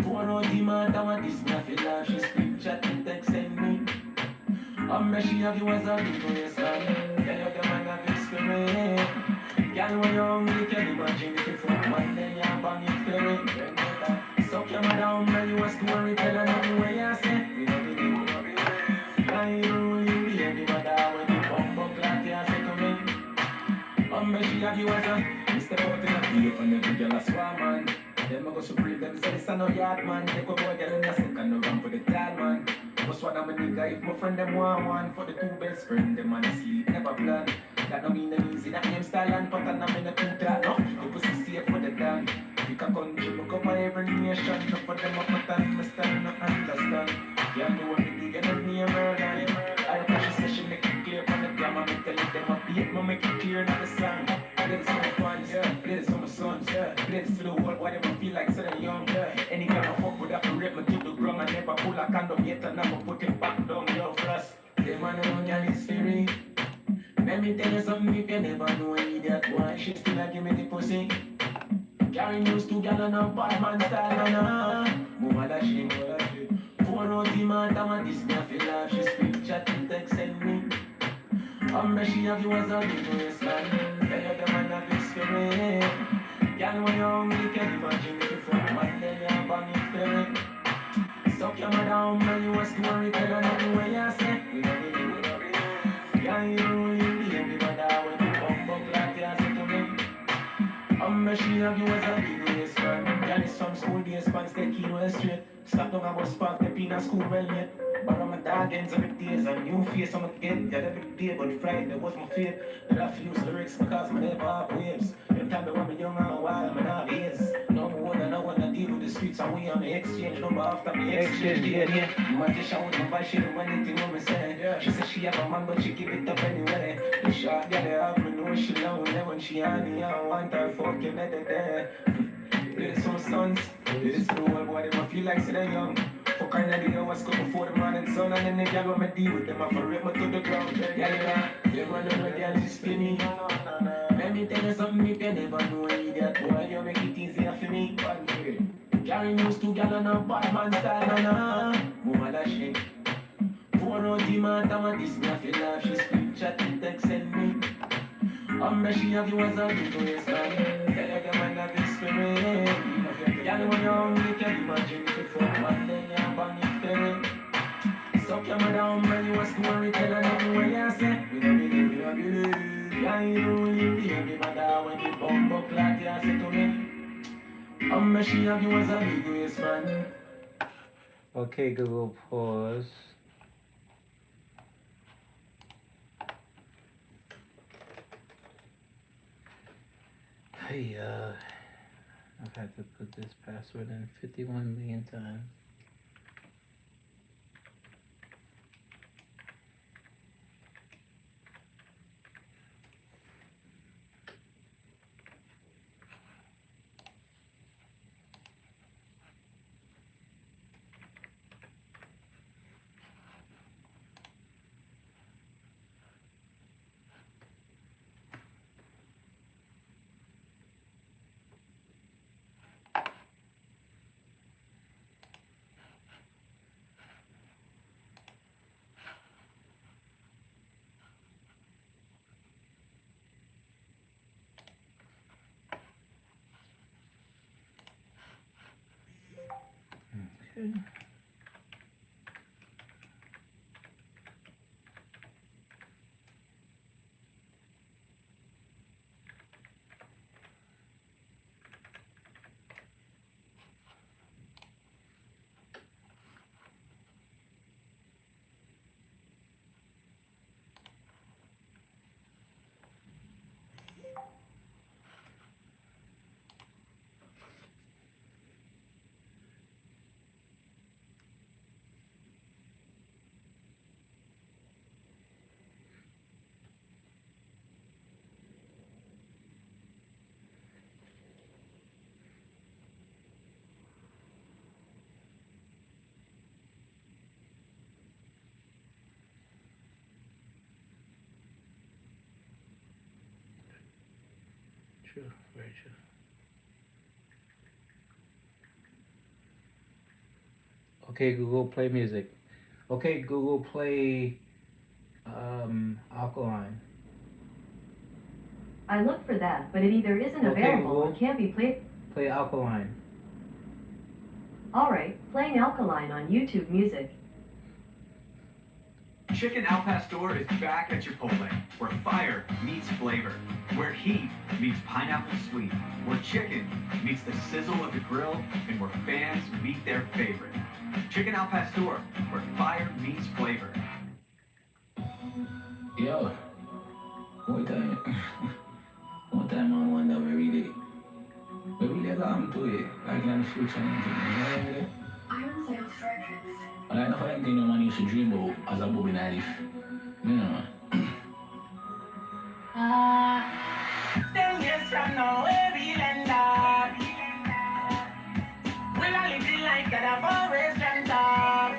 For no demand, I want this me, I feel like she speak, chat, and text, send me. I'm she have you as a big yes, man. Tell you the man have experience. Girl, when you're hungry, can you imagine if you fuck one, then you're bang it ferry. Suck your mother hungry, you a story, tell her nothing where you say. We don't believe, we don't believe. I really be every mother when you bump up like you say to me. She have you as a step out in a field and every girl a swarm, man. Them a go supreme, them say this a no yard, man. They go boy girl in a second, no run for the tall, man. Most one of my nigga, if my friend them want one for the two best friend, them man sleep, never plan. That no mean them easy, that name style and pattern, I'm in a two talk, no. The pussy safe for the damn. Pick a country, look up every nation, no for them a pattern, me stand, no understand. Can't do what me do, get up near murder. I pressure session, make it clear from the grammar, me tell them a beat, me make it clear, not the song. Play this for my fans, play this for my sons, play this to the world, why they feel like so young. Any kind of fuck would have to rape me to the ground, I never pull a condom yet, and never put it back down, yo, plus. They man around y'all is free. Let me tell you something if you never know any that why she still a give me the pussy. Carry news to gal and a Batman style, na. Move that shit. For no demand, I want this me, I feel like she speak, chat, and text, send me. She have you as a big race, man. Tell you the man have experience. Girl, when you're hungry, can you imagine if you fuck one, then you're bang it ferry. Suck your mother hungry, you a story, tell her nothing where you say. We don't believe, we don't believe. Yeah, you really be every mother when you bump up like you say to me. She have you as a big race, man. Girl, it's from school days, pants take you well straight. Stop down about spark, the pin at school well yet. But I'm a dog ends every days, a new face I'm again. Yeah, every day, but Friday was my fate. That I feel lyrics because I never have waves. Them time they want me young and wild, man, I have years. No more than I wanna deal with the streets, and we on the exchange number after me exchange. Yeah. My just shout with my vibe, she don't want anything what me say. She said she have a man, but she give it up anyway. The shot, yeah, they have me know she lonely when she on me, I want her fucking at the day. Play some sons, this the world boy, they might feel like say they're young. For kind of the hours go before the man and sun, and then they girl when me deal with them, I for rape me to the ground. Yeah, them man don't know girl is skinny. Let me tell you something if you never know idiot boy, you make it easier for me. Carry news to girl and a Batman style, na. Move that shit. For no demand, I want this me, I feel like she speak, chat, and text, send me. She have you as a big race, man. Tell you the man have experience. Girl, when you're hungry, can you imagine if you fuck one, then you're bang it ferry. Suck your mother hungry, you a story, tell her nothing where you say. We don't believe, we don't believe. Yeah, you really be every mother when you bump up like you say to me. She have you as a big race, man. Okay, Google, pause. Hey, I've had to put this password in 51 million times. true. Very true. Okay, Google, play music. Okay, Google, play Alkaline. I looked for that, but it either isn't Okay, available or Google. can't be played. Play Alkaline. Alright, playing Alkaline on YouTube Music. Chicken Al Pastor is back at Chipotle, where fire meets flavor, where heat meets pineapple sweet, where chicken meets the sizzle of the grill, and where fans meet their favorite. Chicken Al Pastor, where fire meets flavor. Yo, one time I wonder where really got to it, like in the future and things, Iron sales directions. I like the thing no man used to dream about as a booby knife. You know. 10 years from now, where we'll end up. Will I live the life that I've always dreamt of?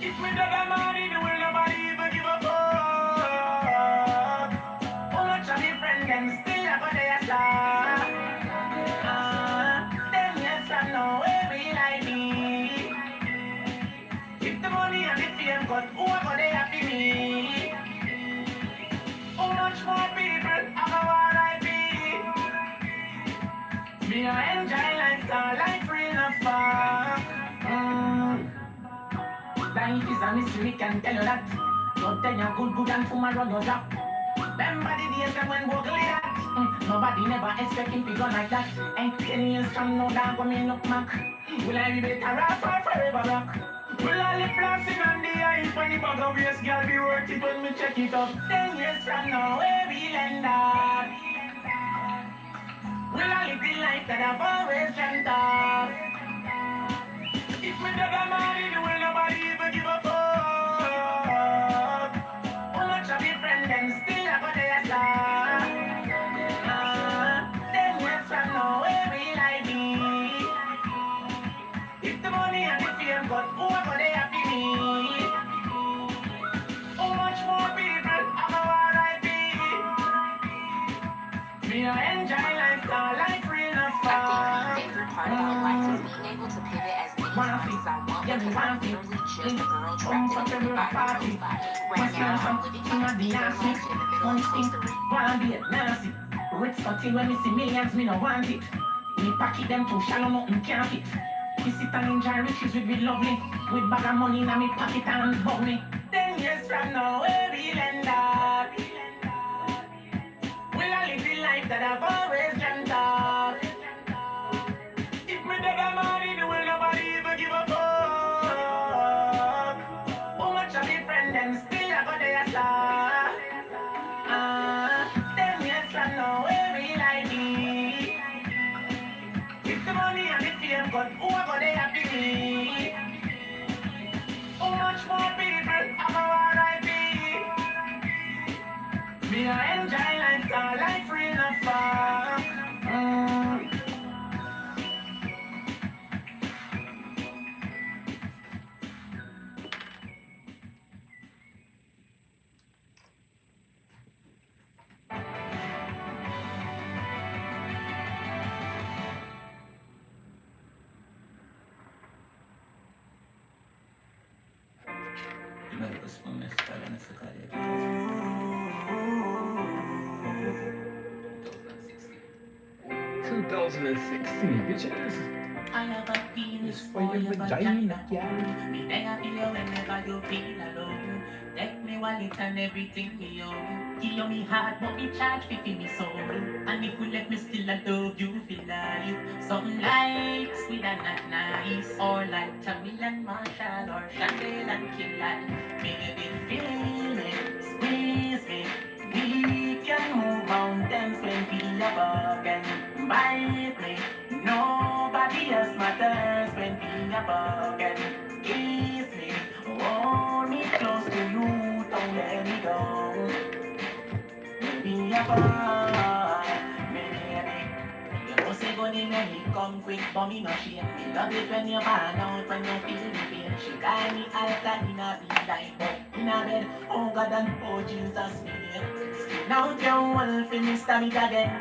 If we don't have money, then will nobody even give a fuck? How much of my friends them still have a day star? 10 years from now, where will I be? If the money and the fame got who are gonna happy me? How much more people have a what I be? Me no enjoy lifestyle like free enough fuck. Life is a mystery, can tell you that. Don't tell you good and tomorrow no drop. Remember the days when Google that. Nobody never expect him to go like that. And 10 years from now, that going look back. Will I be better off or forever rock? Will I live flossing on the hype when the bag of waste girl be worth it when me check it up? 10 years from now, where we'll end up? Will I live the life that I've always dreamt of? If me never marry, then will nobody even give a fuck? How much of your friends them still have a day star? 10 years from now, where will I be? If the money and the fame got who are gonna happy me? How much more people have a what I be? Me no enjoy lifestyle like free enough I think my favorite part about life is being able to pivot as many times as I want because I'm literally just a girl trapped in a 55-year-old's body. Right now, I'm living in a beach in the middle of Costa Rica. Wanna be a nasty. Rich something when me see millions, me no want it. Me pocket them too shallow, nothing can't fit. Me sit and enjoy riches with lovely. With bag of money in me pocket and bug me. 10 years from now, where we'll end up? Will I live the life that I've always dreamt of? If me never marry, then will nobody even give a fuck? How much of my friends them still have a day star? 10 years from now, where will I be? If the money and the fame got who are gonna happy me? How much more people have a what I be? Me no enjoy lifestyle like free enough fuck. You know, this one is 2016, bitches. I have a penis For your vagina, yeah. Me there for you whenever you feel alone. Take me wallet and everything me own. Give you me heart, but me charge for me soul. And if we let me still love you feel like something like sweet and not nice, or like Tamil and Marshall or Chandel and Killan. Baby, feel me, squeeze me. We can move mountains when we are broken. Bite me, nobody else matters when we are broken. Kiss me, hold me close to you, don't let me go. Maybe a boy, maybe. You know say go in and he come quick, but me no shame. Me love it when you burn out, when you feel the pain. She call me altar in a bed like but in a bed. Oh God and oh Jesus, me skin out your wolf in this start it again.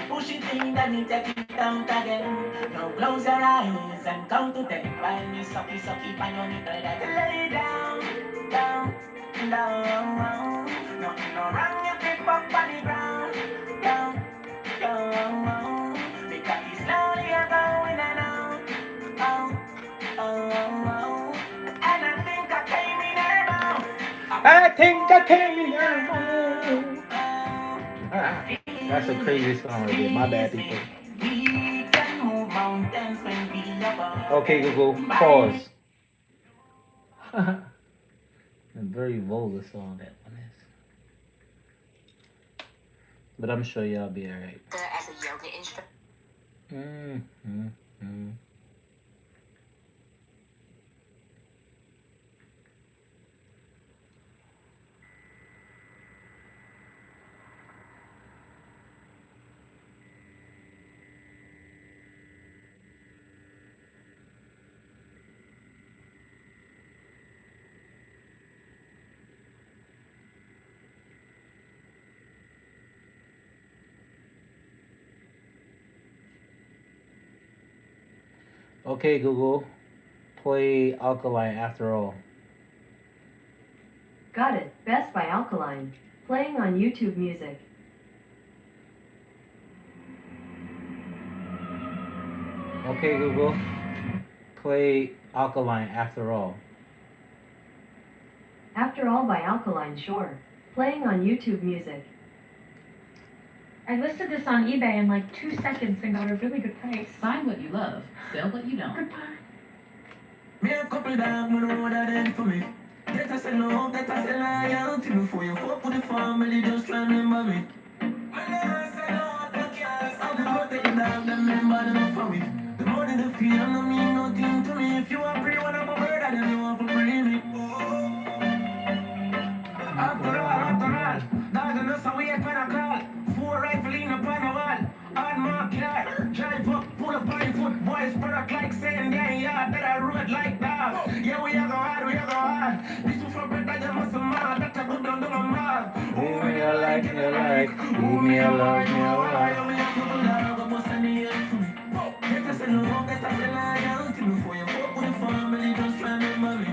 Push it in and it take it out again. Now close your eyes and count to 10. While me sucky on your nipple that lay down, down, down. Nothing no wrong, you creep up on the ground, down, down. Because it's slowly a going and out, out, out. And I think I came in and out. I think I came in here. That's a crazy song right there. My bad, people. Okay, Google, pause. A very vulgar song that one is. But I'm sure y'all be alright. As a yoga instructor. Okay, Google, play Alkaline After All. Got it. Best by Alkaline. Playing on YouTube Music. Okay, Google, play Alkaline After All. After All by Alkaline, sure. Playing on YouTube Music. I listed this on eBay in like 2 seconds and got a really good price. Find what you love. Sell what you don't. Goodbye. Me a couple down, no know what that is for me. That I say no, that I say loyalty before you fuck with the family, just try remember me. Man, I say no, no cares. I'll be protecting them, them remember them for me. The more they feel, no mean nothing to me. If you are free, when I'm a murder, then you want to free me. After all, dog and us away at when I call. 4 rifle in upon a wall. On my car, drive up, pull up on your foot, boys, product like saying, yeah, that I rode like that. Yeah, we are go hard. This is for better than muscle man, that I go down to my mouth. Leave me alike, leave me alone, me alone. Before you fuck with the family, just try to remember me.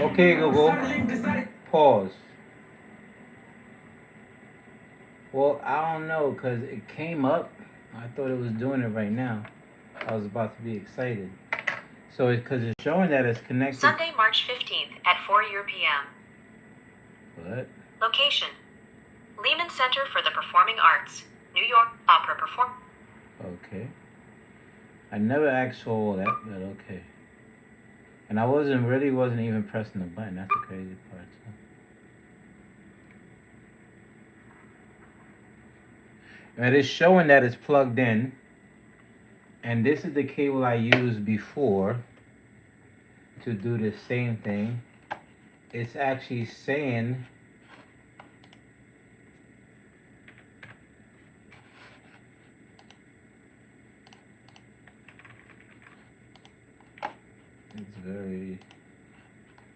Okay, Google, pause. Well, I don't know, because it came up. I thought it was doing it right now. I was about to be excited. So it's because it's showing that it's connected. Sunday, March 15th at 4 p.m. What? Location: Lehman Center for the Performing Arts, New York Opera Perform. Okay. I never asked for all that, but okay. And I wasn't even pressing the button. That's the crazy part. So. And it's showing that it's plugged in. And this is the cable I used before to do the same thing. It's actually saying it's very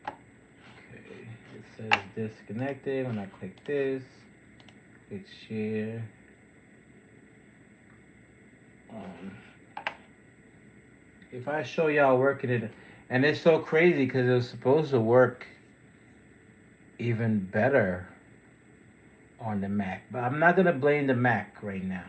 okay. It says disconnected. When I click this, click share. If I show y'all working it, and it's so crazy because it was supposed to work even better on the Mac, but I'm not gonna blame the Mac right now.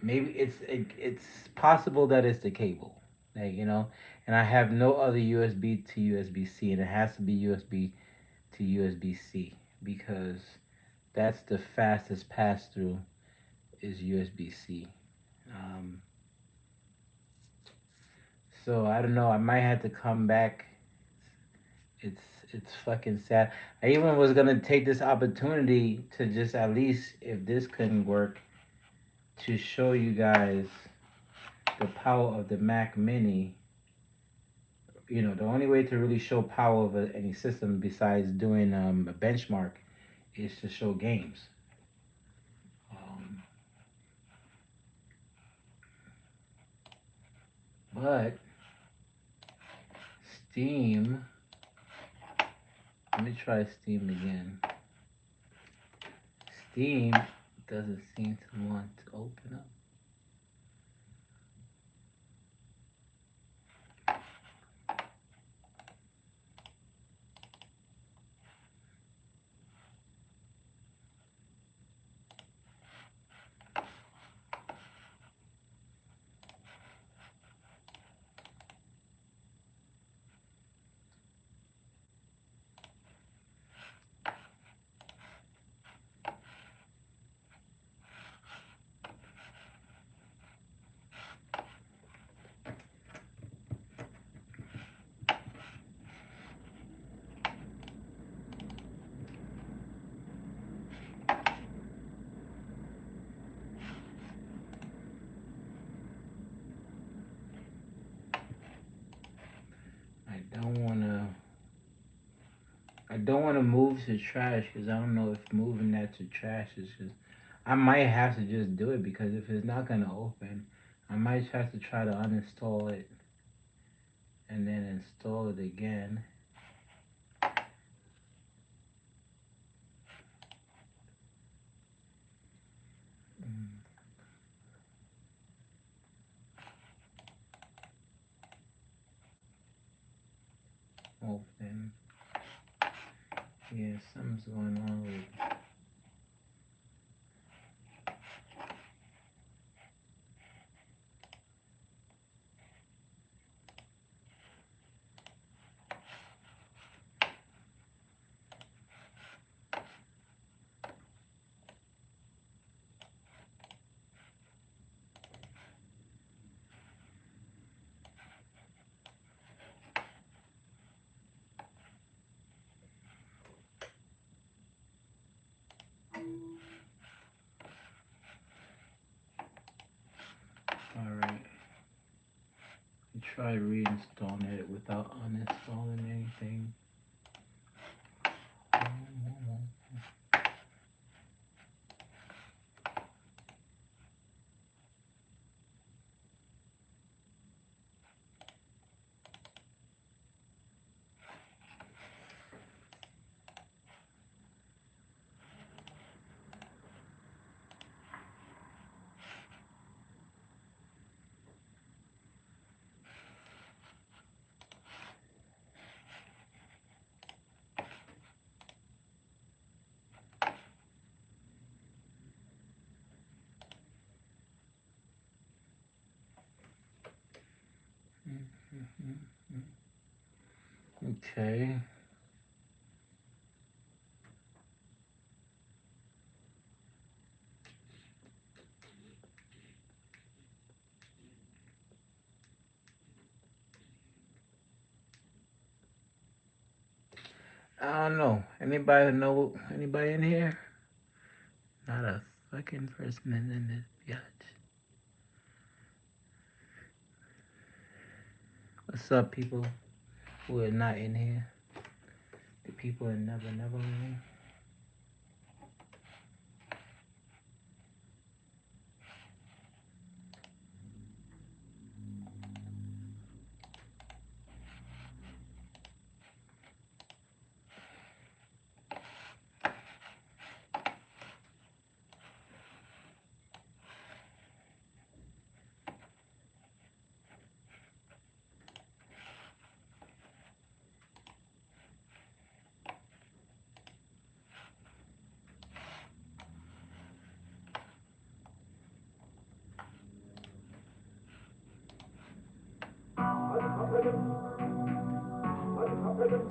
Maybe it's possible that it's the cable, like, you know, and I have no other USB to USB-C, and it has to be USB to USB-C because that's the fastest pass through is USB-C. So I don't know. I might have to come back. It's fucking sad. I even was gonna take this opportunity to just at least, if this couldn't work, to show you guys the power of the Mac Mini. You know, the only way to really show power of any system besides doing a benchmark is to show games. But Steam, let me try Steam again. Steam doesn't seem to want to open up. I don't want to move to trash because I don't know if moving that to trash is just. I might have to just do it because if it's not gonna open, I might have to try to uninstall it and then install it again. Open. Yeah, something's going on with. Alright. Try reinstalling it without uninstalling anything. Okay. I don't know. Anybody know anybody in here? Not a fucking person in this yacht. What's up, people who are not in here? The people in Never Land.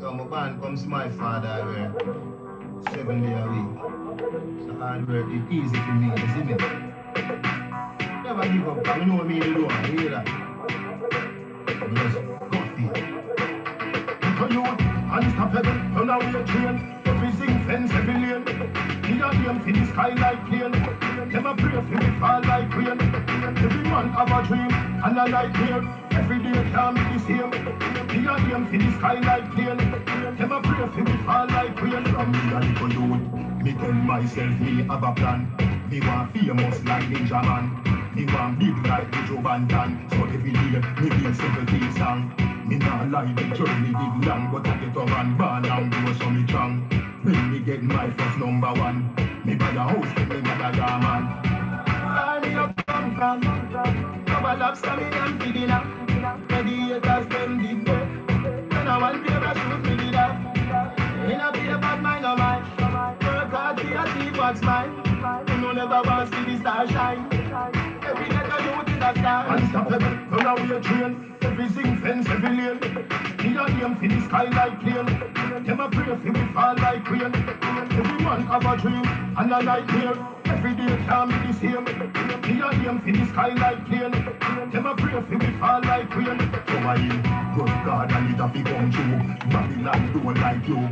So my band comes to my father where 7 days a week. So hard work is easy for me, you see me? Never give up, you know me, you know, you hear that? Just go feel. Because you unstoppable, run away train. Everything fence, every lane. Me a aim for the sky like plane. Them a pray for me fall like rain. Every man have a dream and a nightmare. Every day can't be the same. Me a aim for the sky like plane. Them a pray for me fall like rain. From me a little youth, me tell myself me have a plan. Me want famous like Ninja Man. Me want big like the Joe Van Damme. So every day, me build 17 song. Me not lie, the journey big long, but I get a run bar and go so me strong. When me get my first number one, me buy a house for me mother yeah man. Where me up come from? Cover lobster me and feed dinner. Where the haters them did there. When I want pair of shoes me did have. In a paper bad mind no mine. Work hard for achieve what's mine. You know never want to see the star shine. Every day I do it is a star. Unstoppable, run away train. Everything fence, every lane. Me a aim for the sky like plane. Them a pray for me fall like rain. Every man have a dream and a nightmare. Every day can't be the same. Me a aim for the sky like plane. Them a pray for me fall like rain. So I aim, good God and it a fi come true. Babylon don't like you.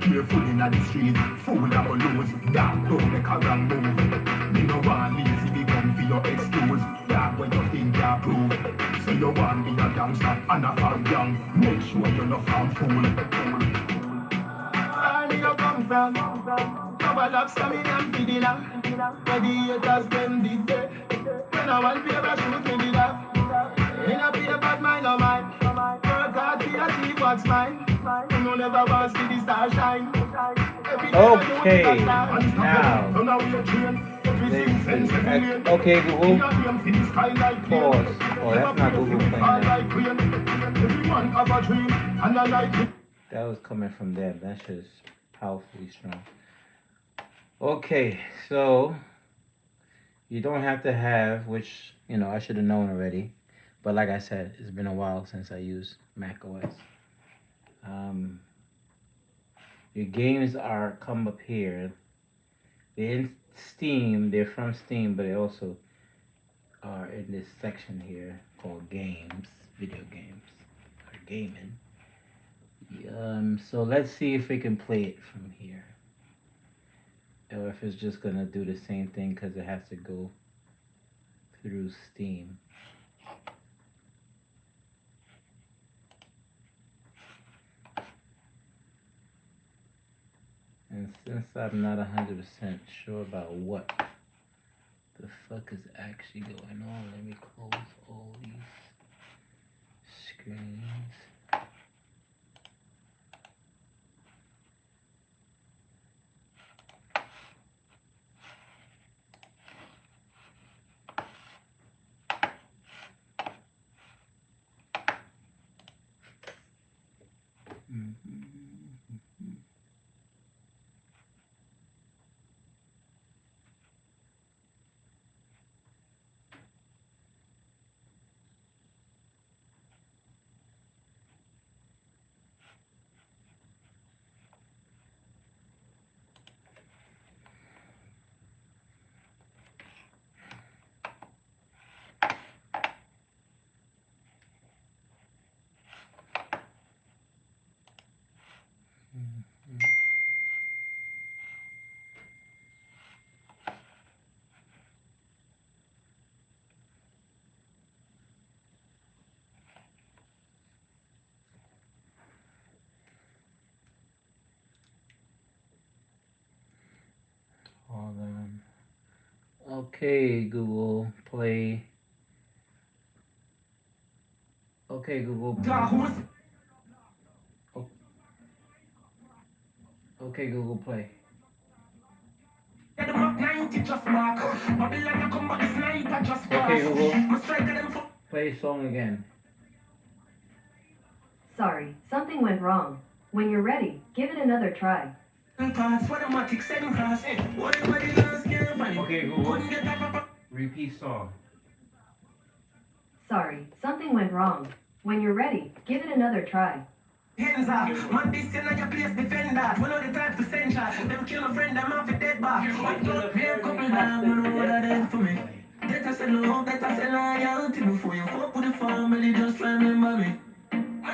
Careful inna the street, fool a go lose. Dark don't make a wrong move. Me no want lazy become for your excuse. Dark when you think you prove. So you want be a gangster and a fag young. Make sure you no farm fool. Where me you come from? Cover lobster me and feed dinner. Where the haters them did there. When I want paper of shoes me did have. In a paper bad mind no mine. Work hard for achieve what's mine. You know never want to see the star shine. Okay, now okay, Google. Pause. Oh, that's not Google playing that. That was coming from them. That shit is powerfully strong. Okay, so you don't have to have, which you know I should have known already, but like I said, it's been a while since I used Mac OS. Your games are come up here. They're in Steam. They're from Steam, but they also are in this section here called games, video games, or gaming. So let's see if we can play it from here, or if it's just gonna do the same thing because it has to go through Steam. And since I'm not 100% sure about what the fuck is actually going on, let me close all these screens. Hold on. Okay, Google, play. Okay, Google. Okay, Google, play. Okay, Google. Play song again. Sorry, something went wrong. When you're ready, give it another try. Okay, Google. Repeat song. Sorry, something went wrong. When you're ready, give it another try. Hands off, man, this in your place, defend that. We know the type to send shot. Them kill a friend, them off the dead back. One club here, couple down, we know what that is for me. Better say love, better say loyalty. Before you fuck with the family, just remember me. Man, I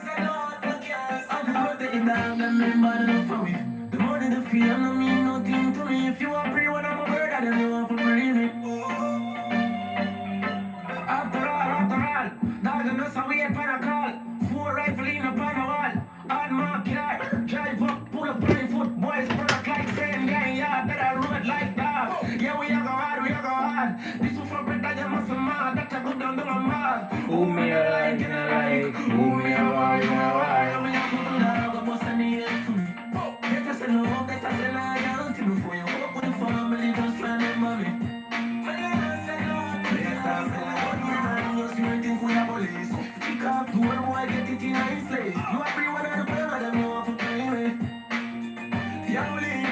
say no, look yes. I'll be protect it down, them remember enough for me. The money, the fame, no mean nothing to me. If you are free, when I'm a bird, then you want to free me. After all, dog, you know so we ain't pan a call. 4 rifle in a pan a wall. On my car, drive up, pull up, play foot, boys, product like same gang, yeah, better road like that. Yeah, we are go hard, we are go hard. This is for better, Who me I like and I like? Who me I want and I want? Me a couple dog, I bust a knee for me. Better say love, better say loyalty before you fuck with the family, just remember me. You think we are police? Kick off the whole boy, get it in a slave. You are free one of the brother, them you want to play with. Young Lee,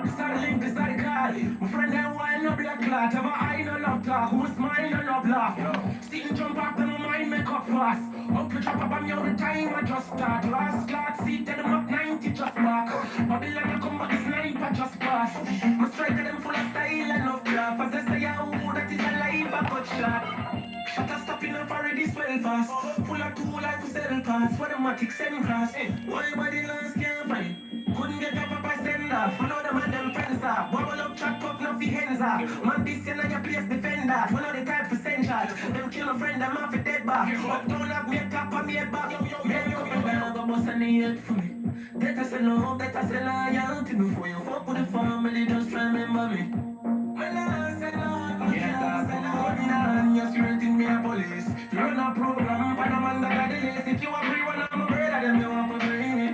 this are the link, this are the card. My friend them wine no black clot. Have a eye no love talk, who smile no love laugh. Sitting jump after my mind make up fast. Up to drop up on me all the time, I just start. Last clock, seat tell them up 90 just mark. Babylon I come back, the sniper just pass. My striker them full of style and love craft. As I say, oh, that is a life I got shot. Shut a stop in a already swell fast. Full of tool like to sell parts. For the matic send cross. Why body lines can't find? Couldn't get up a send off. Follow them and them friends off. Wobble up, chat up, no fi hands off. Man, this year your place defender. We know the type for send shot. Them kill a friend, them off a dead back. Up down up, make up on me back. Make up and down, go bust a knee head for me. That I say love, that I say loyalty. Before you fuck with the family, just remember me. You're security, me a police. You run a program, but I'm under the lace. If you agree, one of my brother, then you want to bring me.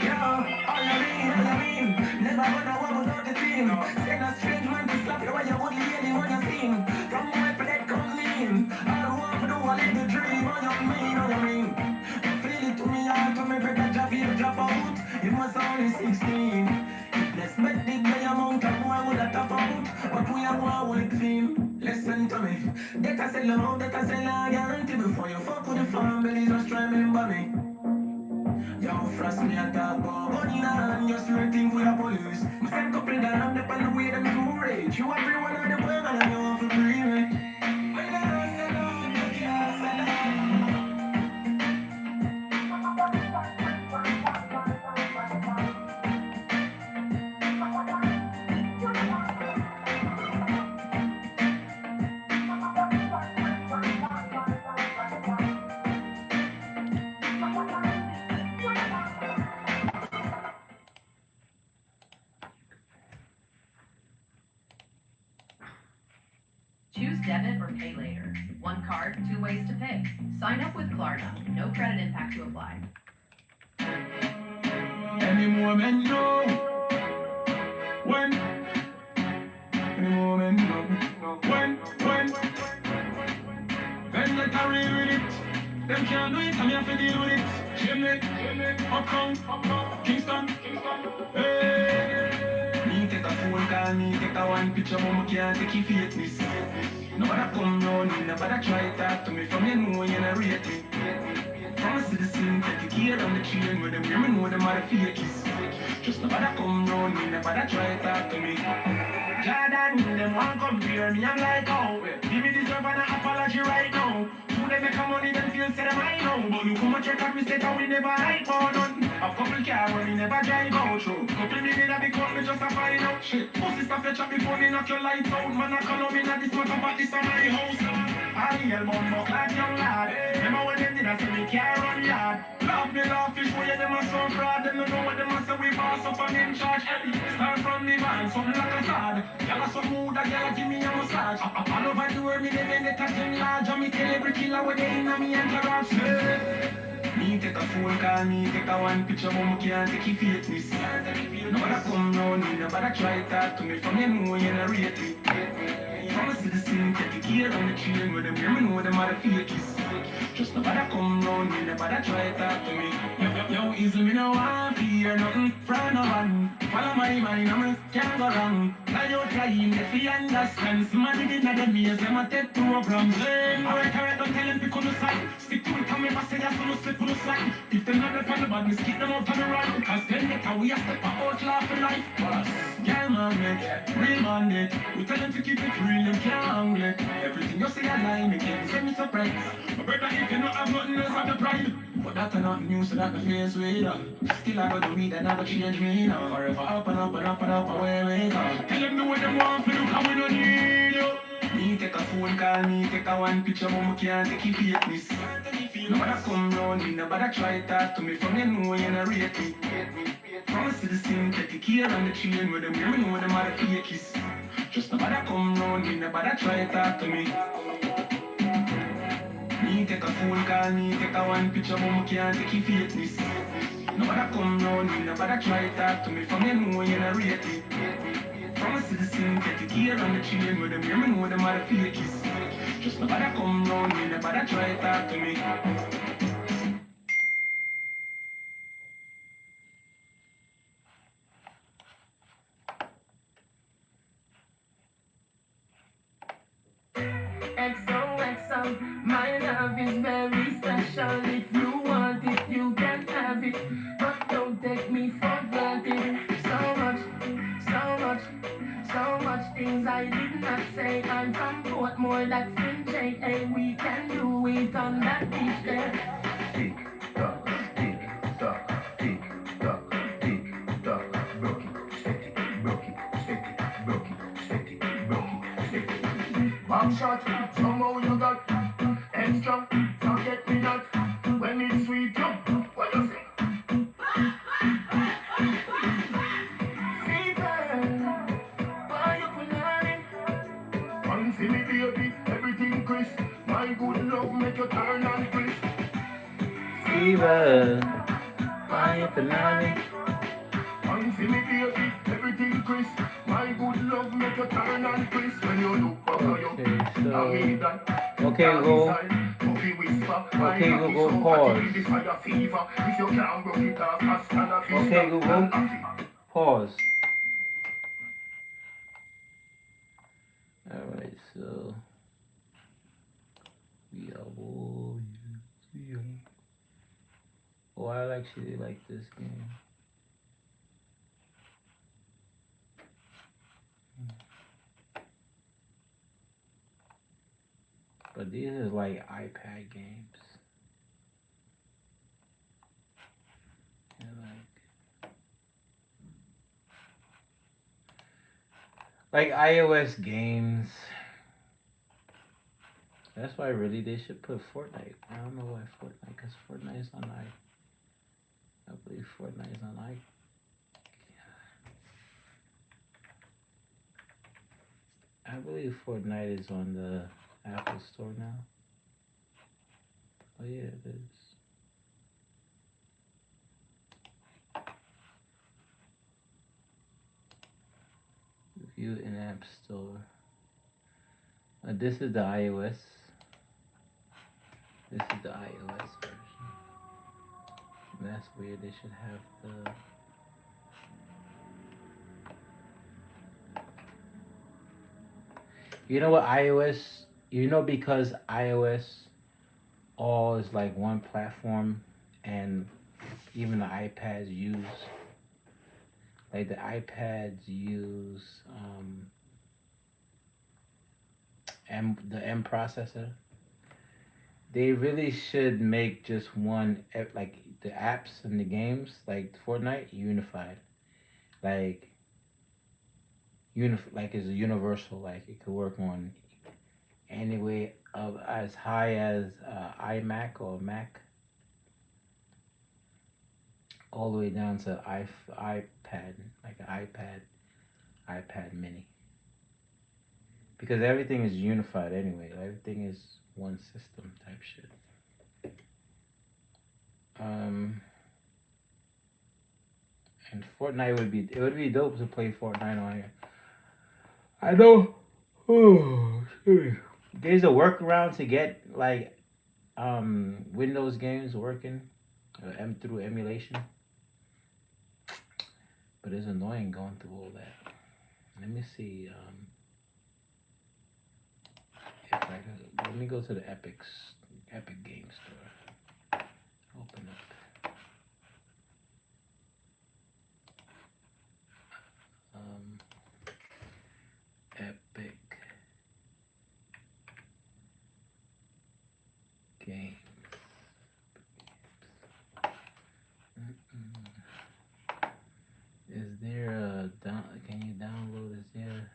Yeah, all you mean. Never gonna walk without the team. Send a strange man to slap you while you would hear him when you sing. From my plate come in. All I want to do, I live the dream. All you mean. Feel it to me, I to me, better drop you, drop out. It was only 16. Let's make the play amount of boy with a top out. But we are one with him. Listen to me. That I say love, that I say loyalty. Before you fuck with the family, just remember me. Yo, frost me and talk about money and just waiting for the police. My send couple down, up on the way them to rage. You agree one of the women and you want to bring me. Choose debit or pay later. One card, two ways to pay. Sign up with Klarna. No credit impact to apply. Any moment, no. When? Any moment, no. When? Then let her read with it. Them can't do it, I'm here to deal with it. Chimney, Uptown, Kingston, hey. Me take a phone call, me take a one picture, but me can't take your fakeness. Nobody come round me, nobody try to talk to me. From you know you not rate me. From a citizen, take a gear on the train where them women know them are the fakies. Just nobody come round me, nobody try to talk to me. Jordan, them want compare me, I'm like, oh, give me this up and an apology right now. Who they make a money, them feel say them I know. But look how much record we set out, we never hype on none. A couple car when we never drive out through. Couple minutes at the club, me just a find out shit. Pussy stuff you chat before me knock your lights out. Man, I call up in at this matter, but this on my house. I yell bum buck like young lad. Remember when them did I say me can't run yard. Laugh fish where them a so fraud. Them don't know what them a say we boss up and in charge. Start from the van, something like a sad. Y'all so mood that y'all give me a massage. All over the world, me them in the touching large. And me tell every killer where they in a me entourage. Me take a phone call, me take a one picture, but me can't take your fakeness. Nobody come round me, nobody try to talk to me. From you know you not rate me. From a citizen, take a gear on the train where them women know them are the fakies. Just nobody come round me, nobody try to talk to me. Yo, easy me no want fear nothing from no one. Follow my mind, I can't go wrong. Now you're trying if you understand. Somebody did not get me as them a take programs. Alright, don't tell them pick on the side. Stick to it, come here, say that's on the slip on the slide. If they're not on the badness, keep them out on the right. Cause then get a way a step out, laugh for life. Girl man, real man it. We tell them to keep it real, them can't handle it. Everything you say I lie, me can't send me surprise. My brother, if you not have nothing else at the pride. But that's not new, so that the face way up. Still I got to read and never change me now. Forever up and up and up and up, away we go. Tell them the way them want for you, cause we don't need you. Me take a phone call, me take a one picture, but me can't take your fakeness. Nobody come round me, nobody try to talk to me. From you know you not rate me. From a citizen, take a gear on the train where them women know them are the fakies. Just nobody come round me, nobody try to talk to me. me, take a phone call me, take a one picture, but me can't take your fakeness. Nobody come round me, nobody try to talk to me, from you know you not rate me. From a citizen, get the gear on the chain with them, hear me know them are the fakies. Just nobody come round me, nobody try to talk to me. XOXO, my love is very special. If you want it, you can have it. But don't take me for granted. So much, so much, so much things I did not say. I'm from Portmore, that's in J.A. We can do it on that beach there. Tick tock, tick tock, tick tock, tick tock. Broke it, set it, broke it, set it, broke it, set it, broke it, set it. Back shot, somehow you got extra. Forget me not when it's sweet. Yo, what you say? Fever, why you punani? One for me baby, everything crisp. My good love make you turn and crisp. Fever, why you punani? One for me baby, everything crisp. My good love make you turn and crisp. When you look back on you, I mean that. Okay, go. Okay, Google, pause. Okay, Google, pause. Alright, so we are oh, I actually like this game. But these are like iPad games. And like iOS games. That's why really they should put Fortnite. I don't know why Fortnite, because Fortnite is on I believe Fortnite is on I believe Fortnite is on the Apple Store now. Oh yeah, it is. Review in App Store. This is the iOS. This is the iOS version. And that's weird. They should have the. You know what iOS? You know, because iOS all is like one platform, and even the iPads use, like the iPads use the M processor. They really should make just one, like the apps and the games, like Fortnite, unified. Like like it's a universal, like it could work on any way of as high as iMac or Mac, all the way down to iPad, like an iPad mini. Because everything is unified anyway. Everything is one system type shit. And Fortnite would be dope to play Fortnite on here. I know. Oh, there's a workaround to get like Windows games working through emulation, but it's annoying going through all that. Let me see if I can. Let me go to the Epic Game Store. Open up. Epic Games. Is there a can you download? Is there?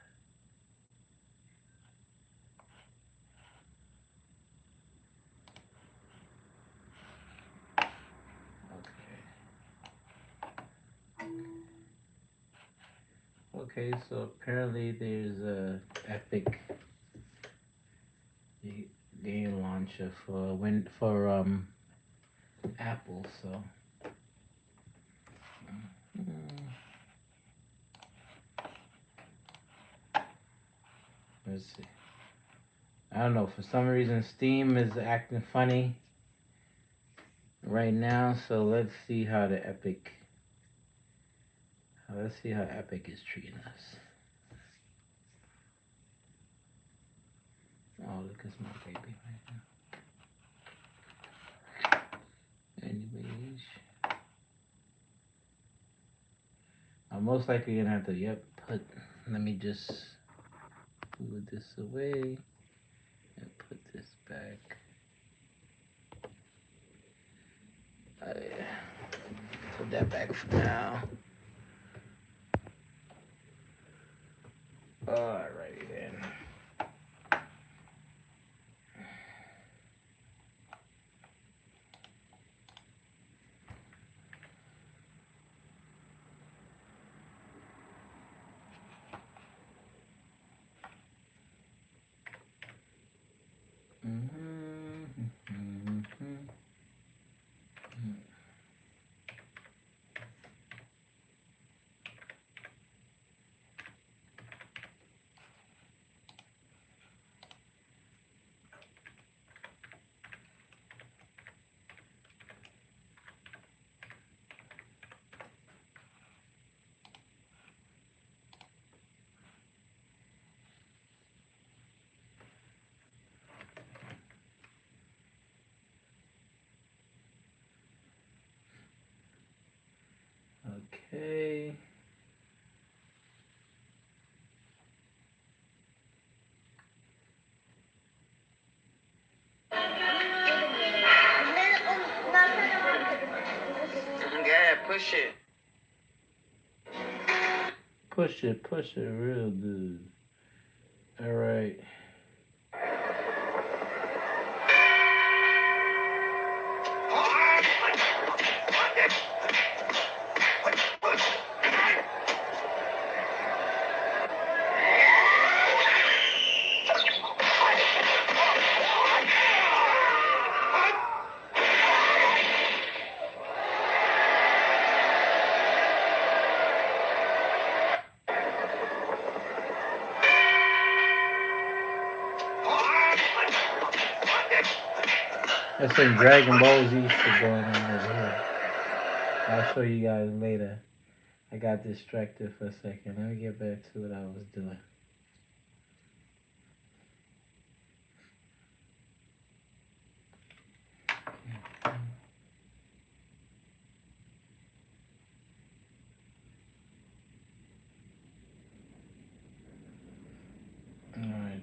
Okay, so apparently there's a Epic game launcher for Apple. So let's see. I don't know. For some reason, Steam is acting funny right now. So let's see how Epic is treating us. Oh, look, it's my baby right now. Anyways, I'm most likely gonna have to let me just move this away and put this back. Put that back for now. Alrighty then. Okay. Yeah, push it. Push it real good. All right. There's some Dragon Ball Z shit going on over here. I'll show you guys later. I got distracted for a second. Let me get back to what I was doing. All right.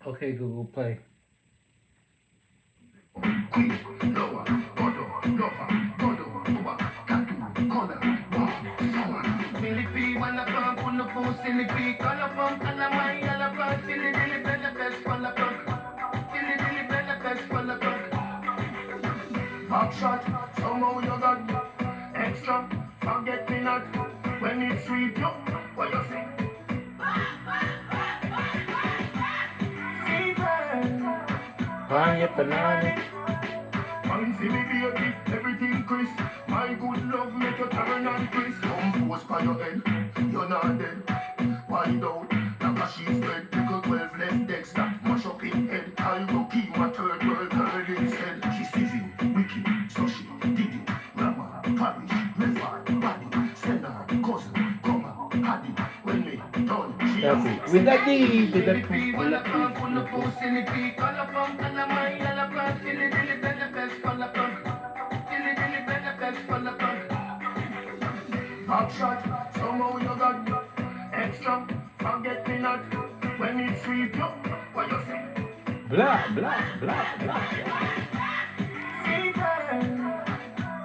Okay, Google Play. Backshot, somehow you got extra. Forget me not when it's sweet. Yo, what you say? Banana, banana. Fancy me baby, everything crisp. My good love make you turn and crisp. Compose by your head, you're not dead. Wind out, like a she's spread, pickle 12 left Dexter, mash up in head, I'll go keep my third world girl instead. She civil, wicked, so she did it, Rama, parish, Mefar, body, send her, cousin, come out, had it, when me done, she That's it. With that deep, with that Backshot, somehow you got extra, forget me not, when it's sweet, yo, what you say? blah, blah, blah, blah. Fever,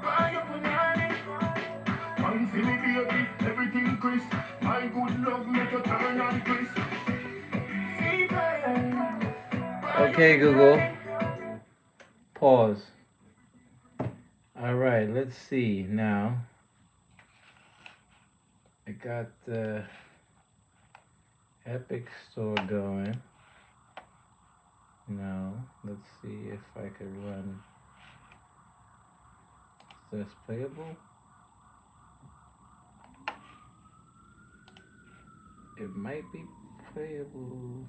buy your banana, come see me baby, everything crisp, my good love make you turn on crisp. Fever, Okay, Google. Pause. All right, let's see now. I got the Epic Store going. Now, let's see if I could run. Is this playable? It might be playable.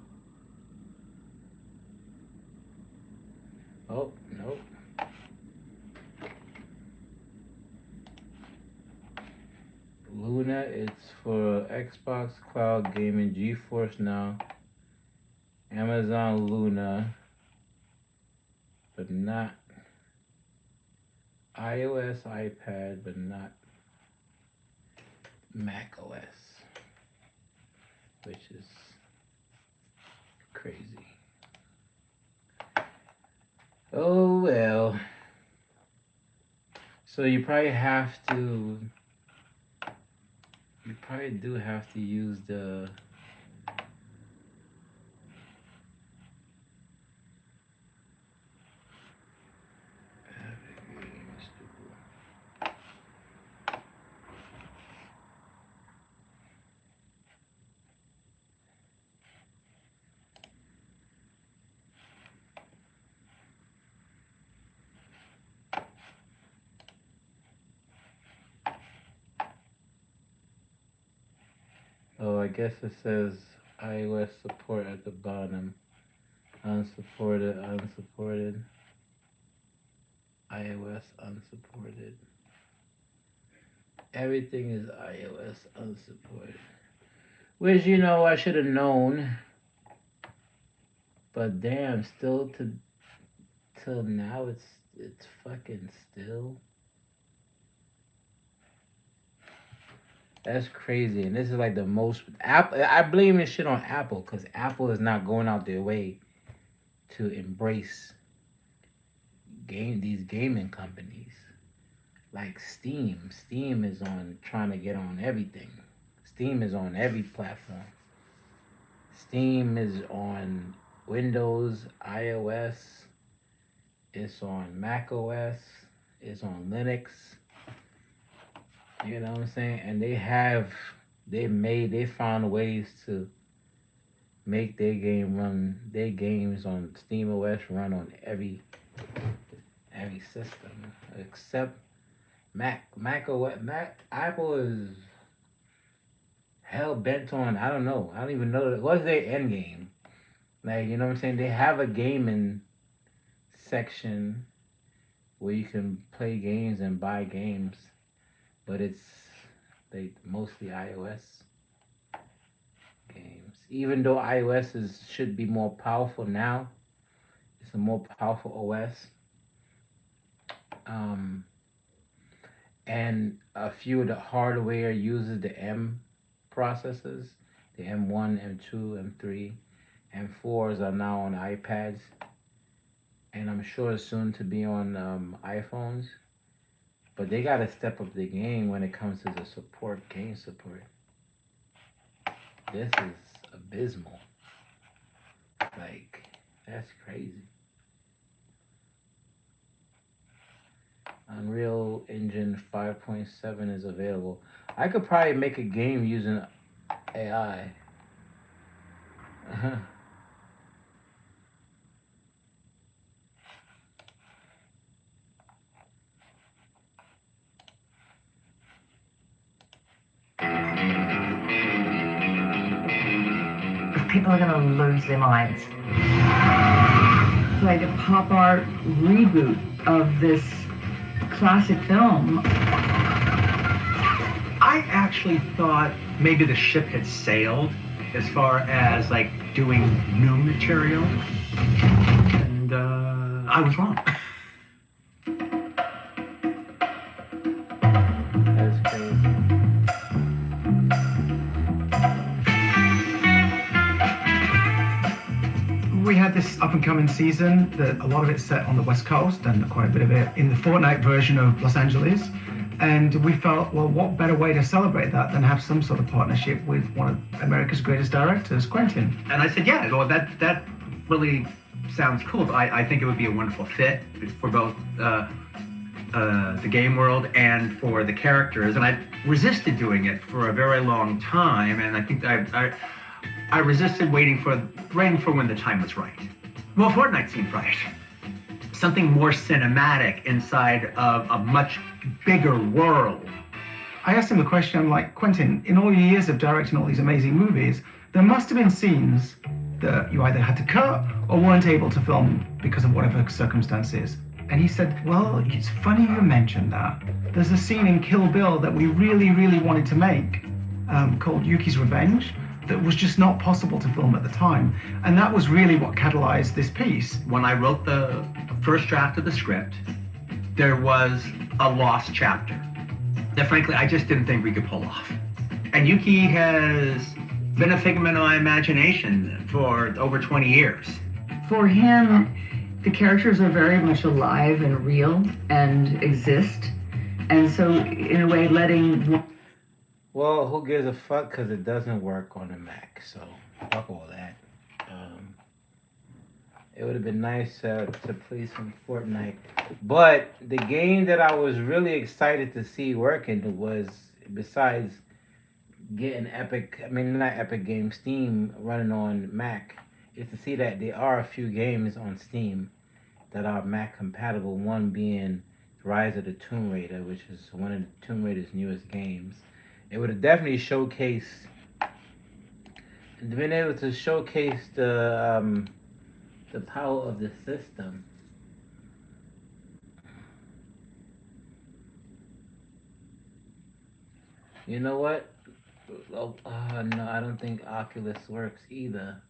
Oh, nope. Luna, it's for Xbox Cloud Gaming, GeForce Now, Amazon Luna, but not iOS, iPad, but not Mac OS, which is crazy. Oh well. So you probably have to. You probably do have to use the Oh, I guess it says iOS support at the bottom. Unsupported, unsupported. iOS unsupported. Everything is iOS unsupported. Which, you know, I should have known. But damn, still till now it's fucking still. That's crazy, and this is like the most Apple. I blame this shit on Apple because Apple is not going out their way to embrace these gaming companies like Steam. Steam is trying to get on everything. Steam is on every platform. Steam is on Windows, iOS. It's on Mac OS. It's on Linux. You know what I'm saying? And they found ways to make their games on Steam OS run on every system except Mac OS. Apple is hell bent on, I don't know. I don't even know what's their end game. Like, you know what I'm saying? They have a gaming section where you can play games and buy games. But it's mostly iOS games. Even though iOS should be more powerful now, it's a more powerful OS. And a few of the hardware uses the M processors, the M1, M2, M3, M4s are now on iPads, and I'm sure soon to be on iPhones. But they gotta step up the game when it comes to the game support. This is abysmal. Like, that's crazy. Unreal Engine 5.7 is available. I could probably make a game using AI. people are going to lose their minds. It's like a pop art reboot of this classic film. I actually thought maybe the ship had sailed as far as like doing new material, and I was wrong. That's crazy. We had this up-and-coming season that a lot of it's set on the West Coast and quite a bit of it in the Fortnite version of Los Angeles. And we felt, well, what better way to celebrate that than have some sort of partnership with one of America's greatest directors, Quentin. And I said, yeah, well, that really sounds cool. I think it would be a wonderful fit for both the game world and for the characters. And I resisted doing it for a very long time. And I think I resisted waiting for when the time was right. Well, Fortnite seemed right. Something more cinematic inside of a much bigger world. I asked him the question, I'm like, Quentin, in all your years of directing all these amazing movies, there must have been scenes that you either had to cut or weren't able to film because of whatever circumstances. And he said, well, it's funny you mentioned that. There's a scene in Kill Bill that we really, really wanted to make called Yuki's Revenge that was just not possible to film at the time. And that was really what catalyzed this piece. When I wrote the first draft of the script, there was a lost chapter that frankly I just didn't think we could pull off. And Yuki has been a figment of my imagination for over 20 years. For him, the characters are very much alive and real and exist. And so, in a way, letting... Well, who gives a fuck? Because it doesn't work on the Mac, so fuck all that. It would have been nice to play some Fortnite. But the game that I was really excited to see working was, besides getting Steam running on Mac, is to see that there are a few games on Steam that are Mac compatible. One being Rise of the Tomb Raider, which is one of the Tomb Raider's newest games. It would have definitely showcased, been able to showcase the power of the system. You know what? Oh, no, I don't think Oculus works either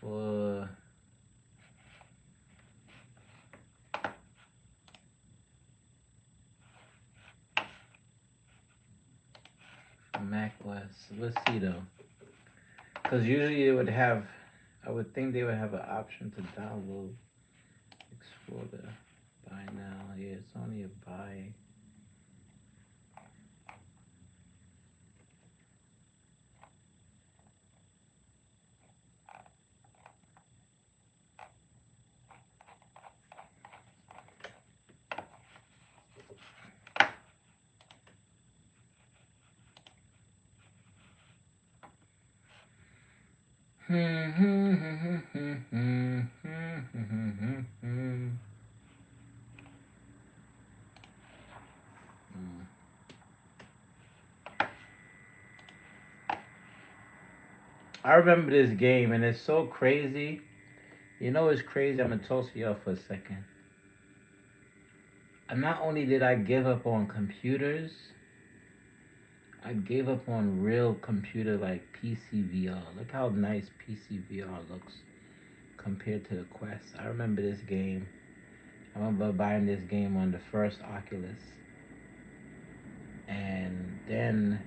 for Mac OS. Let's see though, because usually it would have, I would think they would have an option to download Explorer. Buy now. Yeah, it's only a buy. I remember this game, and it's so crazy. You know it's crazy? I'm going to toast you up for a second. And not only did I give up on computers, I gave up on real computer like PC VR. Look how nice PC VR looks compared to the Quest. I remember this game. I remember buying this game on the first Oculus. And then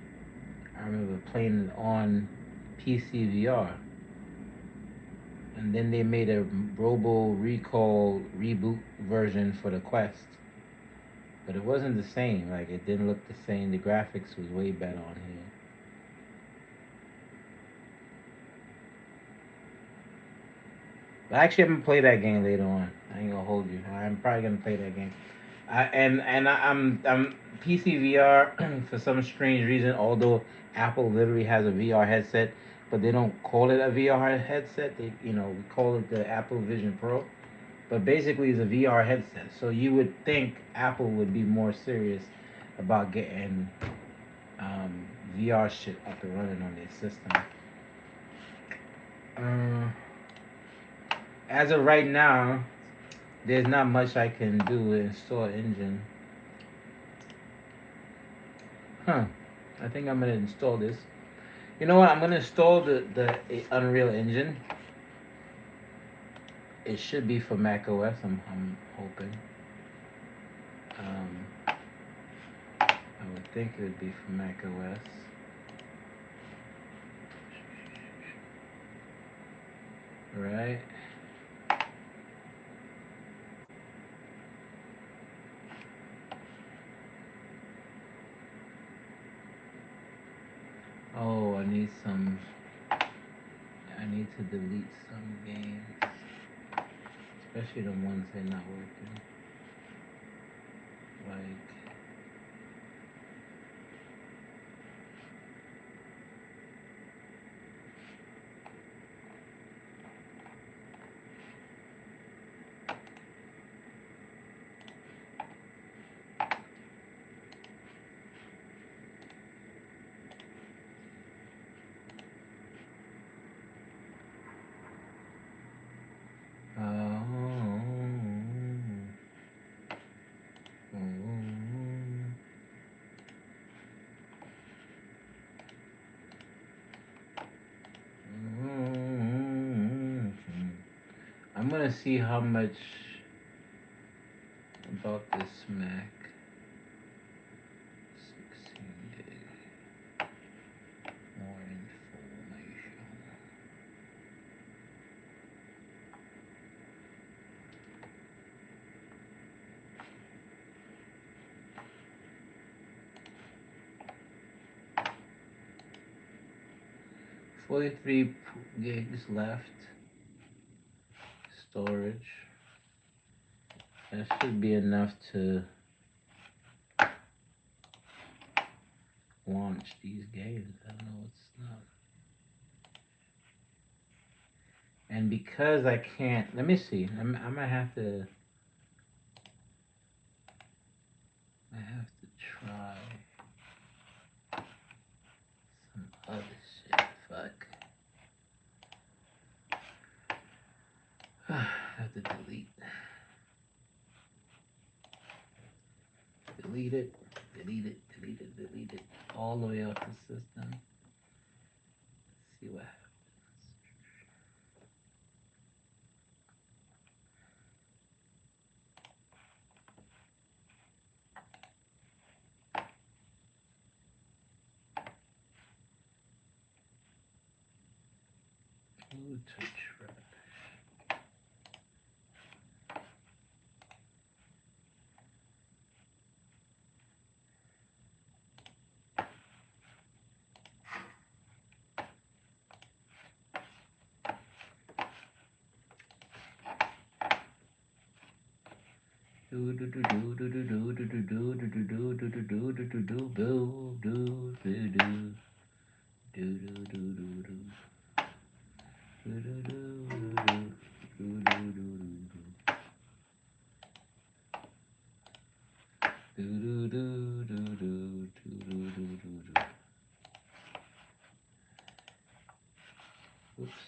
I remember playing it on PC VR. And then they made a Robo Recall reboot version for the Quest. But it wasn't the same. Like, it didn't look the same. The graphics was way better on here. But actually, I'm gonna play that game later on. I ain't gonna hold you. I'm probably gonna play that game. I'm PC VR for some strange reason. Although Apple literally has a VR headset, but they don't call it a VR headset. They, we call it the Apple Vision Pro. But basically, it's a VR headset. So you would think Apple would be more serious about getting VR shit up and running on their system. As of right now, there's not much I can do with install engine. Huh. I think I'm gonna install this. You know what? I'm gonna install the Unreal Engine. It should be for Mac OS. I'm hoping. I would think it would be for Mac OS. Right. Oh, I need to delete some games. Especially the ones that are not working. Like, I'm gonna see how much about this Mac. 16 gig. More information. $43 gigs left. Storage. That should be enough to launch these games. I don't know what's not. And because I can't, let me see. I might have to. I have to try some other shit. Fuck. I have to delete. Delete it, delete it, delete it, delete it, all the way off the system. Let's see what happens. Ooh, touch trash. Do do do do do do do do do do do do do do do do do do do boo do do do do do do do do do do do do do do Oops.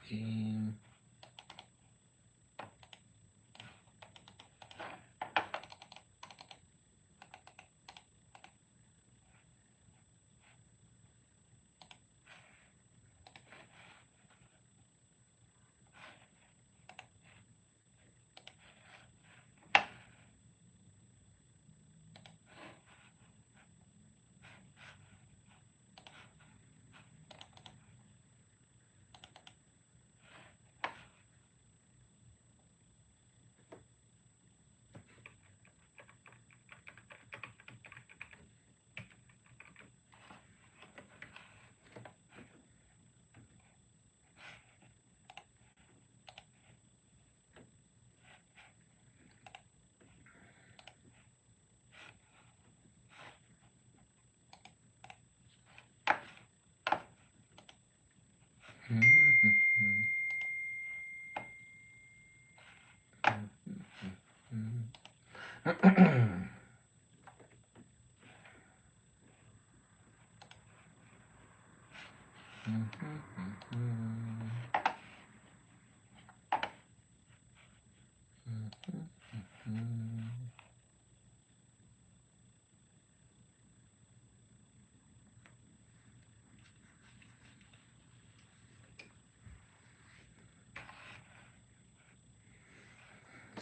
Steam.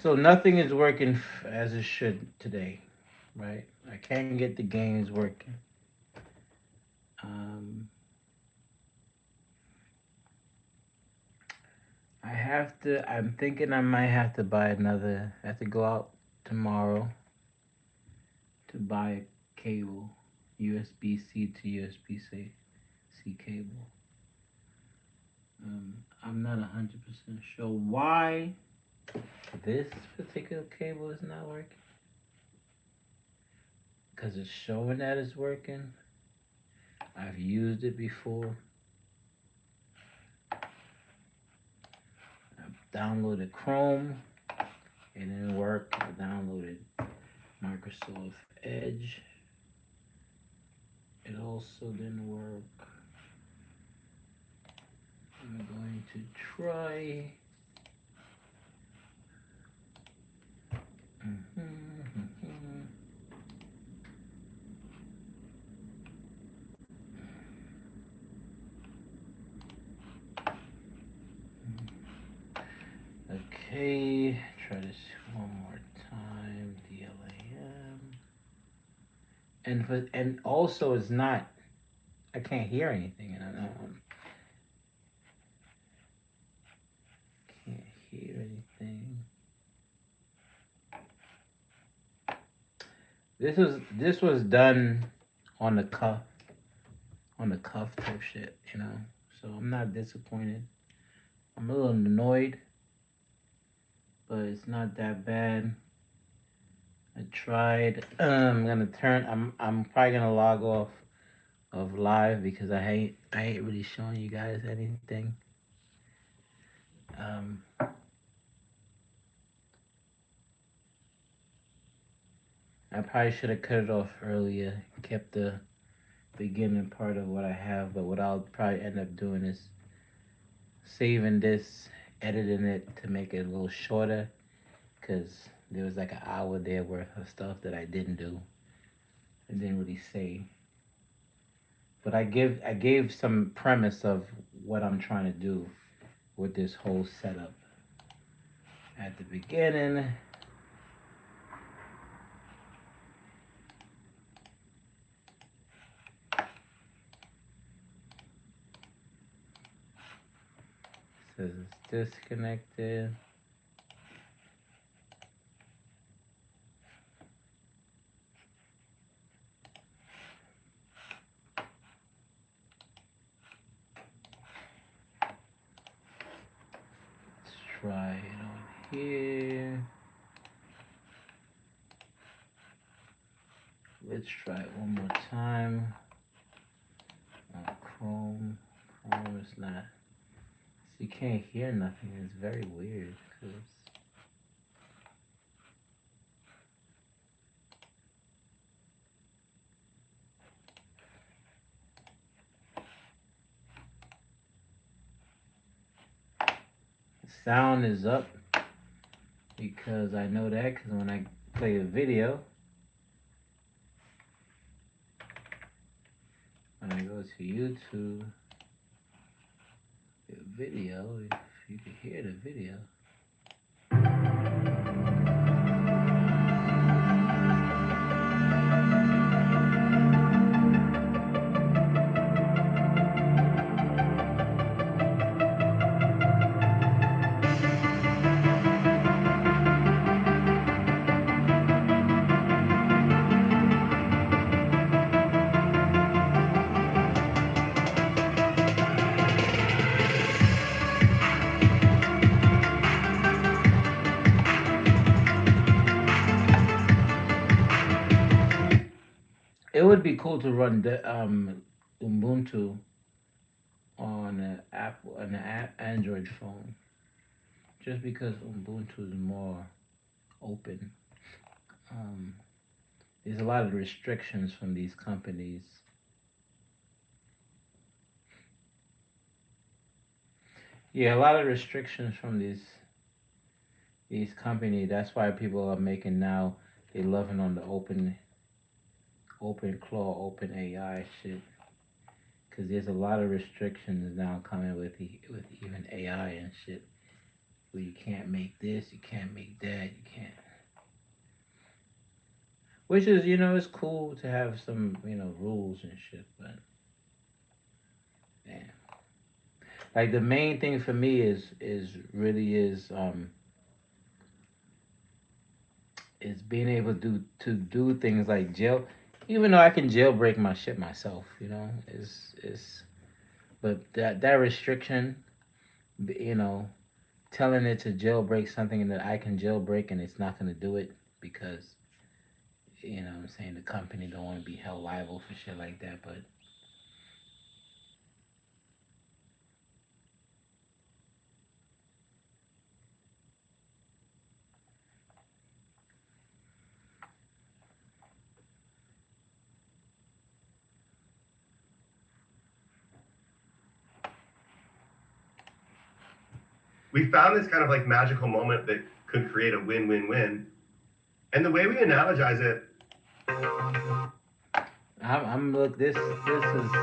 So nothing is working as it should today, right? I can't get the games working. Um, I have to. I'm thinking I might have to buy another. I have to go out tomorrow to buy a cable, USB C to USB C cable. I'm not 100% sure why this particular cable is not working. Because it's showing that it's working. I've used it before. I've downloaded Chrome. It didn't work. I downloaded Microsoft Edge. It also didn't work. I'm going to try. Okay, try this one more time. DLAM. And also it's not. I can't hear anything, and I can't hear anything. This was done on the cuff type shit, you know. So I'm not disappointed. I'm a little annoyed, but it's not that bad. I tried. I'm gonna turn. I'm probably gonna log off of live because I ain't really showing you guys anything. I probably should have cut it off earlier, kept the beginning part of what I have, but what I'll probably end up doing is saving this, editing it to make it a little shorter, because there was like an hour there worth of stuff that I didn't do. I didn't really say. But I gave some premise of what I'm trying to do with this whole setup at the beginning. Says it's disconnected. Let's try it on here. Let's try it one more time. On Chrome. Chrome is not. You can't hear nothing. It's very weird. The sound is up because I know that because when I play a video, when I go to YouTube, the video, if you can hear the video. It would be cool to run the Ubuntu on an Android phone, just because Ubuntu is more open. there's a lot of restrictions from these companies. Yeah, a lot of restrictions from these companies. That's why people are making now. They loving on the OpenClaw, Open AI shit. Cause there's a lot of restrictions now coming with even AI and shit. Where you can't make this, you can't make that, you can't. Which is, it's cool to have some, rules and shit, but damn. Like the main thing for me is being able to do things like jail, even though I can jailbreak my shit myself, but that restriction, telling it to jailbreak something that I can jailbreak and it's not gonna do it because I'm saying the company don't want to be held liable for shit like that, but we found this kind of like magical moment that could create a win-win-win. And the way we analogize it, I'm look. These are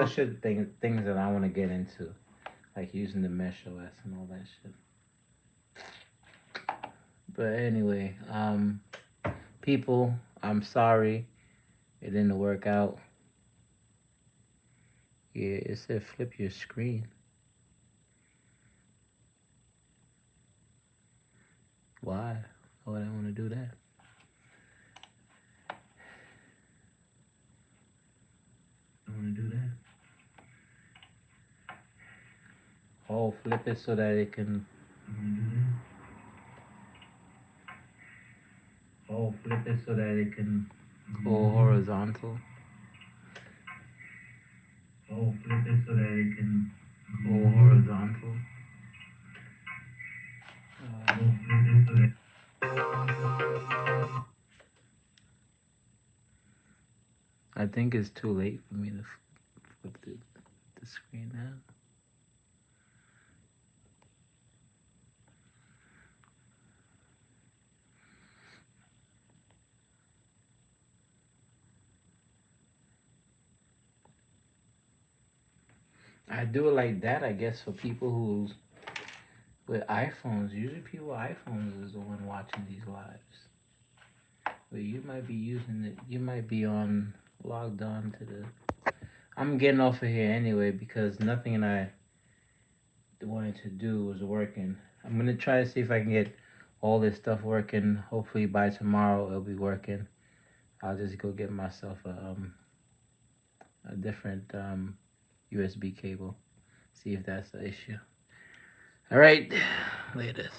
shit things that I want to get into, like using the mesh OS and all that shit. But anyway, people, I'm sorry it didn't work out. Yeah, it said flip your screen. Why? Why would I want to do that? I want to do that. Oh, flip it so that it can. Oh, flip it so that it can go horizontal. Oh, flip it so that it can go horizontal. I think it's too late for me to flip the screen now. I do it like that, I guess, for people who with iPhones. Usually people with iPhones is the one watching these lives. But you might be using it. You might be logged on to the. I'm getting off of here anyway because nothing I wanted to do was working. I'm gonna try to see if I can get all this stuff working. Hopefully by tomorrow it'll be working. I'll just go get myself a different USB cable. See if that's the issue. All right, latest.